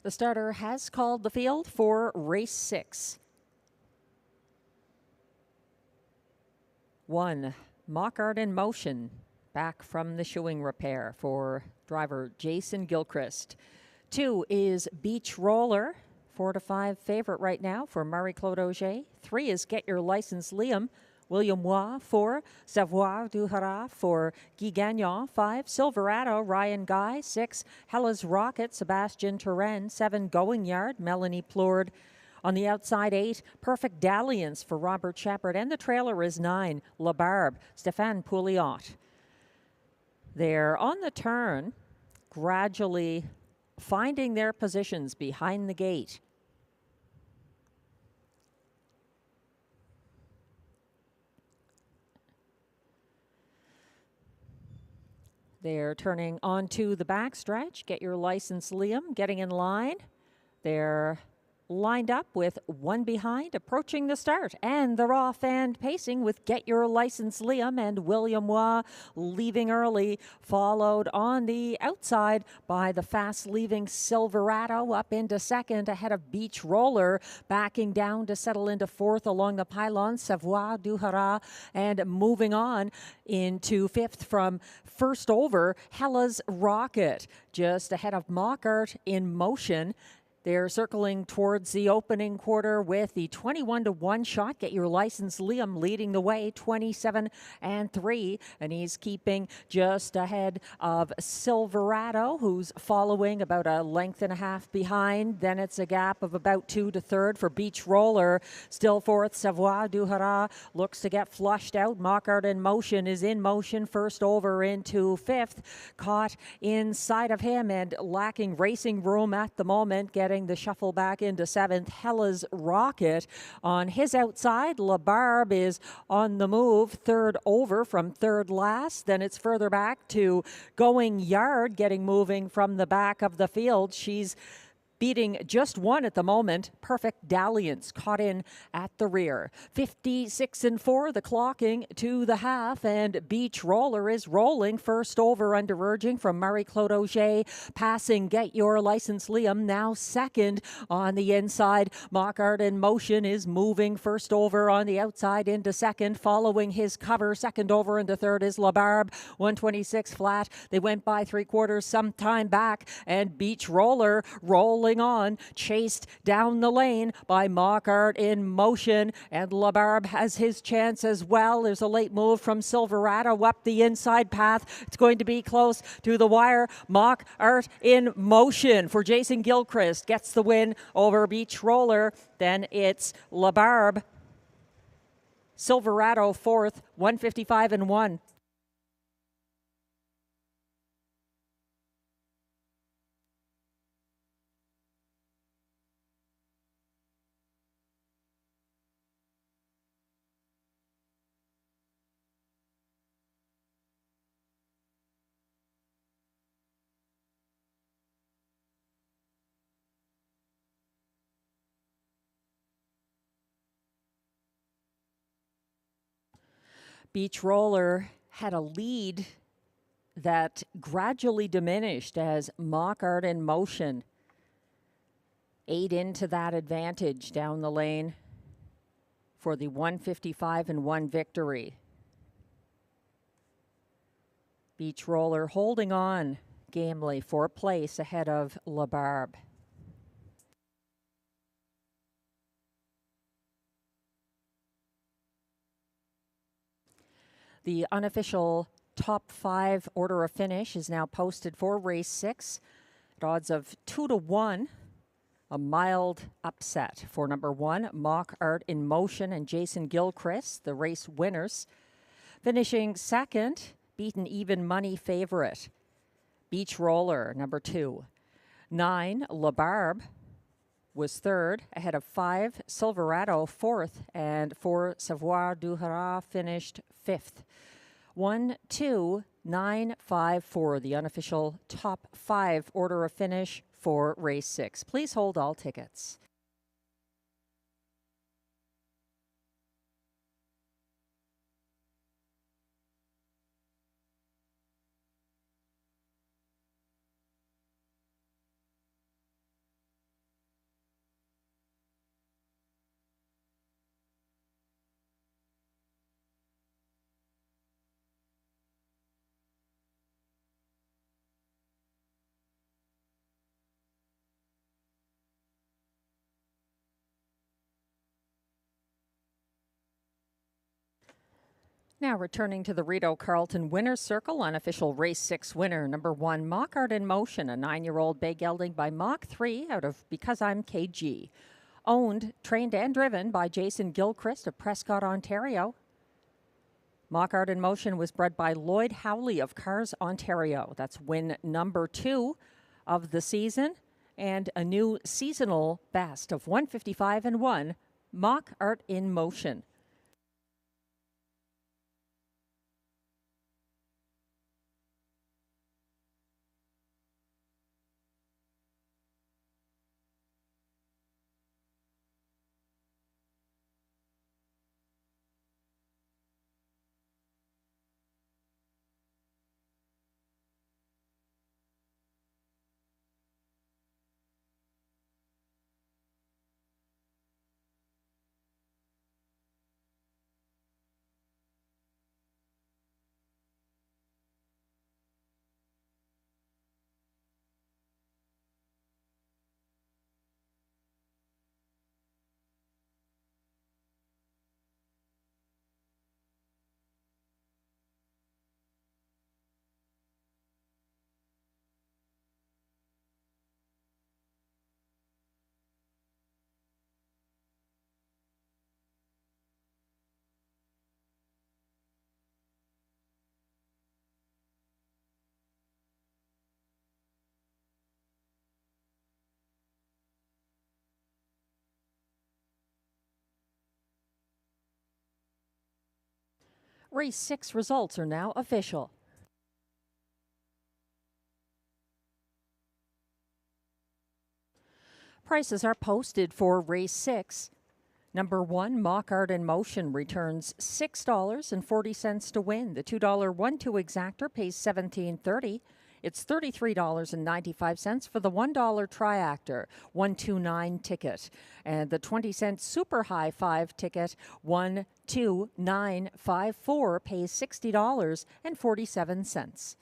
The starter has called the field for race 6. 1, Mockart in Motion, back from the shoeing repair for driver Jason Gilchrist. 2 is Beach Roller, 4 to 5 favorite right now for Marie-Claude Auger. 3 is Get Your License Liam. William Waugh. 4, Savoir du Haras for Guy Gagnon. 5, Silverado, Ryan Guy. 6, Hella's Rocket, Sebastian Turenne. 7, Going Yard, Melanie Plourde. On the outside, 8, Perfect Dalliance for Robert Shepard. And the trailer is 9, La Barbe, Stéphane Pouliot. They're on the turn, gradually finding their positions behind the gate. They're turning onto the backstretch. Get Your License Liam getting in line. They're lined up with 1 behind, approaching the start. And they're off and pacing with Get Your License Liam and William Waugh leaving early, followed on the outside by the fast-leaving Silverado up into second, ahead of Beach Roller, backing down to settle into 4th along the pylon, Savoir du Haras, and moving on into 5th from first over, Hella's Rocket, just ahead of Mockart in Motion. They're circling towards the opening quarter with the 21-1 shot. Get Your License Liam leading the way, 27-3, and he's keeping just ahead of Silverado, who's following about a length and a half behind. Then it's a gap of about 2 to 3rd for Beach Roller. Still 4th, Savoir du Haras looks to get flushed out. Mockart in Motion is in motion, first over into 5th, caught inside of him and lacking racing room at the moment, getting the shuffle back into 7th. Hella's Rocket on his outside. La Barbe is on the move, 3rd over from 3rd last. Then it's further back to Going Yard, getting moving from the back of the field. She's beating just 1 at the moment. Perfect Dalliance caught in at the rear. 56-4, the clocking to the half, and Beach Roller is rolling first over under urging from Marie-Claude Auger, passing Get Your License Liam, now second on the inside. Mockart in Motion is moving first over on the outside into second, following his cover. Second over into third is La Barbe, 126 flat. They went by 3/4 some time back, and Beach Roller rolling on, chased down the lane by Mockart in Motion, and La Barbe has his chance as well. There's a late move from Silverado up the inside path. It's going to be close to the wire. Mockart in Motion for Jason Gilchrist gets the win over Beach Roller. Then it's La Barbe. Silverado 4th, 155-1. Beach Roller had a lead that gradually diminished as Mock Art in Motion ate into that advantage down the lane for the 155-1 victory. Beach Roller holding on gamely for place ahead of La Barbe. The unofficial top 5 order of finish is now posted for race 6 at odds of 2-1. A mild upset for number 1, Mock Art in Motion, and Jason Gilchrist, the race winners. Finishing second, beaten even money favorite, Beach Roller, number 2. 9, La Barbe was third, ahead of 5, Silverado, fourth, and 4, Savoir du Hara finished fifth. 1, 2, 9, 5, 4, the unofficial top 5 order of finish for race 6. Please hold all tickets. Now returning to the Rideau Carleton Winner's Circle, unofficial race 6 winner, number 1, Mock Art in Motion, a 9-year-old bay gelding by Mach 3 out of Because I'm KG. Owned, trained, and driven by Jason Gilchrist of Prescott, Ontario. Mock Art in Motion was bred by Lloyd Howley of Cars, Ontario. That's win number 2 of the season, and a new seasonal best of 155-1, Mock Art in Motion. Race 6 results are now official. Prices are posted for race 6. Number 1, Mock Art in Motion, returns $6.40 to win. The $2 1-2 exactor pays $17.30. It's $33.95 for the $1 triactor 129 ticket. And the 20-cent super high 5 ticket 12954 pays $60.47.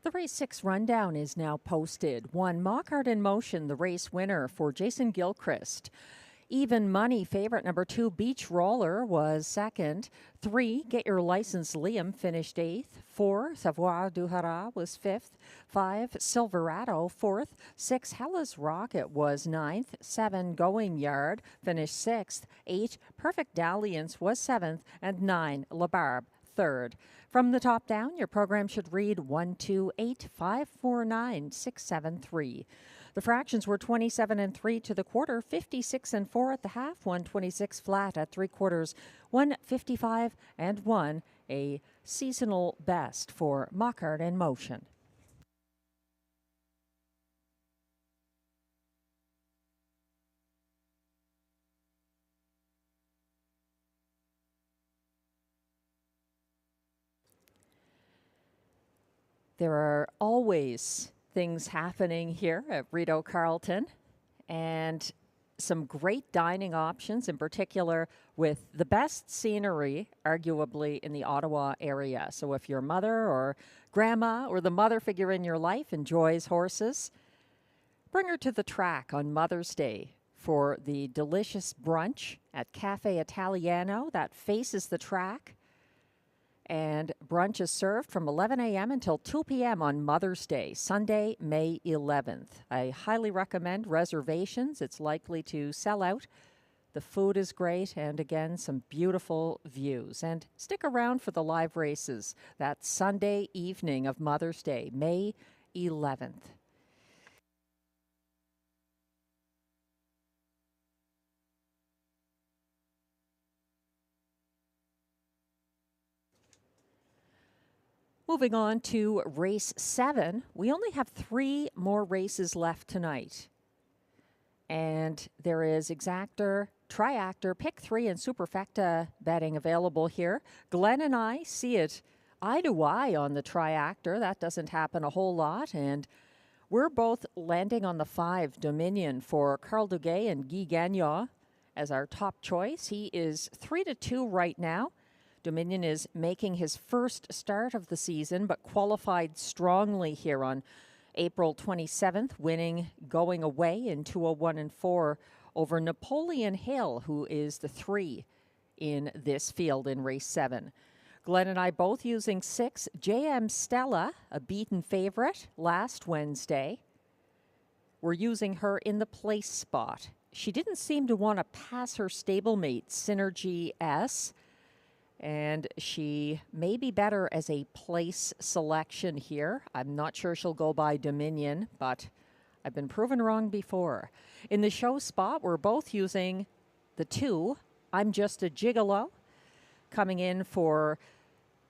The race 6 rundown is now posted. 1, Mockart in Motion, the race winner for Jason Gilchrist. Even Money favorite number 2, Beach Roller, was second. 3, Get Your License Liam, finished 8th. 4, Savoir du Hara was 5th. 5, Silverado, 4th. 6, Hella's Rocket was 9th. 7, Going Yard, finished 6th. 8, Perfect Dalliance was 7th. And 9, La Barbe, 3rd. From the top down, your program should read 128,549,673. The fractions were 27 and 3 to the quarter, 56 and 4 at the half, 126 flat at 3/4, 155 and 1, a seasonal best for Mockart in Motion. There are always things happening here at Rideau Carleton, and some great dining options, in particular with the best scenery, arguably, in the Ottawa area. So if your mother or grandma or the mother figure in your life enjoys horses, bring her to the track on Mother's Day for the delicious brunch at Cafe Italiano that faces the track. And brunch is served from 11 a.m. until 2 p.m. on Mother's Day, Sunday, May 11th. I highly recommend reservations. It's likely to sell out. The food is great, and again, some beautiful views. And stick around for the live races that Sunday evening of Mother's Day, May 11th. Moving on to race 7, we only have 3 more races left tonight. And there is exactor, triactor, pick 3, and superfecta betting available here. Glenn and I see it eye to eye on the triactor. That doesn't happen a whole lot. And we're both landing on the 5, Dominion, for Carl Duguay and Guy Gagnon as our top choice. He is 3-2 right now. Dominion is making his first start of the season, but qualified strongly here on April 27th, winning going away in 201 and 4 over Napoleon Hill, who is the 3 in this field in race 7. Glenn and I both using 6, JM Stella, a beaten favorite last Wednesday. We're using her in the place spot. She didn't seem to want to pass her stablemate, Synergy S, and she may be better as a place selection here. I'm not sure she'll go by Dominion, but I've been proven wrong before. In the show spot, we're both using the 2, I'm Just a Gigolo, coming in for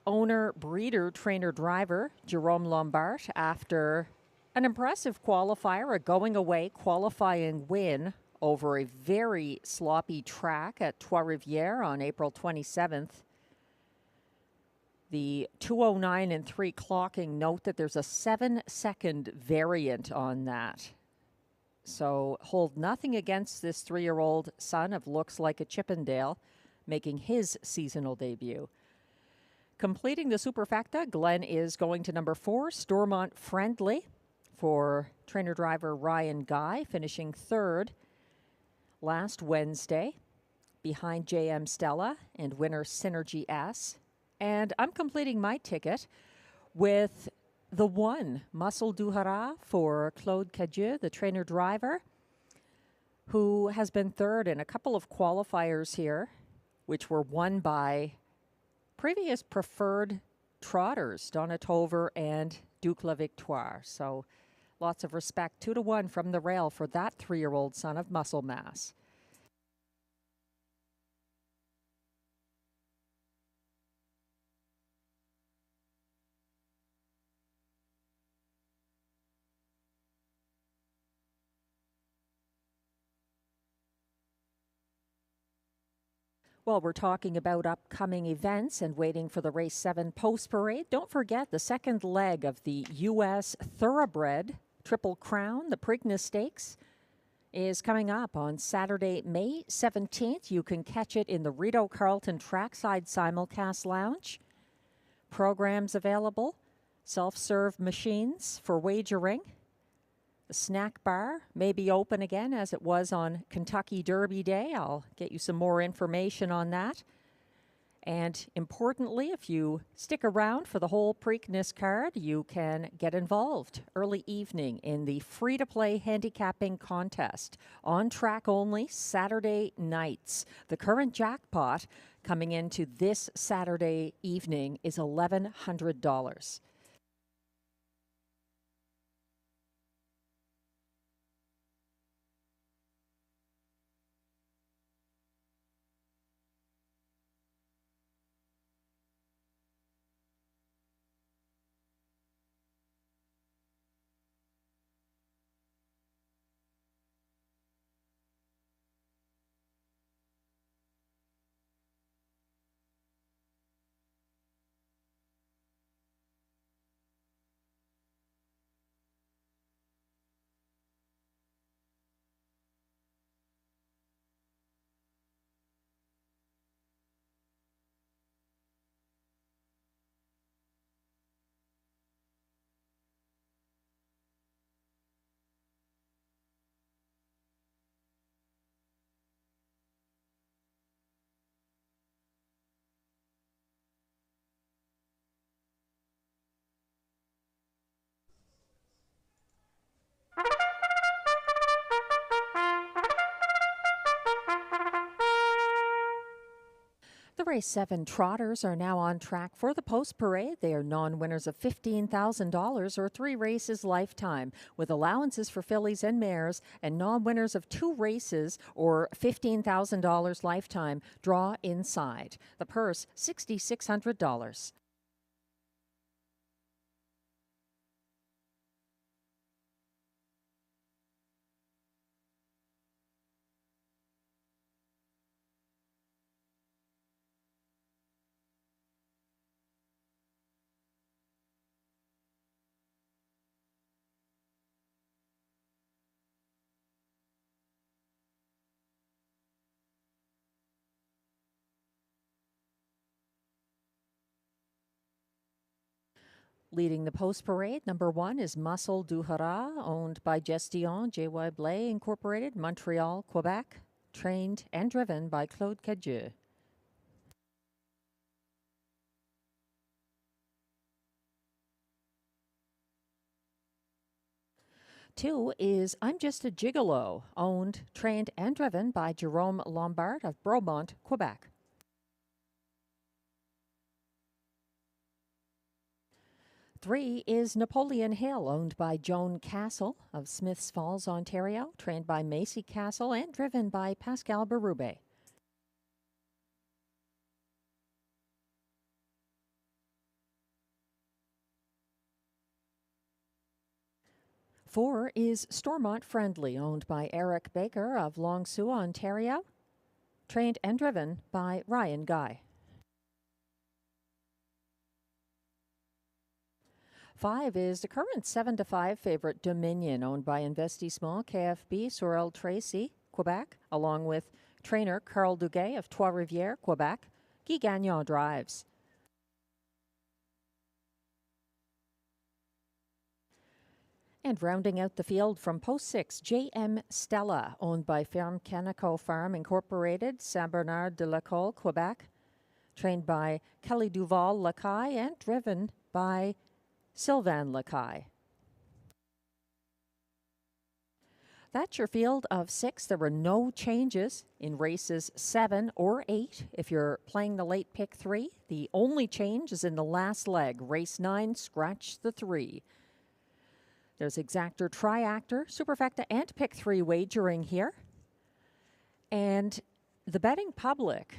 owner, breeder, trainer, driver, Jerome Lombard, after an impressive qualifier, a going away qualifying win over a very sloppy track at Trois-Rivières on April 27th. The 2:09 and 3 clocking, note that there's a 7-second variant on that. So hold nothing against this 3-year-old son of Looks Like a Chippendale, making his seasonal debut. Completing the superfecta, Glenn is going to number 4, Stormont Friendly, for trainer-driver Ryan Guy, finishing 3rd last Wednesday, behind JM Stella and winner Synergy S. And I'm completing my ticket with the 1, Muscle du Hara, for Claude Cadieux, the trainer-driver, who has been 3rd in a couple of qualifiers here, which were won by previous preferred trotters, Donatover and Duke La Victoire. So lots of respect. 2-1 from the rail for that 3-year-old son of Muscle Mass. While we're talking about upcoming events and waiting for the race 7 post parade, don't forget the second leg of the U.S. Thoroughbred Triple Crown, the Preakness Stakes, is coming up on Saturday, May 17th. You can catch it in the Rideau Carleton Trackside Simulcast Lounge. Programs available Self-serve machines for wagering. The snack bar may be open again as it was on Kentucky Derby Day. I'll get you some more information on that. And importantly, if you stick around for the whole Preakness card, you can get involved early evening in the free-to-play handicapping contest. On track only, Saturday nights. The current jackpot coming into this Saturday evening is $1,100. The Race 7 Trotters are now on track for the post parade. They are non-winners of $15,000 or 3 races lifetime, with allowances for fillies and mares, and non-winners of 2 races or $15,000 lifetime draw inside. The purse, $6,600. Leading the post parade, number 1 is Muscle du Hara, owned by Gestion J.Y. Blais Incorporated, Montreal, Quebec, trained and driven by Claude Cadieux. Two is I'm Just a Gigolo, owned, trained, and driven by Jerome Lombard of Bromont, Quebec. 3 is Napoleon Hill, owned by Joan Castle of Smiths Falls, Ontario, trained by Macy Castle and driven by Pascal Berube. 4 is Stormont Friendly, owned by Eric Baker of Long Sault, Ontario, trained and driven by Ryan Guy. 5 is the current 7-5 favorite Dominion, owned by Investissement KFB Sorel Tracy, Quebec, along with trainer Carl Duguay of Trois-Rivières, Quebec. Guy Gagnon drives. And rounding out the field from post 6, J.M. Stella, owned by Ferme Canico Farm Incorporated, Saint-Bernard-de-l'École, Quebec, trained by Kelly Duval Lacaille and driven by Sylvain Lacaille. That's your field of 6. There were no changes in races 7 or 8. If you're playing the late pick 3, the only change is in the last leg. Race 9, scratch the 3. There's exactor, triactor, superfecta, and pick 3 wagering here. And the betting public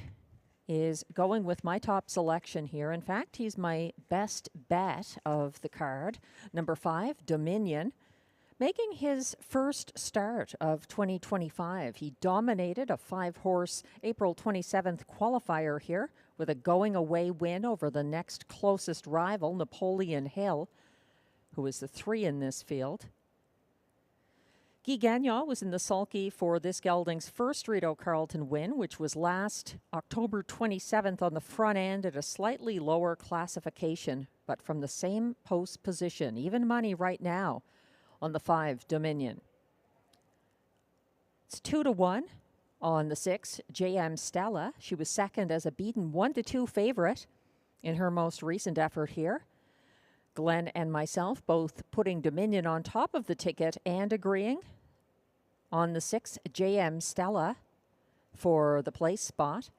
is going with my top selection here. In fact, he's my best bet of the card. Number 5, Dominion, making his first start of 2025. He dominated a 5-horse April 27th qualifier here with a going-away win over the next closest rival, Napoleon Hill, who is the 3 in this field. Guy Gagnon was in the sulky for this gelding's first Rideau Carleton win, which was last October 27th on the front end at a slightly lower classification, but from the same post position. Even money right now on the 5 Dominion. It's 2-1 on the 6 JM Stella. She was second as a beaten 1-2 favorite in her most recent effort here. Glenn and myself both putting Dominion on top of the ticket and agreeing on the 6 JM Stella for the place spot.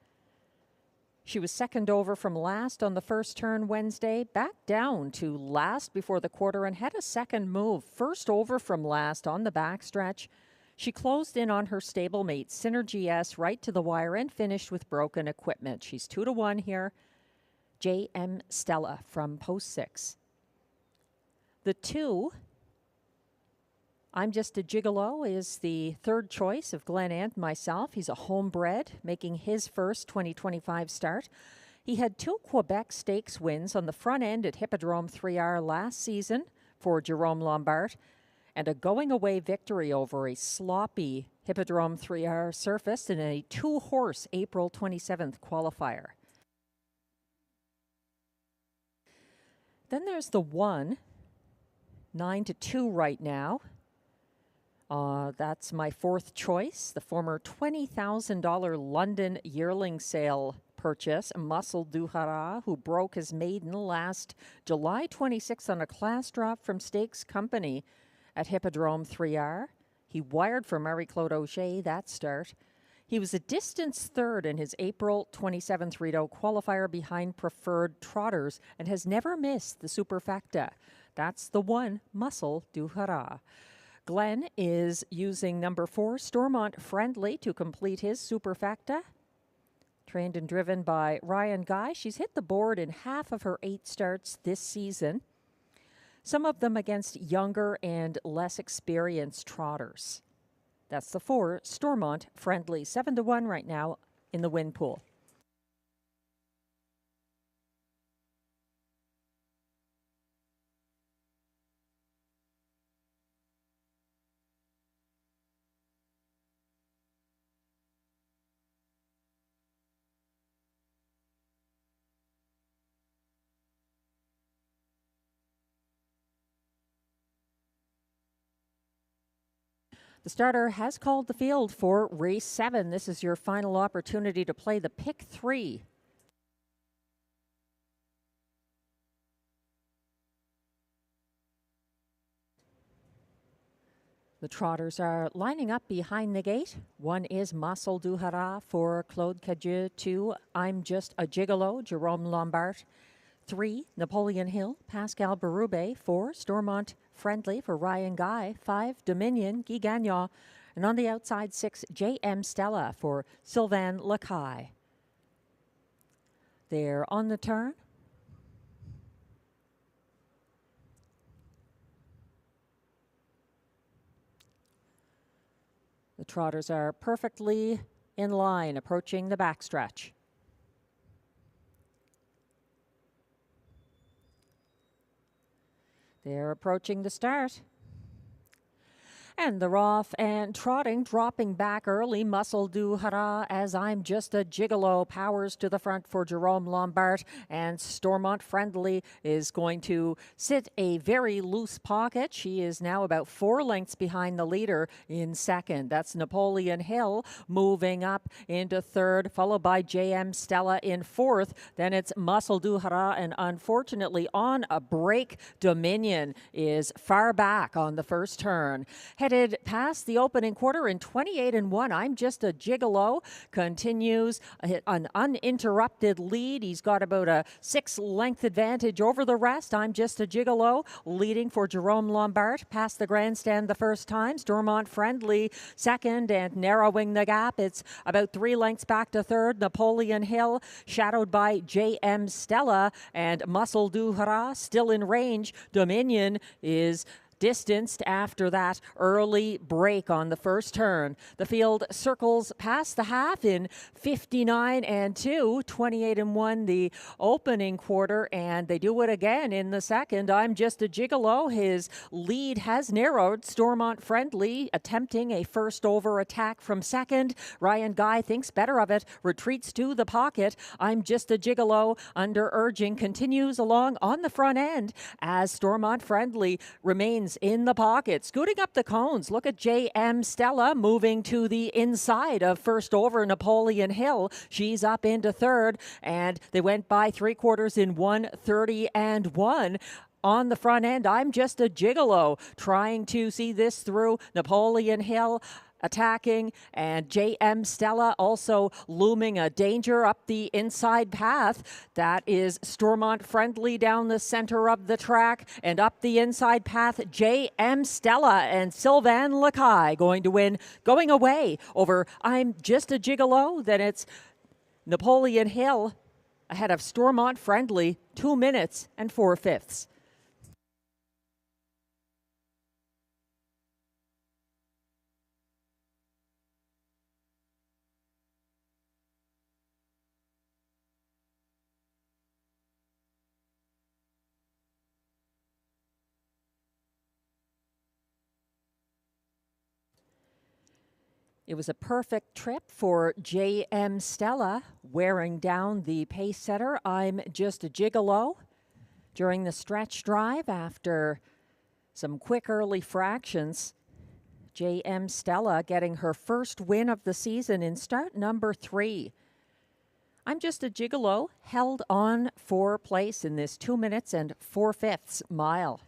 She was second over from last on the first turn Wednesday, back down to last before the quarter and had a second move. First over from last on the backstretch. She closed in on her stablemate, Synergy S, right to the wire and finished with broken equipment. She's 2-1 here. JM Stella from post 6. The 2, I'm Just a Gigolo, is the third choice of Glenn and myself. He's a homebred, making his first 2025 start. He had 2 Quebec Stakes wins on the front end at Hippodrome 3R last season for Jerome Lombard, and a going-away victory over a sloppy Hippodrome 3R surface in a 2-horse April 27th qualifier. Then there's the 1, 9-2 right now. That's my 4th choice, the former $20,000 London yearling sale purchase, Muscle du Hara, who broke his maiden last July 26th on a class drop from Stakes Company at Hippodrome 3R. He wired for Marie-Claude Auger that start. He was a distance third in his April 27th Rideau qualifier behind preferred trotters and has never missed the superfecta. That's the 1, Muscle du Hara. Glenn is using number 4, Stormont Friendly, to complete his superfecta. Trained and driven by Ryan Guy. She's hit the board in half of her 8 starts this season. Some of them against younger and less experienced trotters. That's the 4, Stormont Friendly. 7-1 right now in the win pool. The starter has called the field for race 7. This is your final opportunity to play the pick 3. The trotters are lining up behind the gate. 1 is Muscle du Hara for Claude Cadieux. 2, I'm Just a Gigolo, Jerome Lombard. 3, Napoleon Hill, Pascal Berube. 4, Stormont Friendly for Ryan Guy. 5, Dominion, Guy Gagnon. And on the outside, 6, JM Stella for Sylvain Lacaille. They're on the turn. The trotters are perfectly in line, approaching the backstretch. They're approaching the start. And they're off and trotting, dropping back early. Muscle du Hara, as I'm Just a Gigolo, powers to the front for Jerome Lombard. And Stormont Friendly is going to sit a very loose pocket. She is now about 4 lengths behind the leader in second. That's Napoleon Hill moving up into third, followed by JM Stella in fourth. Then it's Muscle du Hara, and unfortunately on a break, Dominion is far back on the first turn. Headed past the opening quarter in 28-1. I'm Just a Gigolo continues an uninterrupted lead. He's got about a 6-length advantage over the rest. I'm Just a Gigolo leading for Jerome Lombard. Past the grandstand the first time. Stormont Friendly second and narrowing the gap. It's about 3 lengths back to third. Napoleon Hill shadowed by JM Stella, and Muscle du Hara still in range. Dominion is distanced after that early break on the first turn. The field circles past the half in 59 and 2, 28 and 1 the opening quarter, and they do it again in the second. I'm Just a Gigolo. His lead has narrowed. Stormont Friendly attempting a first over attack from second. Ryan Guy thinks better of it, retreats to the pocket. I'm Just a Gigolo under urging continues along on the front end as Stormont Friendly remains in the pocket. Scooting up the cones, look at J.M. Stella moving to the inside of first over Napoleon Hill. She's up into third, and they went by 3/4 in 1:30 and 1. On the front end, I'm Just a Gigolo trying to see this through. Napoleon Hill attacking, and J.M. Stella also looming a danger up the inside path. That is Stormont Friendly down the center of the track, and up the inside path, J.M. Stella and Sylvain Lacaille going to win, going away over I'm Just a Gigolo. Then it's Napoleon Hill ahead of Stormont Friendly, 2 minutes and 4/5. It was a perfect trip for J.M. Stella, wearing down the pace setter. I'm Just a Gigolo during the stretch drive after some quick early fractions. J.M. Stella getting her first win of the season in start number 3. I'm Just a Gigolo held on for place in this 2 minutes and 4/5 mile.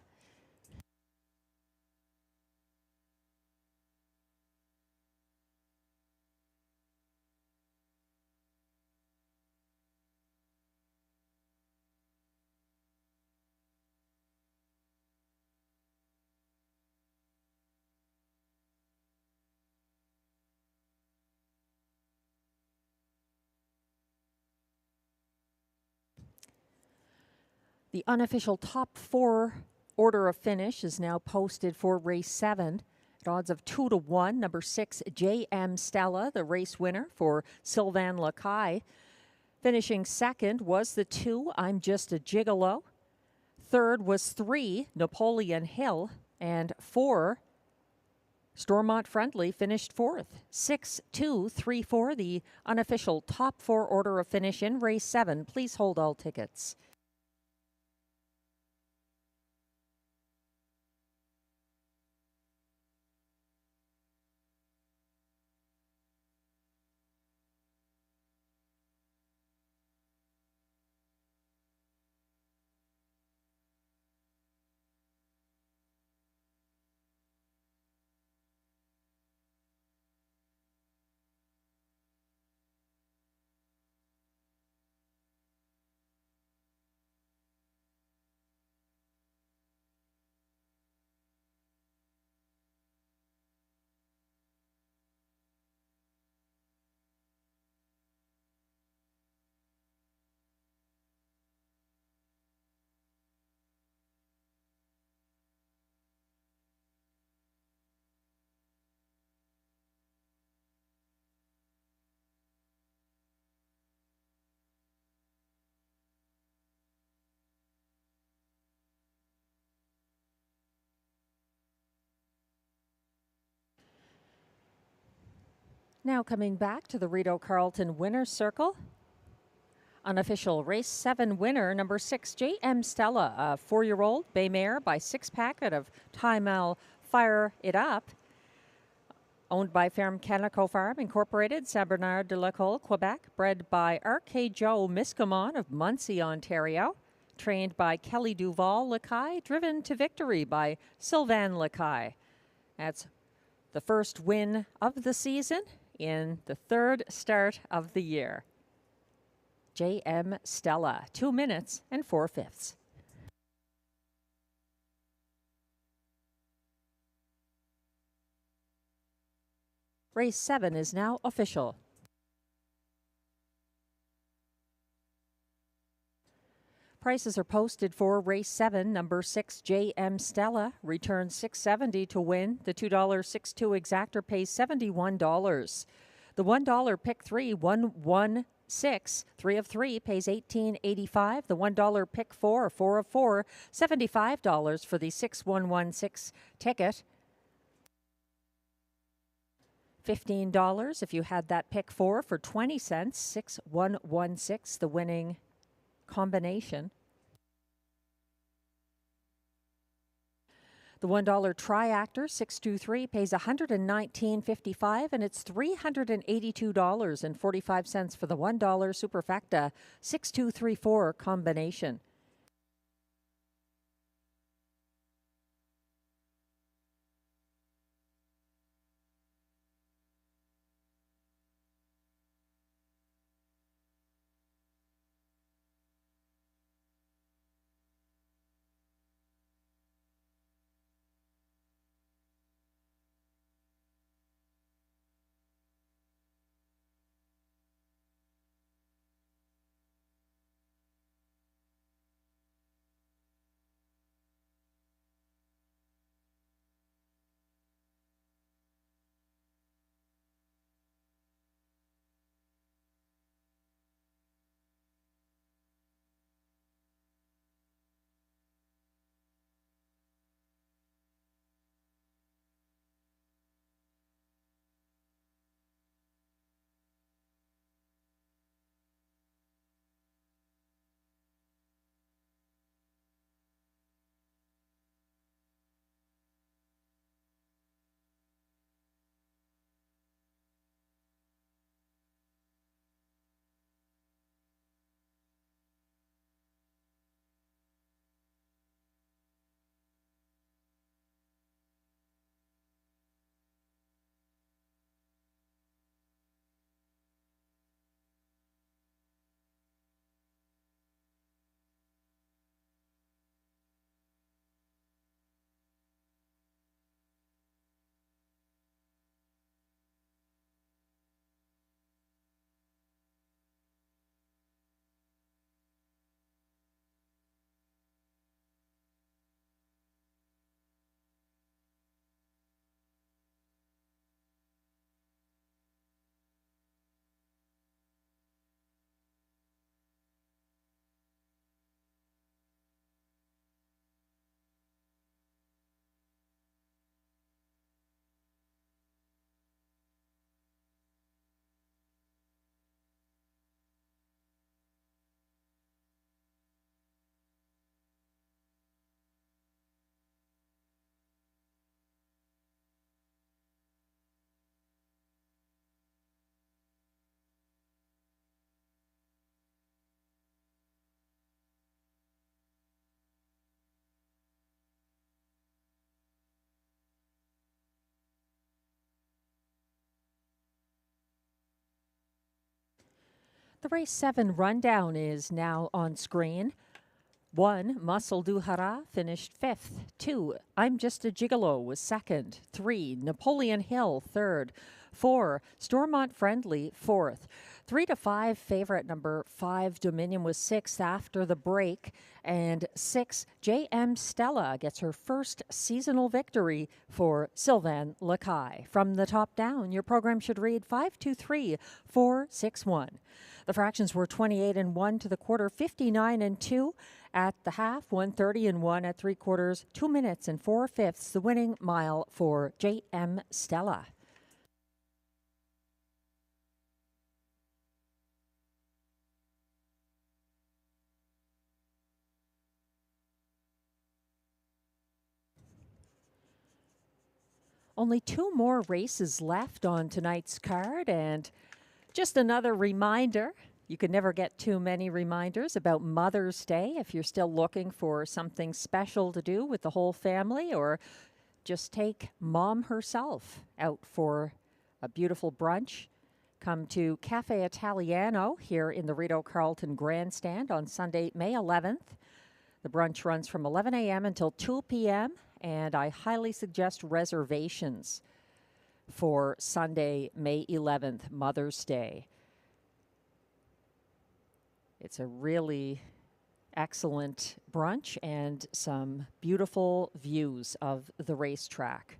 The unofficial top 4 order of finish is now posted for race 7. At odds of 2 to 1, number 6, J.M. Stella, the race winner for Sylvain Lacaille. Finishing second was the 2, I'm Just a Gigolo. Third was 3, Napoleon Hill. And 4, Stormont Friendly finished 4th. 6, 2, 3, 4, the unofficial top 4 order of finish in race 7. Please hold all tickets. Now coming back to the Rideau Carleton Winner's Circle. Unofficial race 7 winner, number 6, J.M. Stella, a 4-year-old bay mare by 6-pack out of Timel Fire It Up. Owned by Ferme Canico Farm Incorporated, Saint-Bernard-de-l'École, Quebec. Bred by R.K. Joe Miscomon of Muncie, Ontario. Trained by Kelly Duval Lacaille. Driven to victory by Sylvain Lacaille. That's the first win of the season in the 3rd start of the year. J.M. Stella, 2 minutes and 4/5. Race 7 is now official. prices are posted for race 7, number 6, JM Stella, returns $6.70 to win. The $2.62 exactor pays $71. The $1 pick 3, 116, 3 of 3 pays $18.85. The $1 pick 4, 4 of 4, $75 for the 6116 ticket. $15 if you had that pick 4 for 20 cents, 6116, the winning combination. The $1 triactor 623 pays $119.55, and it's $382.45 for the $1 superfecta 6234 combination. The race 7 rundown is now on screen. 1, Muscle du Hara finished 5th. 2, I'm Just a Gigolo was 2nd. 3, Napoleon Hill 3rd. 4, Stormont Friendly 4th. 3 to 5 favorite number 5, Dominion was 6th after the break. And 6, JM Stella gets her first seasonal victory for Sylvain Lacaille. From the top down, your program should read 5-2-3-4-6-1. The fractions were 28 and 1 to the quarter, 59 and 2 at the half, 130 and 1 at 3/4, 2 minutes and 4/5, the winning mile for JM Stella. Only 2 more races left on tonight's card, and just another reminder, you can never get too many reminders about Mother's Day if you're still looking for something special to do with the whole family, or just take Mom herself out for a beautiful brunch. Come to Cafe Italiano here in the Rideau Carleton Grandstand on Sunday, May 11th. The brunch runs from 11 a.m. until 2 p.m., and I highly suggest reservations for Sunday, May 11th, Mother's Day. It's a really excellent brunch and some beautiful views of the racetrack.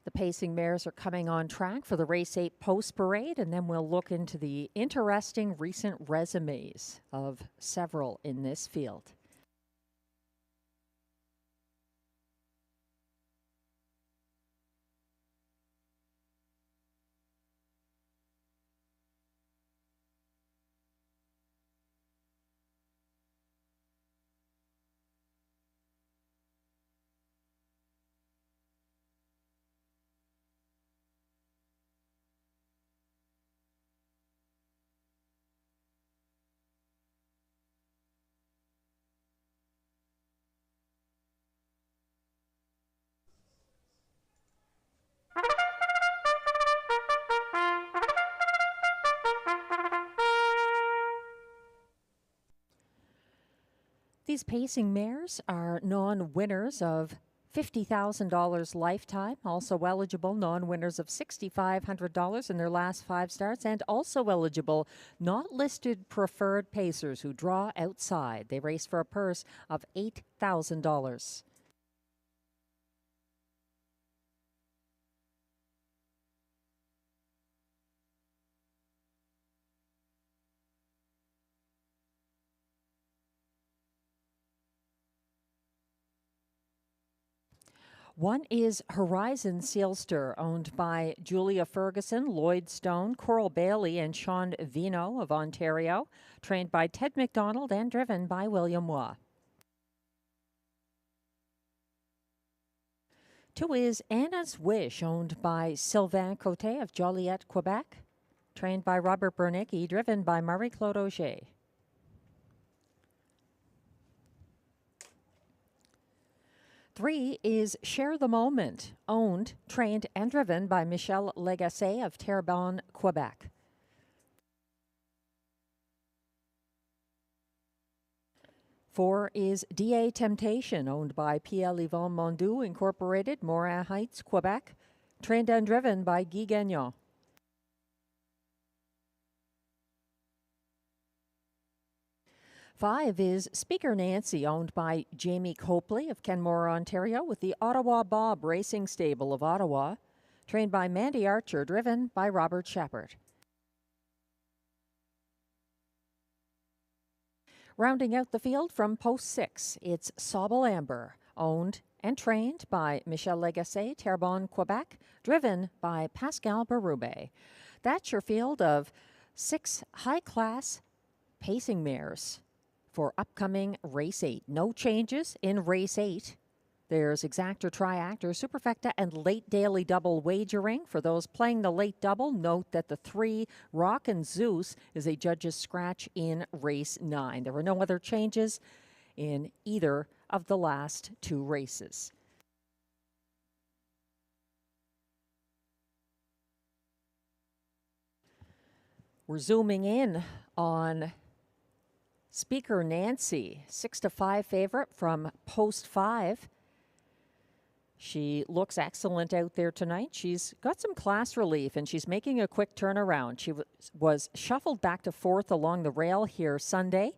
The pacing mares are coming on track for the Race 8 post parade, and then we'll look into the interesting recent resumes of several in this field. These pacing mares are non-winners of $50,000 lifetime, also eligible non-winners of $6,500 in their last 5 starts, and also eligible not listed preferred pacers who draw outside. They race for a purse of $8,000. One is Horizon Sealster, owned by Julia Ferguson, Lloyd Stone, Coral Bailey, and Sean Vino of Ontario, trained by Ted McDonald and driven by William Waugh. 2 is Anna's Wish, owned by Sylvain Cote of Joliette, Quebec, trained by Robert Bernicki, driven by Marie-Claude Auger. 3 is Share the Moment, owned, trained, and driven by Michel Lagacé of Terrebonne, Quebec. 4 is DA Temptation, owned by Pierre-Yvon Mondou Incorporated, Morin Heights, Quebec, trained and driven by Guy Gagnon. 5 is Speaker Nancy, owned by Jamie Copley of Kenmore, Ontario, with the Ottawa Bob Racing Stable of Ottawa, trained by Mandy Archer, driven by Robert Shepard. Rounding out the field from post 6, it's Sauble Amber, owned and trained by Michel Lagacé, Terrebonne, Quebec, driven by Pascal Berube. That's your field of 6 high-class pacing mares for upcoming Race 8. No changes in Race 8. There's exactor, triactor, superfecta, and late daily double wagering. For those playing the late double, note that the 3 Rock and Zeus is a judge's scratch in Race 9. There were no other changes in either of the last 2 races. We're zooming in on Speaker Nancy, 6-5 favorite from post 5. She looks excellent out there tonight. She's got some class relief, and she's making a quick turnaround. She was shuffled back to 4th along the rail here Sunday.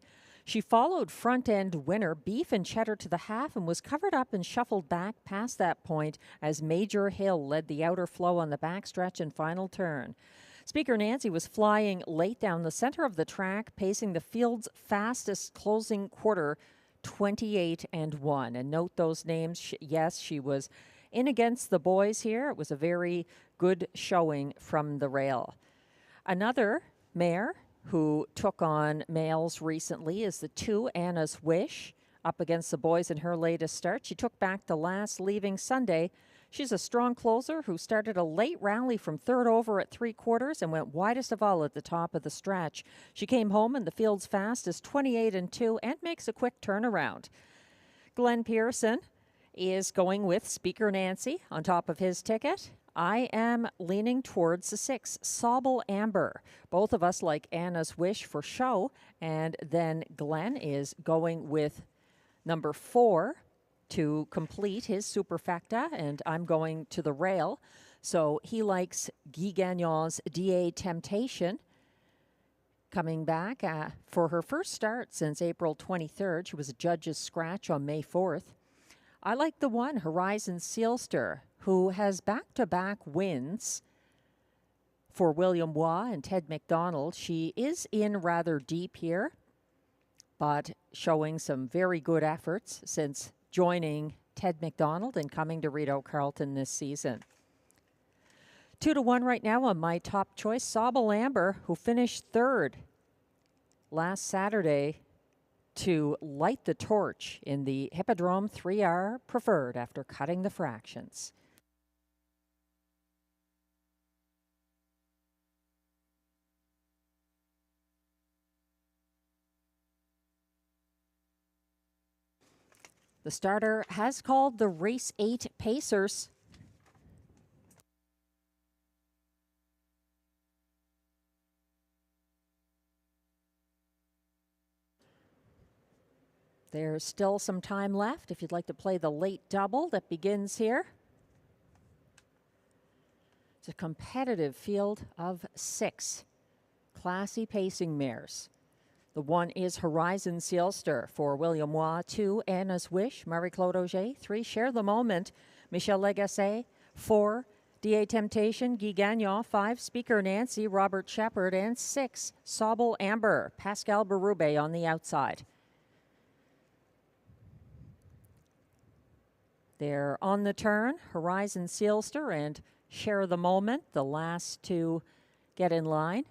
She followed front-end winner Beef and Cheddar to the half and was covered up and shuffled back past that point as Major Hill led the outer flow on the backstretch and final turn. Speaker Nancy was flying late down the center of the track, pacing the field's fastest closing quarter, 28-1. And note those names. Yes, she was in against the boys here. It was a very good showing from the rail. Another mare who took on males recently is the 2 Anna's Wish, up against the boys in her latest start. She took back the last, leaving Sunday. She's a strong closer who started a late rally from third over at 3/4 and went widest of all at the top of the stretch. She came home in the field's fastest, 28-2, and makes a quick turnaround. Glenn Pearson is going with Speaker Nancy on top of his ticket. I am leaning towards the 6, Sobble Amber. Both of us like Anna's Wish for show, and then Glenn is going with number 4 to complete his superfecta, and I'm going to the rail. So he likes Guy Gagnon's DA Temptation, coming back for her first start since April 23rd. She was a judge's scratch on May 4th. I like the 1, Horizon Sealster, who has back-to-back wins for William Waugh and Ted McDonald. She is in rather deep here, but showing some very good efforts since joining Ted McDonald and coming to Rideau Carleton this season. 2-1 right now on my top choice, Sobble Amber, who finished 3rd last Saturday to light the torch in the Hippodrome 3R Preferred after cutting the fractions. The starter has called the Race 8 Pacers. There's still some time left if you'd like to play the late double that begins here. It's a competitive field of 6 classy pacing mares. The 1 is Horizon Sealster for William Waugh, 2 Anna's Wish, Marie-Claude Auger, 3 Share the Moment, Michel Legacy, 4 DA Temptation, Guy Gagnon, 5 Speaker Nancy, Robert Shepherd, and 6 Sobble Amber, Pascal Berube on the outside. They're on the turn, Horizon Sealster and Share the Moment, the last to get in line.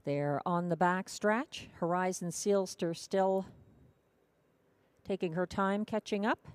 They're on the back stretch. Horizon Sealster still taking her time catching up.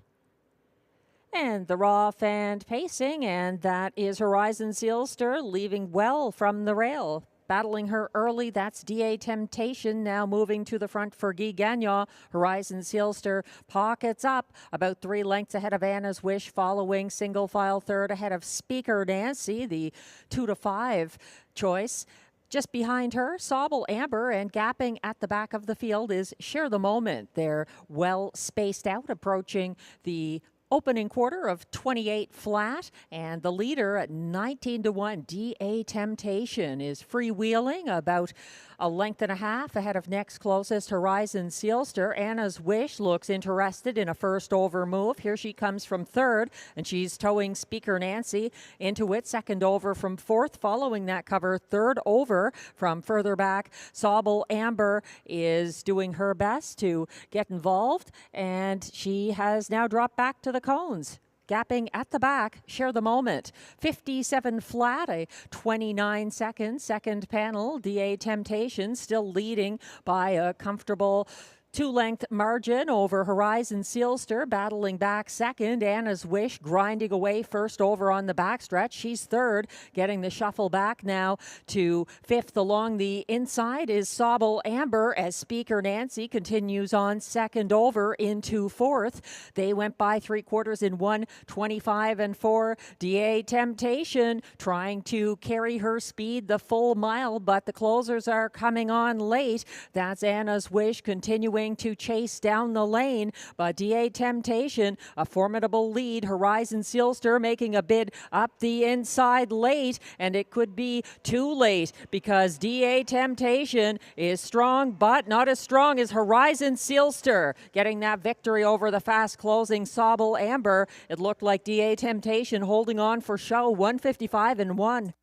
And the rough and pacing, and that is Horizon Sealster leaving well from the rail. Battling her early, that's DA Temptation, now moving to the front for Guy Gagnon. Horizon Sealster pockets up about 3 lengths ahead of Anna's Wish, following single file third ahead of Speaker Nancy, the 2-5 choice. Just behind her, Sobble Amber, and gapping at the back of the field is Share the Moment. They're well spaced out, approaching the opening quarter of 28 flat, and the leader at 19-1, DA Temptation, is freewheeling about a length and a half ahead of next closest Horizon Sealster. Anna's Wish looks interested in a first over move. Here she comes from 3rd, and she's towing Speaker Nancy into it. 2nd over from 4th, following that cover. 3rd over from further back. Sobble Amber is doing her best to get involved, and she has now dropped back to the cones. Gapping at the back, Share the Moment. 57 flat, a 29-second second panel. DA Temptation still leading by a comfortable 2-length margin over Horizon Sealster, battling back 2nd. Anna's Wish grinding away 1st over on the backstretch. She's 3rd, getting the shuffle back now to 5th. Along the inside is Sobble Amber as Speaker Nancy continues on 2nd over into 4th. They went by 3/4 in 1:25-4. DA Temptation trying to carry her speed the full mile, but the closers are coming on late. That's Anna's Wish continuing to chase down the lane, but DA Temptation, a formidable lead. Horizon Sealster making a bid up the inside late, and it could be too late because DA Temptation is strong, but not as strong as Horizon Sealster, getting that victory over the fast closing Sobble Amber. It looked like DA Temptation holding on for show, 1:55-1.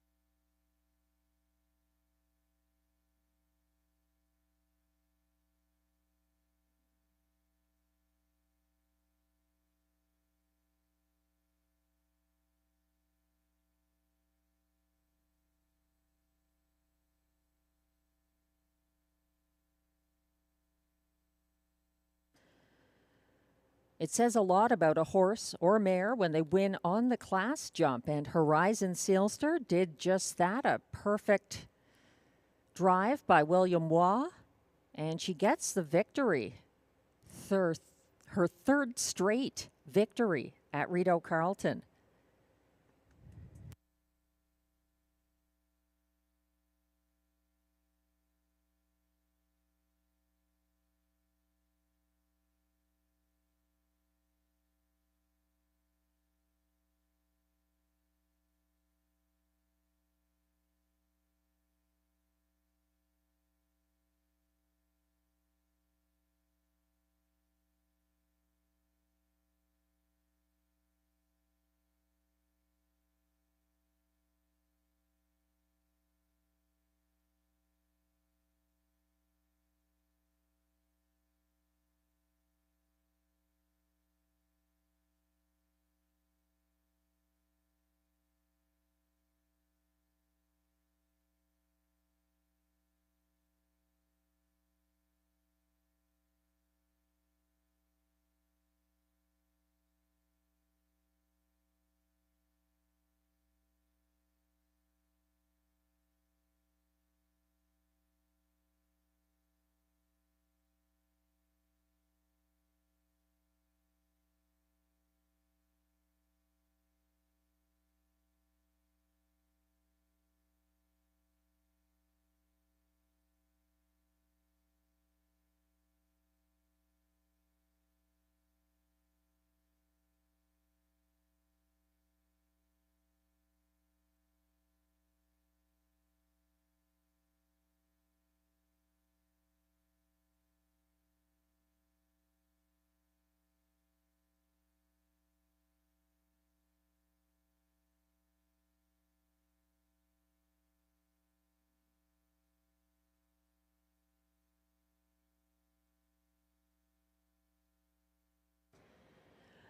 It says a lot about a horse or mare when they win on the class jump, and Horizon Sealster did just that. A perfect drive by William Waugh, and she gets the victory. Her third straight victory at Rideau Carleton.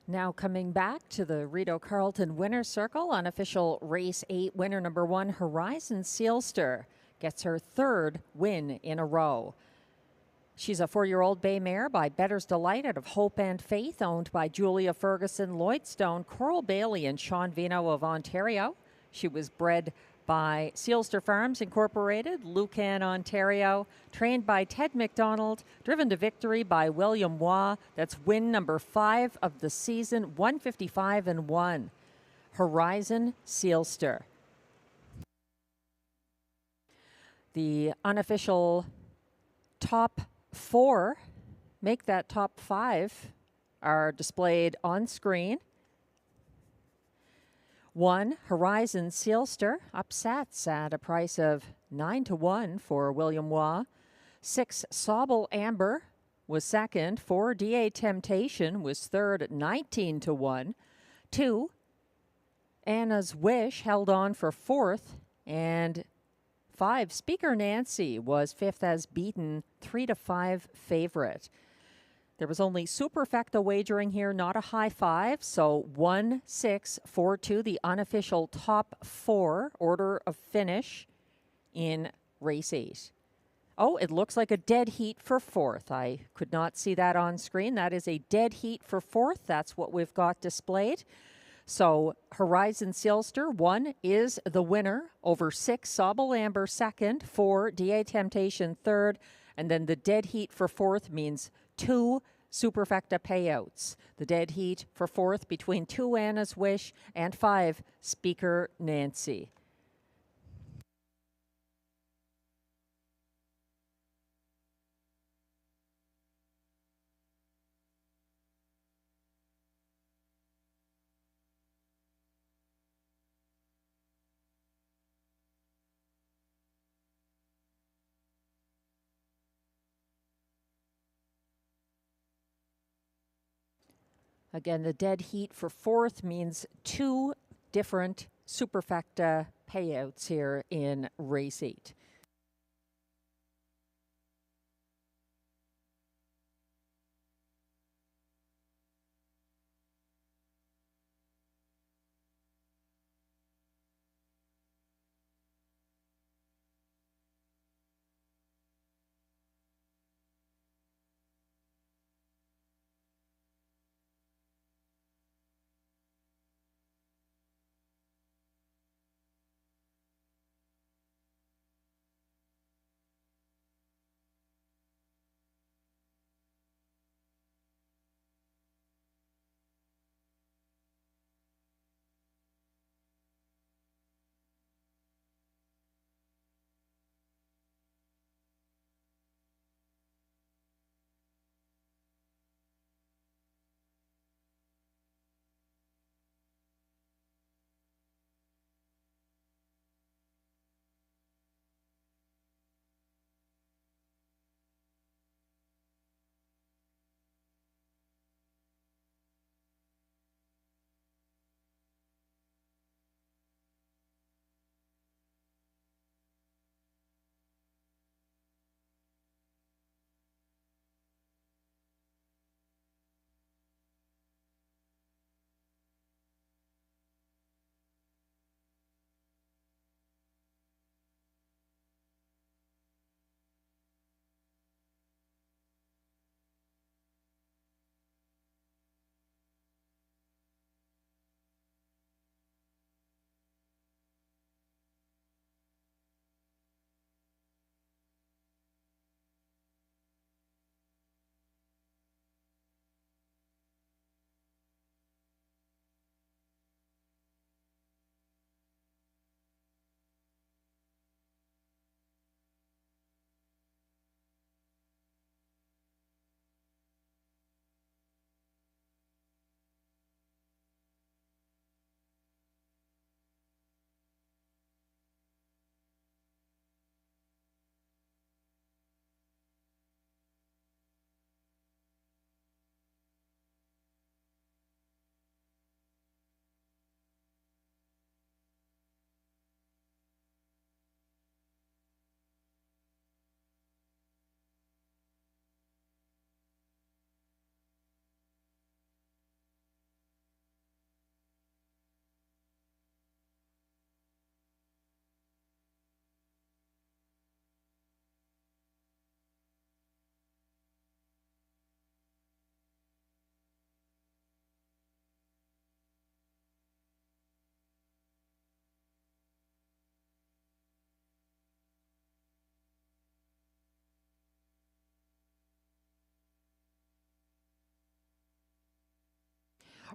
Now coming back to the Rideau Carleton Winner's Circle, unofficial Race 8 winner number 1, Horizon Sealster, gets her third win in a row. She's a 4-year-old bay mare by Bettor's Delight out of Hope and Faith, owned by Julia Ferguson, Lloydstone, Coral Bailey, and Sean Vino of Ontario. She was bred by Sealster Farms Incorporated, Lucan, Ontario, trained by Ted McDonald, driven to victory by William Waugh. That's win number 5 of the season, 155-1. Horizon Sealster. The unofficial top 4, make that top 5, are displayed on screen. 1, Horizon Sealster, upsets at a price of 9-1 for William Waugh. 6, Sobble Amber was second. 4, DA Temptation was third at 19-1. 2, Anna's Wish held on for fourth. And 5, Speaker Nancy was fifth as beaten 3-5 favorite. There was only superfecta wagering here, not a high 5. So 1, 6, 4, 2, the unofficial top 4 order of finish in race 8. Oh, it looks like a dead heat for fourth. I could not see that on screen. That is a dead heat for fourth. That's what we've got displayed. So Horizon Sealster 1 is the winner over 6, Sobble Amber second, 4, DA Temptation third, and then the dead heat for fourth means 2 superfecta payouts. The dead heat for fourth between 2, Anna's Wish, and 5, Speaker Nancy. Again, the dead heat for fourth means 2 different superfecta payouts here in race 8.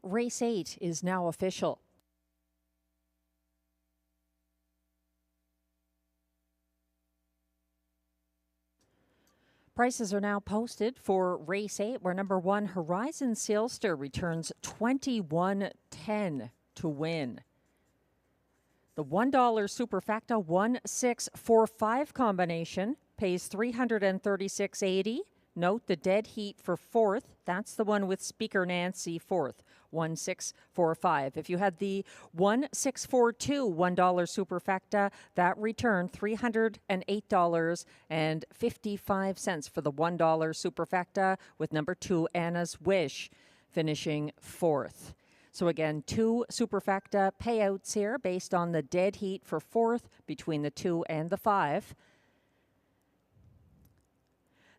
Race 8 is now official. Prices are now posted for Race 8, where number 1, Horizon Sailster, returns $21.10 to win. The $1 Superfecta 1645 combination pays $336.80. Note the dead heat for 4th. That's the one with Speaker Nancy 4th, 1645. If you had the 1642 $1 Superfecta, that returned $308.55 for the $1 Superfecta, with number 2, Anna's Wish, finishing 4th. So again, 2 Superfecta payouts here based on the dead heat for 4th between the 2 and the 5.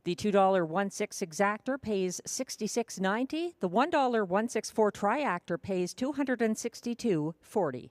The $2 1/6 exactor pays $66.90. The $1 1/64 triactor pays $262.40.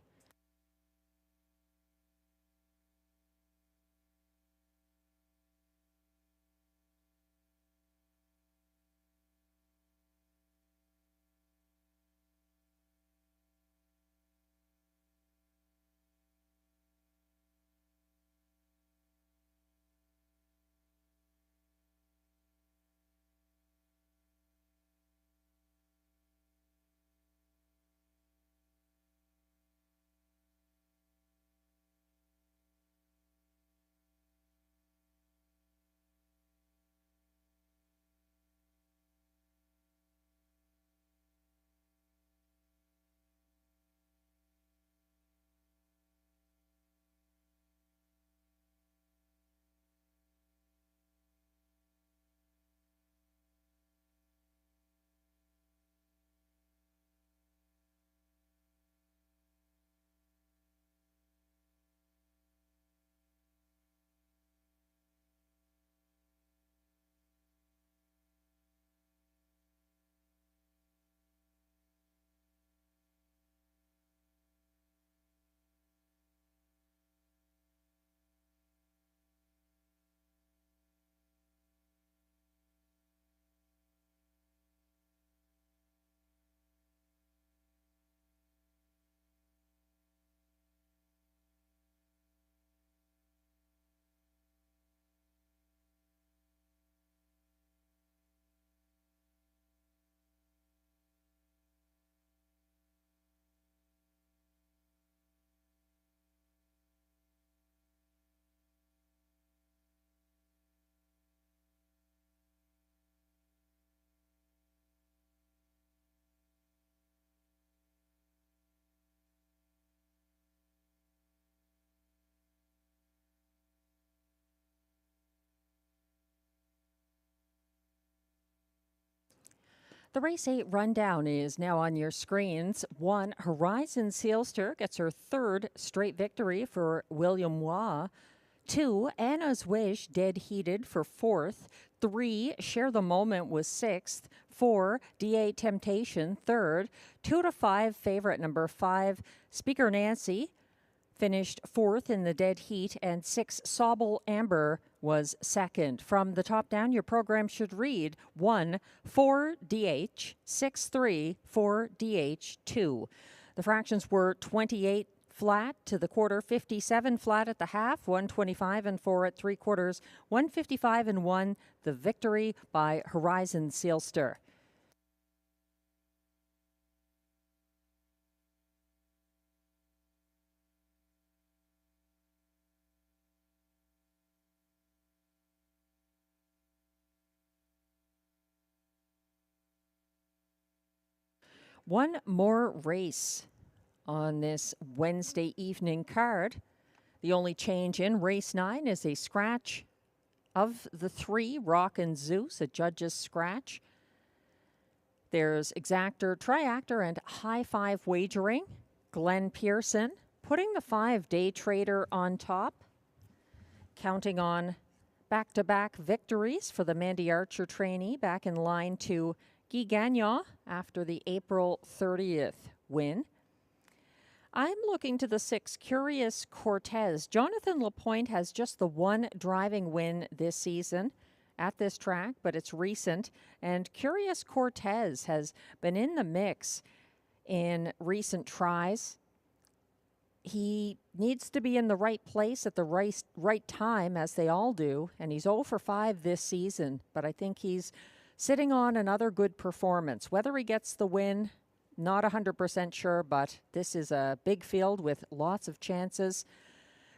The Race 8 rundown is now on your screens. 1, Horizon Sailster gets her 3rd straight victory for William Waugh. 2, Anna's Wish, dead heated, for 4th. 3, Share the Moment, was 6th. 4, DA Temptation, 3rd. 2 to 5, favorite number 5, Speaker Nancy, finished 4th in the dead heat, and 6, Sobble Amber, was 2nd. From the top down, your program should read 1, 4 DH, 6, 3, 4 DH, 2. The fractions were 28 flat to the quarter, 57 flat at the half, 125 and 4 at 3/4, 155 and 1, the victory by Horizon Sailster. One more race on this Wednesday evening card. The only change in race 9 is a scratch of the 3, Rock and Zeus, a judge's scratch. There's exactor, triactor, and high 5 wagering. Glenn Pearson putting the 5 Day Trader on top, counting on back-to-back victories for the Mandy Archer trainee, back in line to Guy Gagnon after the April 30th win. I'm looking to the 6, Curious Cortez. Jonathan Lapointe has just the 1 driving win this season at this track, but it's recent. And Curious Cortez has been in the mix in recent tries. He needs to be in the right place at the right time, as they all do, and he's 0 for 5 this season, but I think he's sitting on another good performance. Whether he gets the win, not 100% sure, but this is a big field with lots of chances.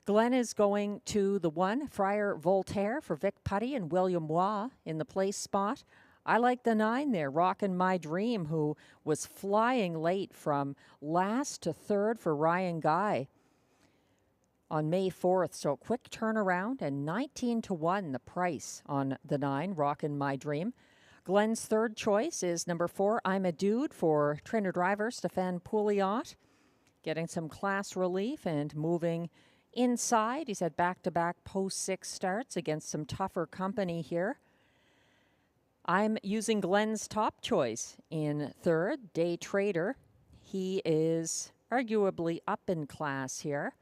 Glenn is going to the 1, Friar Voltaire for Vic Putty and William Waugh in the place spot. I like the 9 there, Rockin' My Dream, who was flying late from last to third for Ryan Guy on May 4th. So quick turnaround, and 19 to 1 the price on the 9, Rockin' My Dream. Glenn's third choice is number 4, I'm a Dude for trainer-driver Stefan Pouliot, getting some class relief and moving inside. He's had back-to-back post-6 starts against some tougher company here. I'm using Glenn's top choice in third, Day Trader. He is arguably up in class here.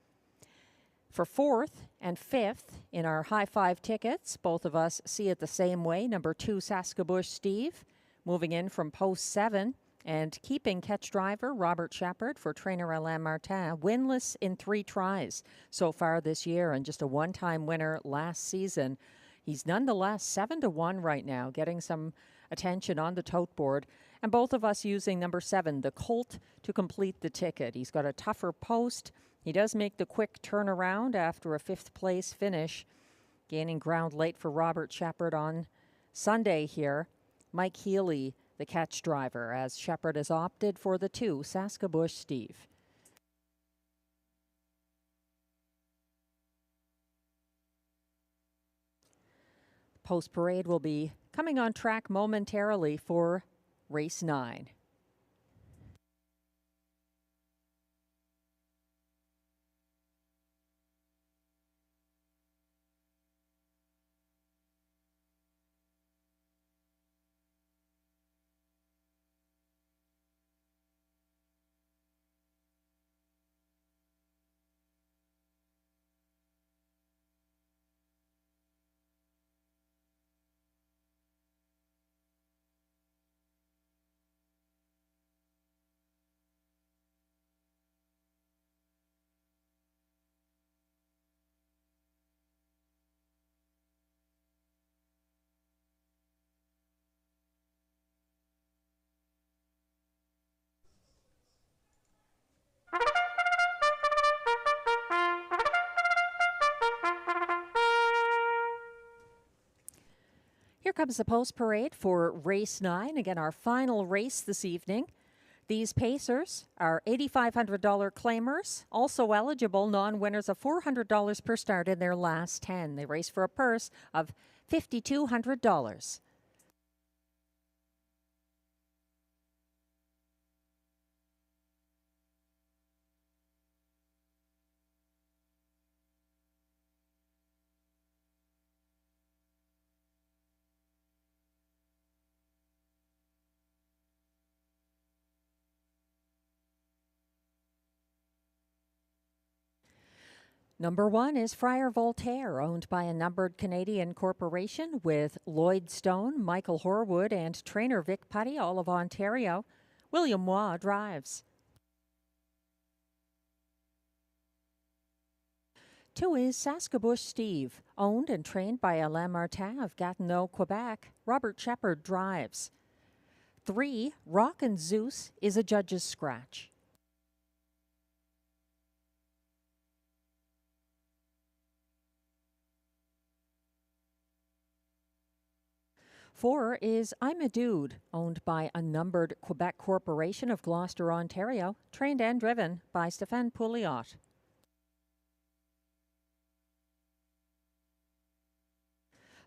For fourth and fifth in our high five tickets, both of us see it the same way. Number 2, Saskabush Steve, moving in from post 7 and keeping catch driver Robert Shepard for trainer Alain Martin, winless in 3 tries so far this year and just a one-time winner last season. He's nonetheless 7 to 1 right now, getting some attention on the tote board. And both of us using number 7, the Colt, to complete the ticket. He's got a tougher post. He does make the quick turnaround after a 5th place finish, gaining ground late for Robert Shepard on Sunday here. Mike Healy, the catch driver, as Shepard has opted for the 2, Saskabush Steve. Post parade will be coming on track momentarily for race 9. Here comes the post parade for race 9. Again, our final race this evening. These pacers are $8,500 claimers, also eligible non-winners of $400 per start in their last 10. They race for a purse of $5,200. Number 1 is Friar Voltaire, owned by a numbered Canadian corporation with Lloyd Stone, Michael Horwood, and trainer Vic Putty, all of Ontario. William Waugh drives. 2 is Saskabush Steve, owned and trained by Alain Martin of Gatineau, Quebec. Robert Shepard drives. 3, Rockin' Zeus is a judge's scratch. 4 is I'm a Dude, owned by a numbered Quebec corporation of Gloucester, Ontario, trained and driven by Stefan Pouliot.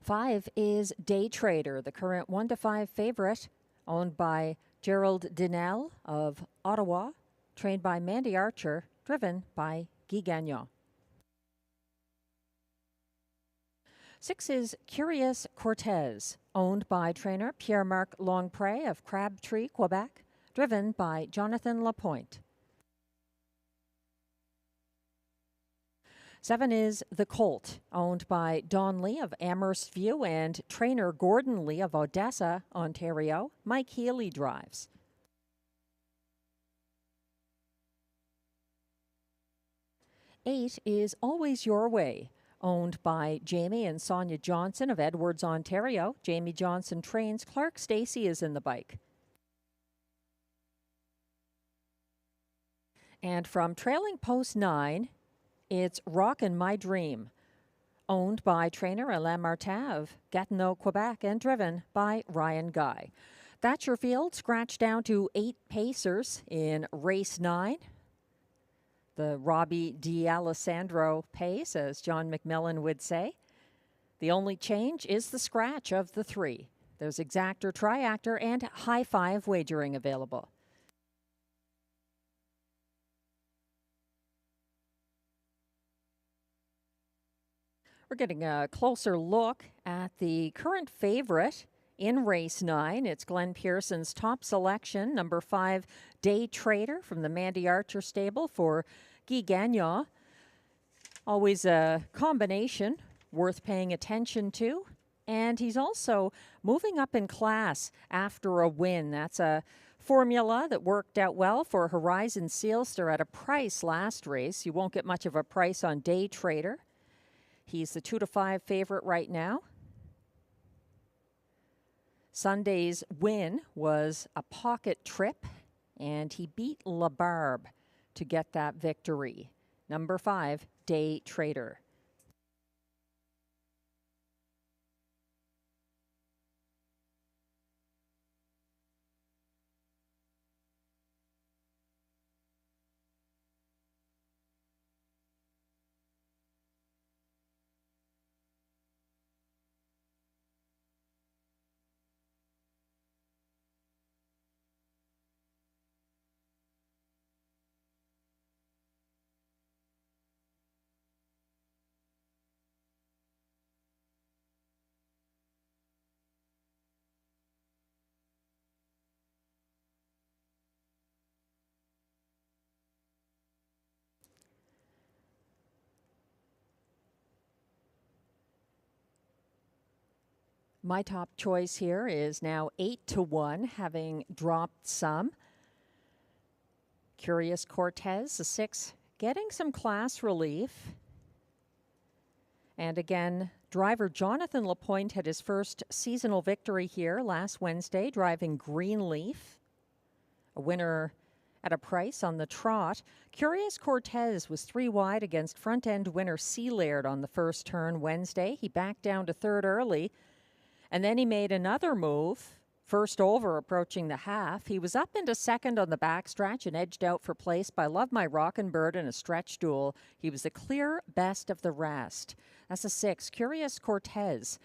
5 is Day Trader, the current 1 to 5 favorite, owned by Gerald Dinell of Ottawa, trained by Mandy Archer, driven by Guy Gagnon. 6 is Curious Cortez, owned by trainer Pierre-Marc Longpré of Crabtree, Quebec, driven by Jonathan Lapointe. 7 is The Colt, owned by Don Lee of Amherst View and trainer Gordon Lee of Odessa, Ontario. Mike Healy drives. 8 is Always Your Way, owned by Jamie and Sonia Johnson of Edwards, Ontario. Jamie Johnson trains. Clark Stacey is in the bike. And from trailing post 9, it's Rockin' My Dream, owned by trainer Alain Martin of Gatineau, Quebec, and driven by Ryan Guy. That's your field, scratched down to 8 pacers in race 9. The Robbie D'Alessandro pace, as John McMillan would say. The only change is the scratch of the 3. There's exactor, triactor, and high 5 wagering available. We're getting a closer look at the current favorite in race 9. It's Glenn Pearson's top selection, number 5, Day Trader from the Mandy Archer stable for Guy Gagnon. Always a combination worth paying attention to. And he's also moving up in class after a win. That's a formula that worked out well for Horizon Sealster at a price last race. You won't get much of a price on Day Trader. He's the 2-5 favorite right now. Sunday's win was a pocket trip, and he beat LaBarbe to get that victory. Number 5, Day Trader. My top choice here is now 8-1, having dropped some. Curious Cortez, the 6, getting some class relief. And again, driver Jonathan Lapointe had his first seasonal victory here last Wednesday, driving Greenleaf. A winner at a price on the trot. Curious Cortez was 3 wide against front-end winner Sealaird on the first turn Wednesday. He backed down to 3rd early. And then he made another move, first over approaching the half. He was up into 2nd on the backstretch and edged out for place by Love My Rockin' Bird in a stretch duel. He was the clear best of the rest. That's a 6, Curious Cortez.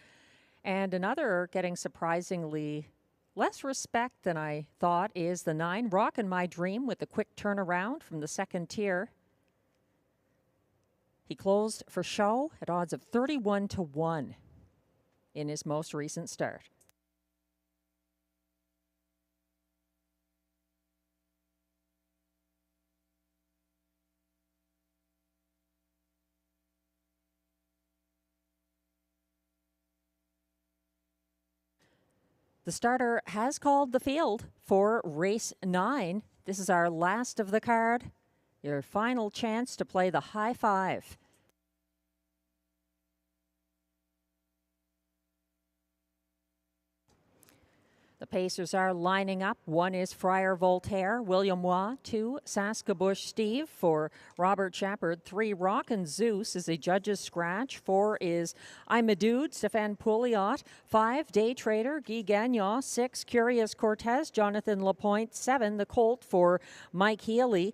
And another getting surprisingly less respect than I thought is the 9, Rockin' My Dream, with a quick turnaround from the 2nd tier. He closed for show at odds of 31-1. In his most recent start. The starter has called the field for race 9. This is our last of the card. Your final chance to play the high 5. The pacers are lining up. 1 is Friar Voltaire, William Waugh. 2, Saskabush Steve for Robert Shepard. 3, Rockin' Zeus is a judge's scratch. 4 is I'm a Dude, Stéphane Pouliot. 5, Day Trader, Guy Gagnon. 6, Curious Cortez, Jonathan Lapointe. 7, the Colt for Mike Healy.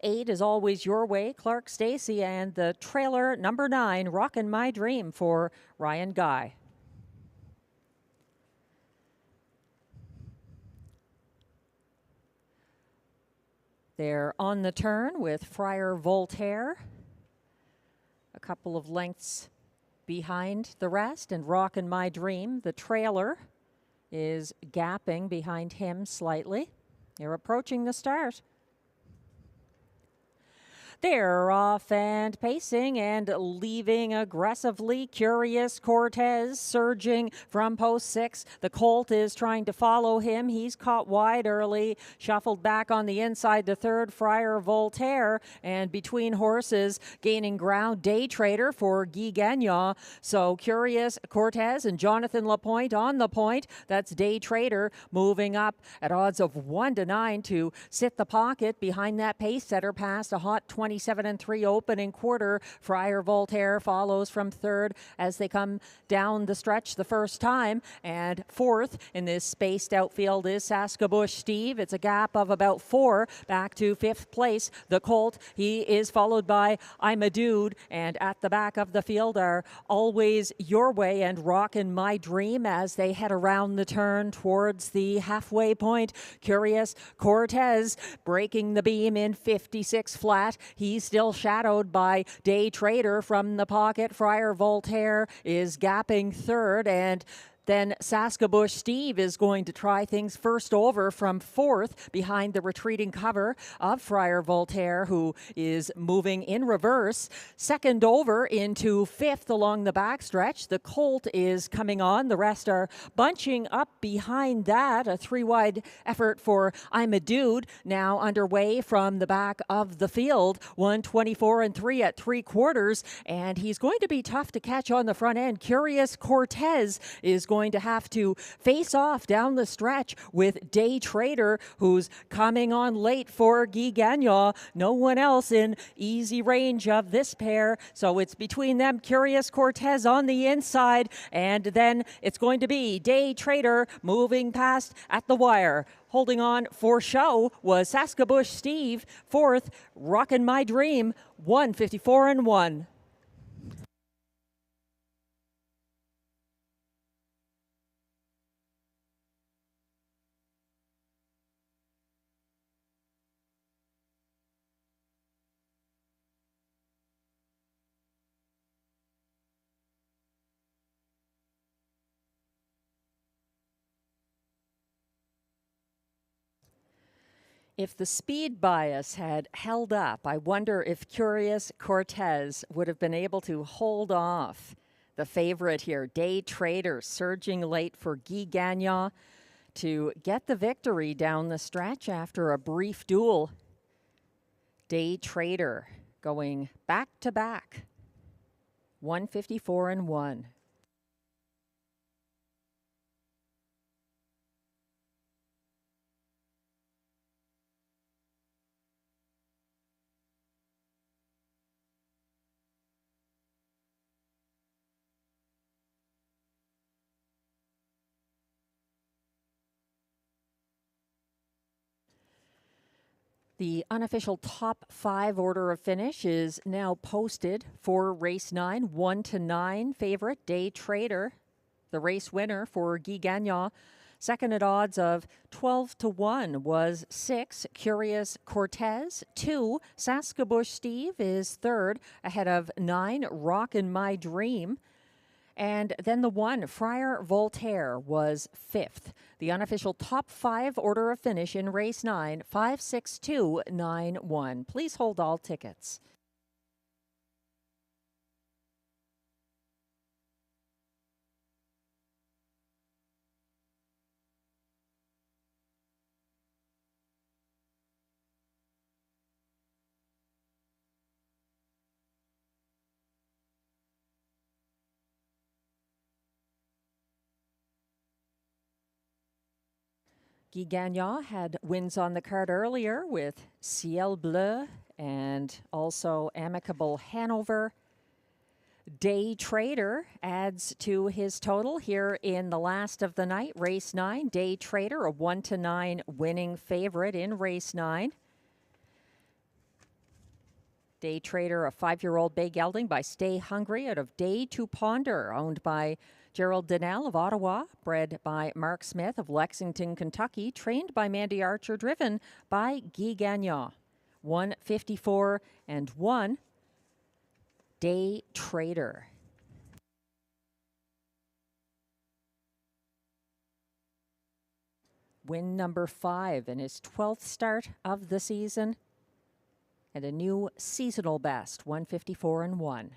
8 is Always Your Way, Clark Stacey. And the trailer, number 9, Rockin' My Dream for Ryan Guy. They're on the turn with Friar Voltaire, a couple of lengths behind the rest, and Rockin' My Dream. The trailer is gapping behind him slightly. They're approaching the start. They're off and pacing and leaving aggressively. Curious Cortez surging from post 6. The Colt is trying to follow him. He's caught wide early, shuffled back on the inside to third. Friar Voltaire, and between horses gaining ground, Day Trader for Guy Gagnon. So Curious Cortez and Jonathan Lapointe on the point. That's Day Trader moving up at odds of 1-9 to sit the pocket behind that pace setter past a hot 27-3 opening quarter. Friar Voltaire follows from third as they come down the stretch the first time. And fourth in this spaced outfield is Saskabush Steve. It's a gap of about 4 back to fifth place. The Colt, he is followed by I'm a Dude. And at the back of the field are Always Your Way and Rockin' My Dream as they head around the turn towards the halfway point. Curious Cortez breaking the beam in 56 flat. He's still shadowed by Day Trader from the pocket. Friar Voltaire is gapping third, and then Saskabush Steve is going to try things first over from fourth behind the retreating cover of Friar Voltaire, who is moving in reverse. Second over into fifth along the backstretch. The Colt is coming on. The rest are bunching up behind that. A 3-wide effort for I'm a Dude now underway from the back of the field. 124-3 at 3/4, and he's going to be tough to catch on the front end. Curious Cortez is going to have to face off down the stretch with Day Trader, who's coming on late for Guy Gagnon. No one else in easy range of this pair, so it's between them. Curious Cortez on the inside, and then it's going to be Day Trader moving past at the wire. Holding on for show was Saskabush Steve. Fourth, Rockin' My Dream, 154-1. If the speed bias had held up, I wonder if Curious Cortez would have been able to hold off the favorite here, Day Trader, surging late for Guy Gagnon to get the victory down the stretch after a brief duel. Day Trader going back to back, 154-1. The unofficial top 5 order of finish is now posted for race 9. 1-9 favorite, Day Trader, the race winner for Guy Gagnon. Second at odds of 12-1 was 6, Curious Cortez. 2, Saskabush Steve is third, ahead of 9, Rockin' My Dream. And then the 1, Friar Voltaire, was fifth. The unofficial top 5 order of finish in race 9, 5-6-2-9-1. Please hold all tickets. Guy Gagnon had wins on the card earlier with Ciel Bleu and also Amicable Hanover. Day Trader adds to his total here in the last of the night, race 9. Day Trader, a 1-9 winning favorite in race 9. Day Trader, a 5-year-old bay gelding by Stay Hungry out of Day to Ponder, owned by Gerald Donnell of Ottawa, bred by Mark Smith of Lexington, Kentucky, trained by Mandy Archer, driven by Guy Gagnon. 154-1. Day Trader. Win number 5 in his 12th start of the season. and a new seasonal best, 154 and 1.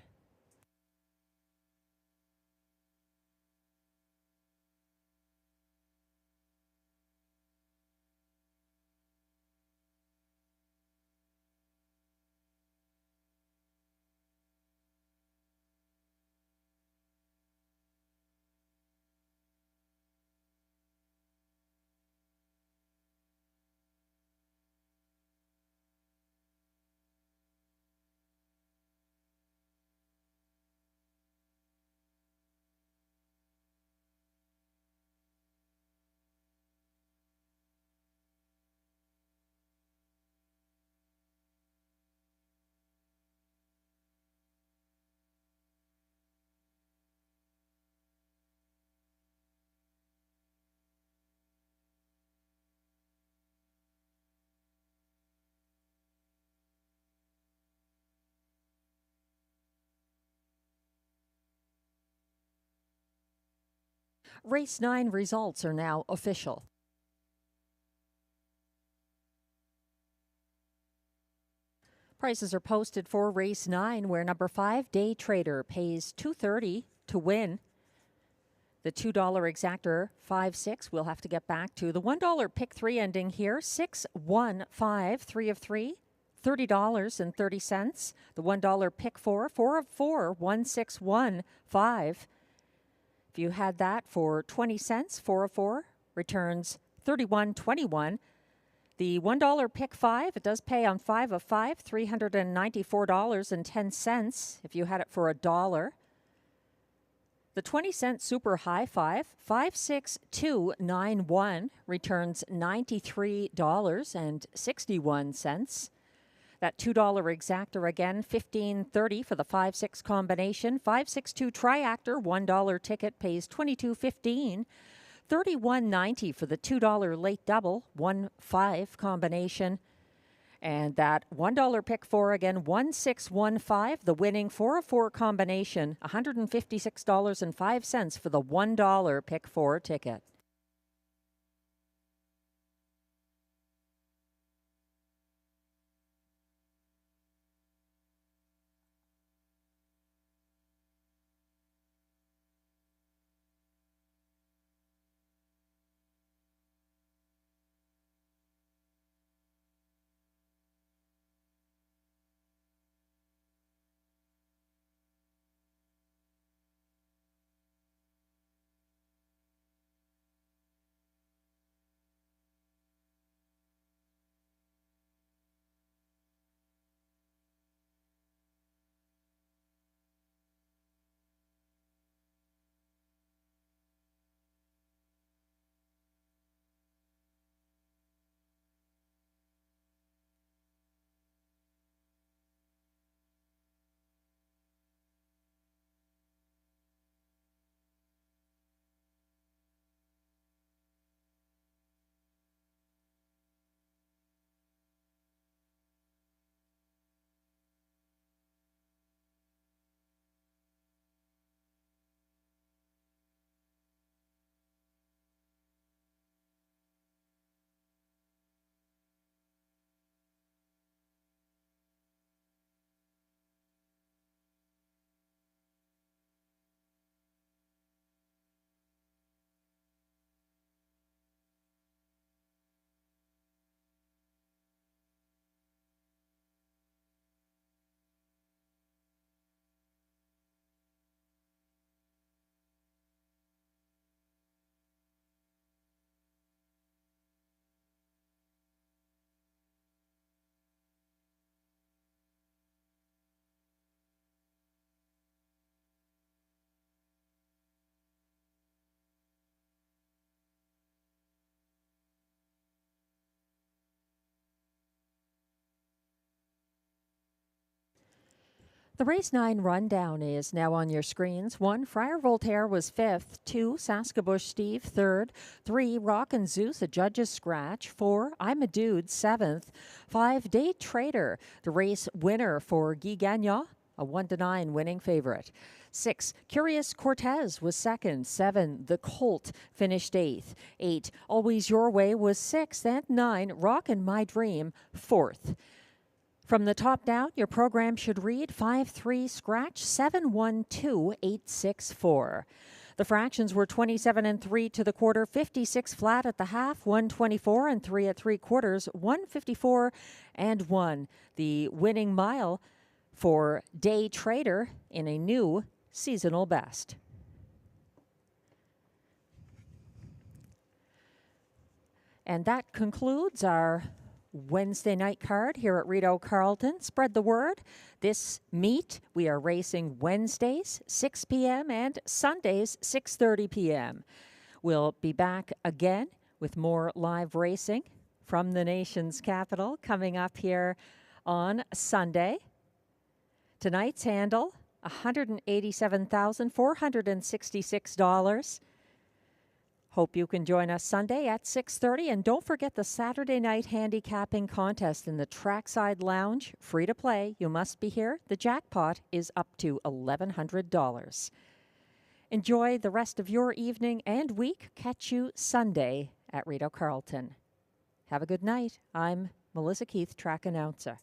Race 9 results are now official. Prices are posted for race 9, where number 5, Day Trader, pays $2.30 to win. The $2 exactor, 5-6, we'll have to get back to. The $1 pick 3 ending here, 6-1-5, 3 of 3, $30.30. The $1 pick 4, 4 of 4, 1-6-1-5. If you had that for 20 cents, 4 of 4, returns $31.21. The $1 pick 5, it does pay on 5 of 5, $394.10 if you had it for $1. The 20-cent super high 5, 56291, returns $93.61. That $2 exactor again, $15.30 for the 5-6 combination. 562 triactor, $1 ticket, pays $22.15. $31.90 for the $2 late double, 1-5 combination. And that $1 pick 4 again, 1-6-1-5, the winning 4 of 4 combination, $156.05 for the $1 pick 4 ticket. The race 9 rundown is now on your screens. 1, Friar Voltaire was 5th. 2, Saskabush Steve 3rd. 3, Rockin' Zeus, a judge's scratch. 4, I'm a Dude 7th. 5, Day Trader, the race winner for Guy Gagnon, a 1-9 winning favorite. 6, Curious Cortez was 2nd. 7, The Colt finished 8th. 8, Always Your Way was 6th. And 9, Rockin' My Dream 4th. From the top down, your program should read 5-3 scratch 712-864. The fractions were 27 and 3 to the quarter, 56 flat at the half, 124 and 3 at 3/4, 154 and 1. The winning mile for Day Trader in a new seasonal best. And that concludes our Wednesday night card here at Rideau Carleton. Spread the word. This meet, we are racing Wednesdays, 6 p.m. and Sundays, 6:30 p.m. We'll be back again with more live racing from the nation's capital coming up here on Sunday. Tonight's handle, $187,466. Hope you can join us Sunday at 6:30. And don't forget the Saturday night handicapping contest in the Trackside Lounge. Free to play. You must be here. The jackpot is up to $1,100. Enjoy the rest of your evening and week. Catch you Sunday at Rideau Carleton. Have a good night. I'm Melissa Keith, track announcer.